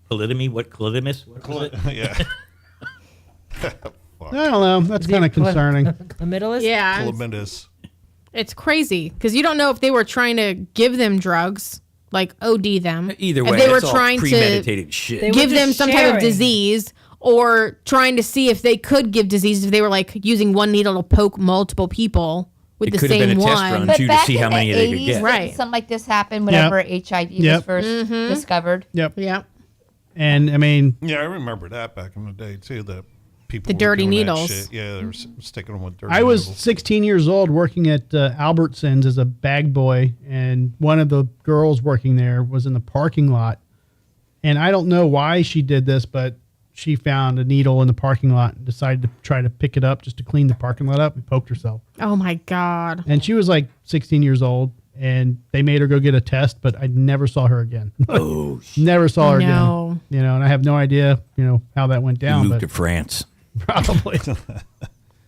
Polygamy? What? Polydamus? What was it? Yeah. I don't know. That's kind of concerning. The middle is? Yeah. Tremendous. It's crazy because you don't know if they were trying to give them drugs, like OD them. Either if way, they were it's all trying to premeditated shit. They were give them just some type of sharing. disease, or trying to see if they could give disease if they were like using one needle to poke multiple people with It the could have same been a test one. run. But to back see how in many the they could 80s, get. Right. something like this happened whenever HIV was first discovered. Yep. Yeah. And I mean, Yeah, I remember that back in the day too. That people The were dirty doing that needles. shit. Yeah, they were sticking them with dirty. I was needles. 16 years old working at Albertsons as a bag boy, and one of the girls working there was in the parking lot. And I don't know why she did this, but she found a needle in the parking lot and decided to try to pick it up just to clean the parking lot up and poked herself. Oh my God. And she was like 16 years old, and they made her go get a test, but I never saw her again. Oh, Never saw her No. again. And I have no idea, how that went down. moved But to France. probably.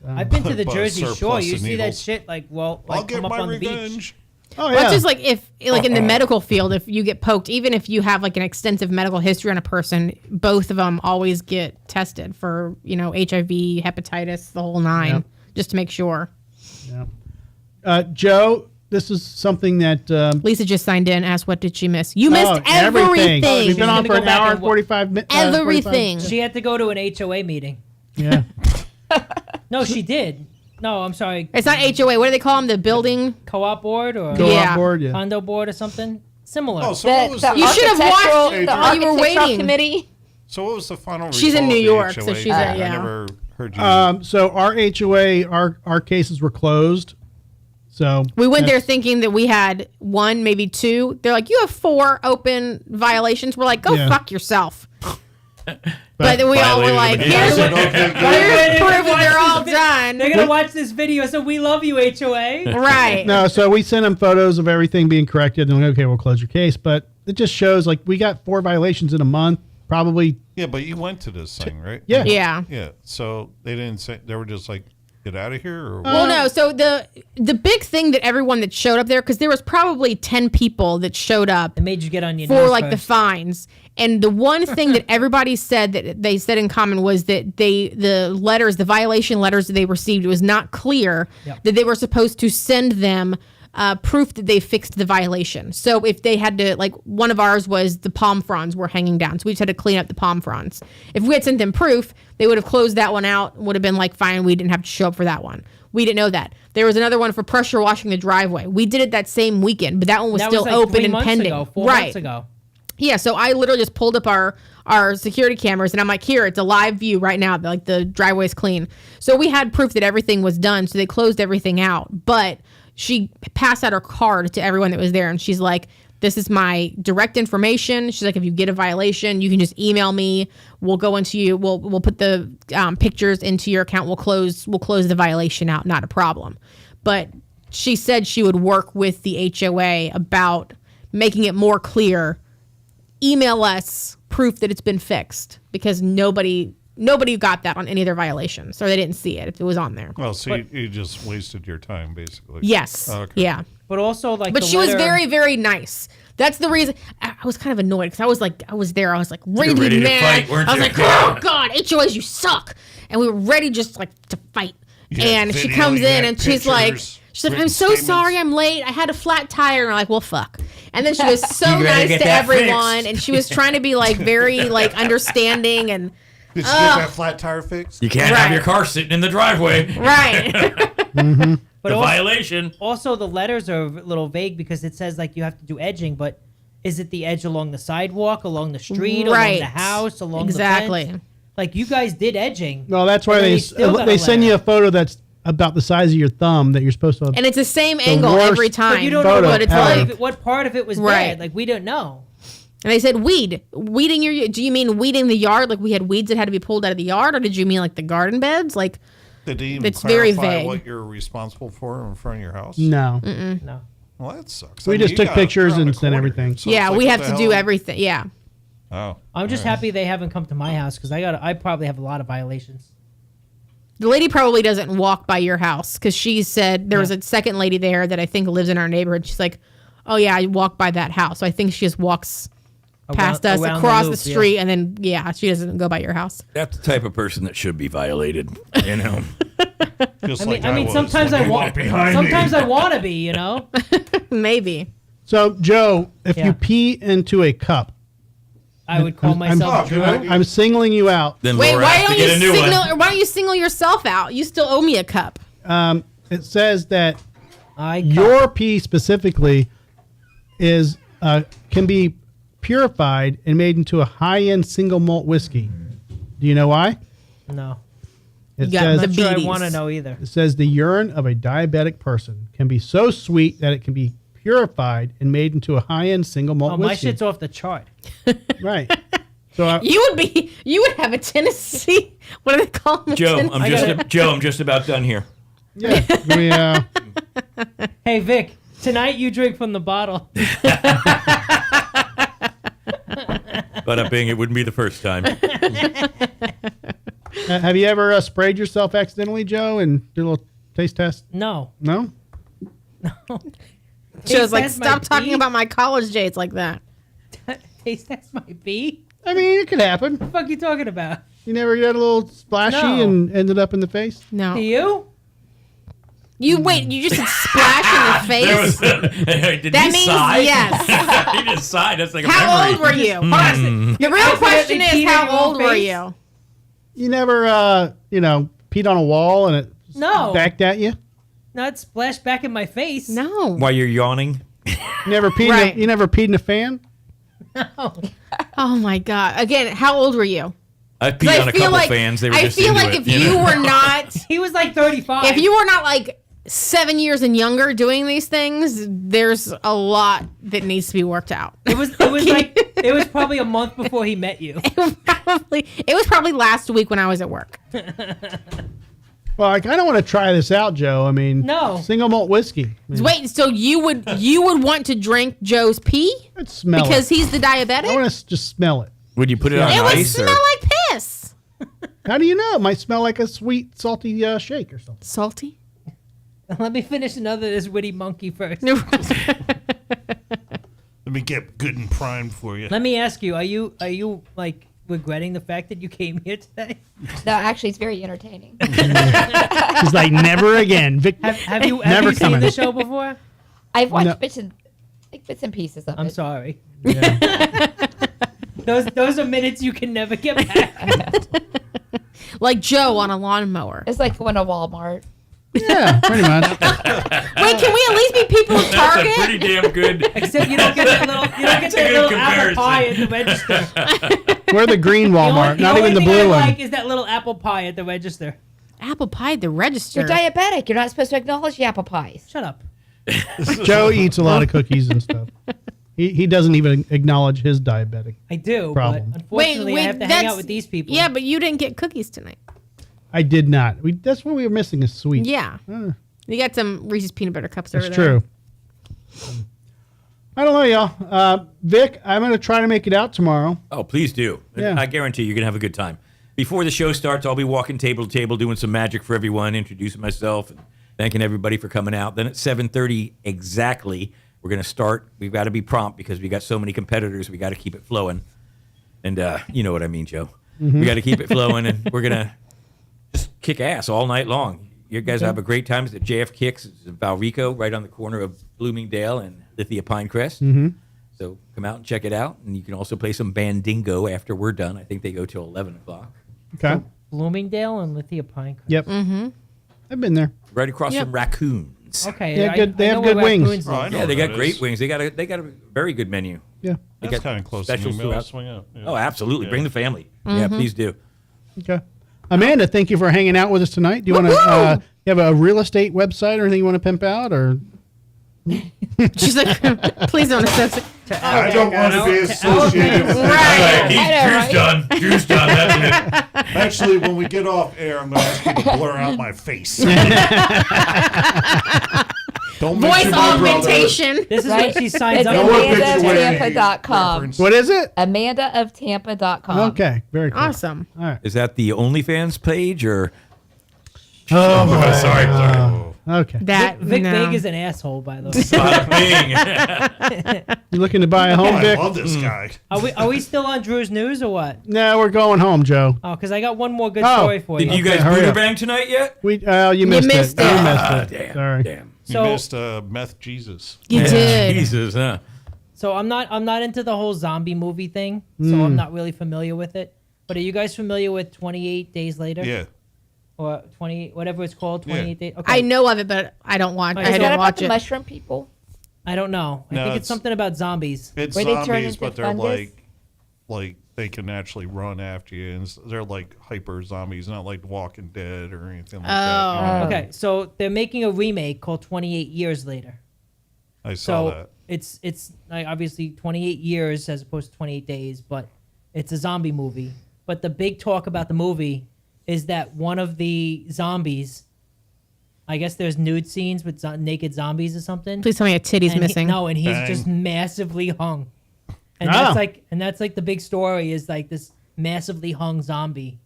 I've been to the But Jersey surplus Shore. You of see that needles. shit I'll get come up my on the beach. revenge. Oh, Well, yeah. it's just like in the medical field, if you get poked, even if you have like an extensive medical history on a person, both of them always get tested for, HIV, hepatitis, the whole nine, Yep. just to make sure. Joe, this is something that Lisa just signed in, asked what did she miss? You missed everything. everything. We've been on gonna for go an back hour and and 45 minutes. Everything. She had to go to an HOA meeting. Yeah. No, she did. No, I'm sorry. It's not HOA. What do they call them? The building? Co-op board or Go Yeah. on board, yeah. condo board or something similar. Oh, so what The, was the the, You should have watched architectural- it the while you were architectural waiting. committee. so what was the final? She's in result New of the York, so HOA? she's at- yeah. I never heard you. So our HOA, our cases were closed. So We went there that's- thinking that we had one, maybe two. They're like, you have 4 open violations. We're like, go Yeah. fuck yourself. But then we all were like, Violated them here's again. here's proof that they're all done. They're gonna watch this video, so we love you, HOA. Right. No, so we sent them photos of everything being corrected, and we're like, okay, we'll close your case. But it just shows like we got 4 violations in a month, probably. Yeah, but you went to this thing, right? Yeah. Yeah. Yeah. So they didn't say, they were just like, get out of here, or Well, no. So the big thing that everyone that showed up there, because there was probably 10 people that showed up It made you get on your for knees like the first. fines. And the one thing that everybody said that they said in common was that the violation letters that they received, it was not clear that they were supposed to send them proof that they fixed the violation. So if they had to, like one of ours was the palm fronds were hanging down. So we just had to clean up the palm fronds. If we had sent them proof, they would have closed that one out, would have been like, fine, we didn't have to show up for that one. We didn't know that. There was another one for pressure washing the driveway. We did it that same weekend, but that one was That still was like open 3 and months pending. ago, 4 right. months ago. Yeah, so I literally just pulled up our security cameras and I'm like, here, it's a live view right now. Like the driveway's clean. So we had proof that everything was done. So they closed everything out. But she passed out her card to everyone that was there. And she's like, this is my direct information. She's like, if you get a violation, you can just email me. We'll go into you. We'll put the pictures into your account. We'll close the violation out. Not a problem. But she said she would work with the HOA about making it more clear. Email us proof that it's been fixed, because nobody got that on any of their violations, or they didn't see it if it was on there. well, so you just wasted your time, basically. Yes. Okay. Yeah. But also, like, But the she was letter- very, very nice. That's the reason I was kind of annoyed, because I was like ready to ready be to mad. fight, weren't I was you? like, oh God, HOAs, you suck. And we were ready just like to fight. You had And she video, comes you in had and she's like, pictures, I'm written so statements. sorry I'm late. I had a flat tire. And I'm like, well, fuck. And then she was so You better nice get to that everyone. fixed. And she was trying to be like very like understanding. And Did you get that flat tire fixed? You can't have your car sitting in the driveway. Right. But The also, violation. also, the letters are a little vague because it says like you have to do edging, but is it the edge along the sidewalk, along the street, along Right. the house, along the Exactly. fence? Like you guys did edging. No, that's why And then they still got a they send letter. you a photo that's about the size of your thumb that you're supposed to. And it's the same angle worst- every time. But you don't Photo know but it's ever. like, what part of it was Right. bad. Like we don't know. and they said weeding your. Do you mean weeding the yard? Like we had weeds that had to be pulled out of the yard, or did you mean like the garden beds? Like Did they even It's very clarify vague. what you're responsible for in front of your house? No, No. Well, that sucks. We I mean, just you took got- pictures you're on and the sent corner. everything. So yeah, it's like, we what have the to do hell? everything. Yeah. Oh, I'm just happy they haven't come to my house because I probably have a lot of violations. The lady probably doesn't walk by your house because she said there was a second lady there that I think lives in our neighborhood. She's like, oh, yeah, I walk by that house. So I think she just walks past us around across loop, the street and then, she doesn't go by your house. That's the type of person that should be violated. You know. just I like mean, was sometimes when I you want. walked behind Sometimes me. I want to be, you know. Maybe. So Joe, if Yeah. you pee into a cup, I would call myself good Joe. idea. I'm singling you out. Then Wait, Laura why has to don't you get a new one. why don't you single yourself out? You still owe me a cup. It says that I your pee specifically is can be purified and made into a high-end single malt whiskey. Do you know why? no. It You got says the I'm sure I beaties. want to know either. it says the urine of a diabetic person can be so sweet that it can be purified and made into a high-end single malt Oh, my whiskey. shit's off the chart. Right. So You would have a Tennessee. What do they call them? Joe, I'm just about done here. yeah, we Hey Vic, tonight you drink from the bottle. But Bing, it wouldn't be the first time. have you ever sprayed yourself accidentally, Joe, and did a little taste test? No. No. Joe's like, Taste test stop might talking be- about my college days like that. Taste test might be. I mean, it could happen. What the fuck you talking about? You never get a little splashy No. and ended up in the face? No. To you? You just said splash in the face. Did That he means sigh? yes. He just sighed. That's like a How memory. old were you? The real question accidentally is, peed in how your old were face? you? You never, peed on a wall and it No. backed at you? Not splashed back in my face. No. While you're yawning. You never peed? Right. You never peed in a fan? Oh my God. Again, how old were you? I 'Cause peed on a couple fans. They were I just feel into like it, if you know? were not, He was like 35. if you were not like 7 years and younger doing these things, there's a lot that needs to be worked out. it was like it was probably a month before he met you. It was probably last week when I was at work. Well, I kind of want to try this out, Joe. I mean, No. single malt whiskey. Wait, so you would want to drink Joe's pee Let's smell because it. he's the I diabetic? want to just smell it. Would you put it on It would ice? smell Or? like piss. How do you know? It might smell like a sweet, salty shake or something. Salty. Let me finish another this Witty Monkey first. Let me get good and primed for you. Let me ask you: Are you like regretting the fact that you came here today? No, actually, it's very entertaining. He's like, never again. Vic, Have you Never seen coming. the show before? I've watched No. bits and pieces of I'm it. sorry. Those are minutes you can never get back. Like Joe on a lawnmower. It's like going to Walmart. yeah, pretty much. Wait, can we at least be people of That's a Target? pretty damn good. Except you don't get that That's a good little apple comparison. pie at the register. We're the green Walmart, The not only even the thing blue I one. like is that little apple pie at the register. Apple pie at the register. You're diabetic. You're not supposed to acknowledge the apple pies. Shut up. Joe eats a lot of cookies and stuff. He doesn't even acknowledge his diabetic. I do, Problem. but unfortunately I have to hang out with these people. Yeah, but you didn't get cookies tonight. I did not. That's what we were missing is sweet. Yeah. You got some Reese's peanut butter cups That's over there. true. I don't know, y'all. Vic, I'm going to try to make it out tomorrow. Oh, please do. Yeah. I guarantee you're going to have a good time. Before the show starts, I'll be walking table to table, doing some magic for everyone, introducing myself, and thanking everybody for coming out. Then at 7:30 exactly, we're going to start. We've got to be prompt because we got so many competitors. We got to keep it flowing. And you know what I mean, Joe. We got to keep it flowing, and we're going to just kick ass all night long. You guys have a great time. It's at JF Kicks. It's in Valrico, right on the corner of Bloomingdale and Lithia Pinecrest. So come out and check it out. And you can also play some Bandingo after we're done. I think they go till 11 o'clock. Okay. Bloomingdale and Lithia Pinecrest. Yep. Mm-hmm. I've been there. Right across from Raccoons. Okay. They have good- they I have know good where wings. Raccoons Oh, I is. know Yeah, they what got that great is. wings. They got a very good menu. Yeah. They That's got kind of close to me. specials Maybe I'll throughout. swing out. Yeah. Oh, absolutely. Bring the family. Yeah, please do. Okay. Amanda, thank you for hanging out with us tonight. Do you want to you have a real estate website or anything you want to pimp out, or? She's like, please don't associate. I don't want to be associated with Right. Drew's done. Drew's done. That's it. Actually, when we get off air, I'm going to ask you to blur out my face. Don't Voice mention my brother. augmentation. This is Right? when she signs It's up. No one for picture with any AmandaofTampa.com. reference. What is it? AmandaofTampa.com. Okay. Very cool. Awesome. All right. Is that the OnlyFans page or? Oh, boy. Sorry. Okay. That Vic no. Vega is an asshole, by the way. Bada bing. You looking to buy a Oh, home, I Vic? love this guy. Are we still on Drew's news or what? No, we're going home, Joe. Oh, because I got one more good Oh. story for Did you. you guys hurry up. Buderbang tonight yet? You missed missed it. it. You missed it. Damn. Sorry. Damn. You So- missed Meth Jesus. You did. Jesus, huh? So I'm not into the whole zombie movie thing, so I'm not really familiar with it. But are you guys familiar with 28 Days Later? Yeah. Or 20, whatever it's called, 28 Days? Okay. I know of it, but I don't watch. Is I Is that didn't about watch the it. mushroom people? I don't know. I No, think it's it's- something about zombies. It's Where they turn zombies, into but they're fungus? like they can actually run after you, and they're like hyper zombies, not like Walking Dead or anything like that. Okay, so they're making a remake called 28 Years Later. I saw So that. it's like obviously 28 years as opposed to 28 days, but it's a zombie movie. But the big talk about the movie is that one of the zombies, I guess there's nude scenes with naked zombies or something. Please tell me a titty's And missing. and he's Bang. just massively hung. And Oh. that's like the big story is like this massively hung zombie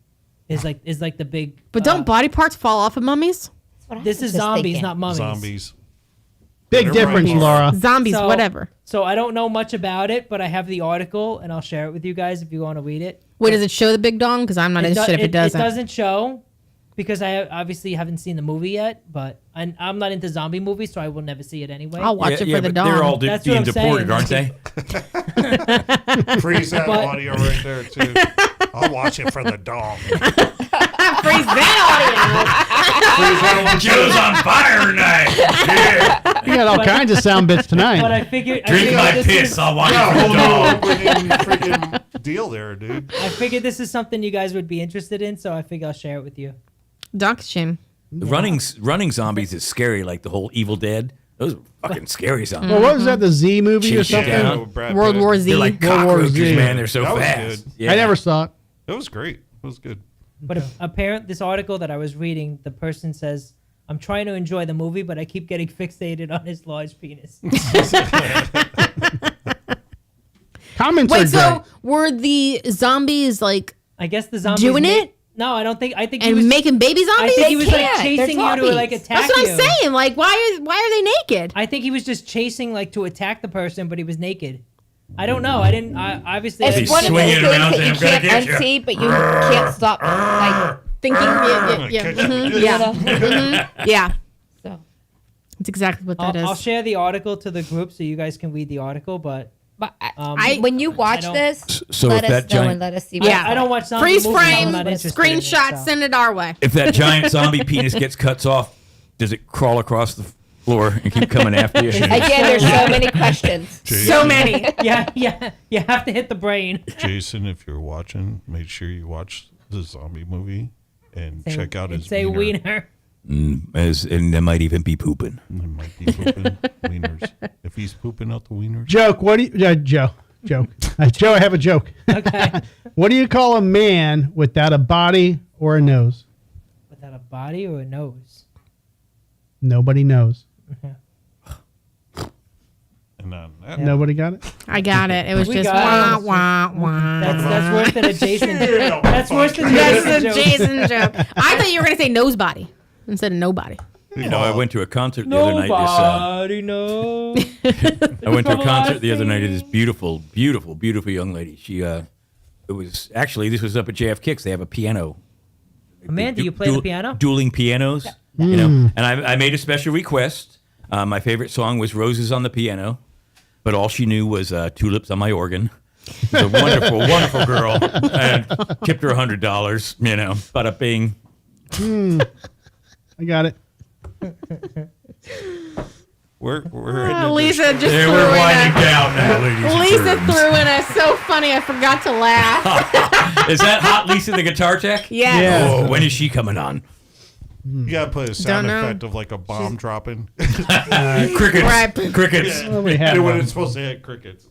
is like the big. But don't body parts fall off of mummies? That's what I This was is just zombies, thinking. not mummies. Zombies. Big They're difference, right. Laura. Zombies, So- whatever. So I don't know much about it, but I have the article and I'll share it with you guys if you want to read it. Wait, does it show the big dong? Because I'm not interested if it doesn't. It doesn't show because I obviously haven't seen the movie yet, but I'm not into zombie movies, so I will never see it anyway. I'll watch it for the but dong. they're all That's being what I'm deported, saying. aren't they? Freeze that But- audio right there too. I'll watch it for the dog. Freeze that Joe's on fire tonight. Yeah. You got all kinds of sound bits tonight. But I figured Drink my this piss. is- I'll watch it Yeah, for the whole dog. new opening freaking deal there, dude. I figured this is something you guys would be interested in, so I figure I'll share it with you. Donkchin. Running zombies is scary, like the whole Evil Dead. Those are fucking scary zombies. Well, what was that? The Z movie or Chase you something? down. with Brad World Pitt. War Z. They're like World War cockroaches, Z. man. They're so That was fast. good. Yeah. I never saw it. It was great. It was good. But apparent this article that I was reading, the person says, "I'm trying to enjoy the movie, but I keep getting fixated on his large penis." Comments Wait, are so great. were the zombies like I guess the zombies Doing ma- it? No, I don't think. I think he and was making baby I zombies? think he was like can't. chasing They're you to like zombies. attack That's what you. I'm saying. Like, why are they naked? I think he was just chasing like to attack the person, but he was naked. I don't know. I didn't. Obviously, I It's didn't one of those swinging things around that saying, you "I'm gonna can't get you." unsee, but you can't stop. Like, Thinking, yeah, Catch yeah, you. yeah. Yeah. so. That's exactly what that is. I'll share the article to the group so you guys can read the article. But But when you watch don't- this, So let if us that know giant- and let us see. Yeah. I don't watch zombie Freeze movies, frame, I'm not interested in it, screenshot, so. send it our way. If that giant zombie penis gets cut off, does it crawl across the floor and keep coming after you? Again, there's so many questions. So many. Yeah, you have to hit the brain. Jason, if you're watching, make sure you watch the zombie movie and check out his Say wiener. wiener. And there might even be pooping. It might be pooping wieners. If he's pooping out the wieners. Joke. What do you, Joe? Joke. Joe, I have a joke. Okay. What do you call a man without a body or a nose? Without a body or a nose. Nobody knows. And on that, Nobody got it? I got it. It was We just got wah, it. wah, wah. That's worse than a Jason. That's worse than That's Jason a joke. Jason joke. I thought you were going to say nose body instead of nobody. You know, I went to a concert the other night. Nobody knows. I went to a concert the other night of this beautiful, beautiful, beautiful young lady. She, it was actually, this was up at JF Kicks. They have a piano. Amanda, you play the piano? Dueling pianos, you know. And I made a special request. My favorite song was "Roses on the Piano," but all she knew was "Tulips on My Organ." She's a wonderful, wonderful girl. And tipped her $100, bada bing. I got it. We're hitting Lisa just Yeah, threw we're in winding a, down now, ladies and Lisa germs. threw in a so funny I forgot to laugh. Is that Hot Lisa the guitar tech? Yes. Yeah. Oh, when is she coming on? You gotta put a sound Don't know. effect of like a bomb dropping. Crickets. Right. Crickets. Well, we have when one. it's supposed to hit crickets.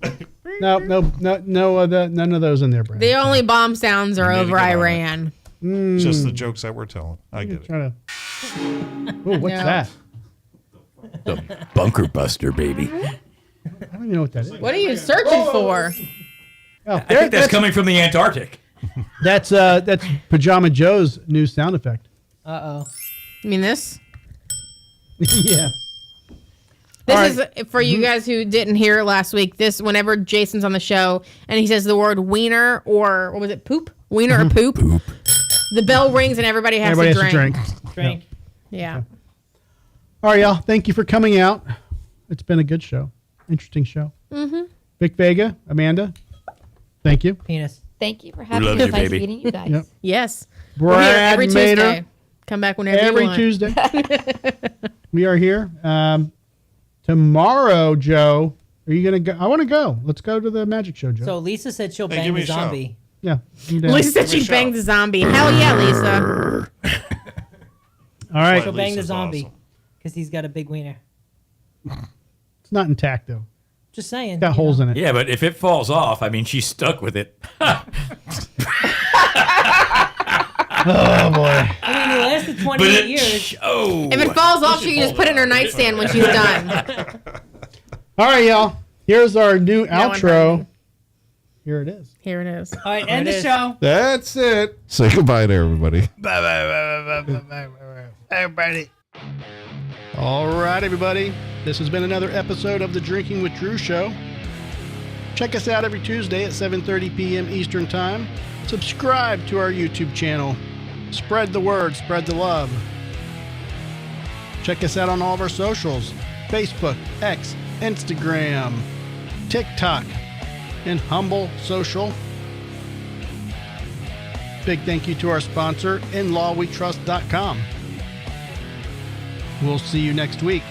No, none of those in there, Brad. The only bomb sounds are need to over get on it. Iran. Just the jokes that we're telling. I get it. Try to. Oh, what's No. that? The bunker buster, baby. I don't even know what that is. What are you searching for? Oh, I think that's coming from the Antarctic. that's Pajama Joe's new sound effect. Uh-oh. You mean this? Yeah. This is for you guys who didn't hear it last week. This, whenever Jason's on the show and he says the word wiener or what was it, poop? Wiener or poop? Poop. The bell rings and everybody has Everybody to has drink. to drink. Drink. Yeah. All right, y'all. Thank you for coming out. It's been a good show. Interesting show. Mm-hmm. Vic Vega, Amanda, thank you. Penis. Thank you for having love me. you, Nice baby. meeting you guys. Yep. Yes. We're here Brad every Mader, Tuesday. Come back whenever every you want. Tuesday. We are here. Tomorrow, Joe, are you going to go? I want to go. Let's go to the magic show, Joe. So Lisa said she'll Hey, bang give me the a shout. zombie. Yeah. I'm down. Lisa said Give me a she banged shout. the zombie. Hell yeah, Lisa. All right. She'll bang the Lisa's zombie awesome. because he's got a big wiener. It's not intact, though. Just saying. It's got holes in it. Yeah, but if it falls off, I mean, she's stuck with it. Oh, boy. I mean, it lasted 28 years. Oh. If it falls off, she can just put it in her nightstand when she's done. All right, y'all. Here's our new No one heard outro. me. Here it is. Here it is. All right, end it the is. show. That's it. Say goodbye to everybody. Everybody. All right, everybody. This has been another episode of the Drinking with Drew show. Check us out every Tuesday at 7:30 p.m. Eastern Time. Subscribe to our YouTube channel. Spread the word, spread the love. Check us out on all of our socials: Facebook, X, Instagram, TikTok, and Humble Social. Big thank you to our sponsor, InLawWeTrust.com. We'll see you next week.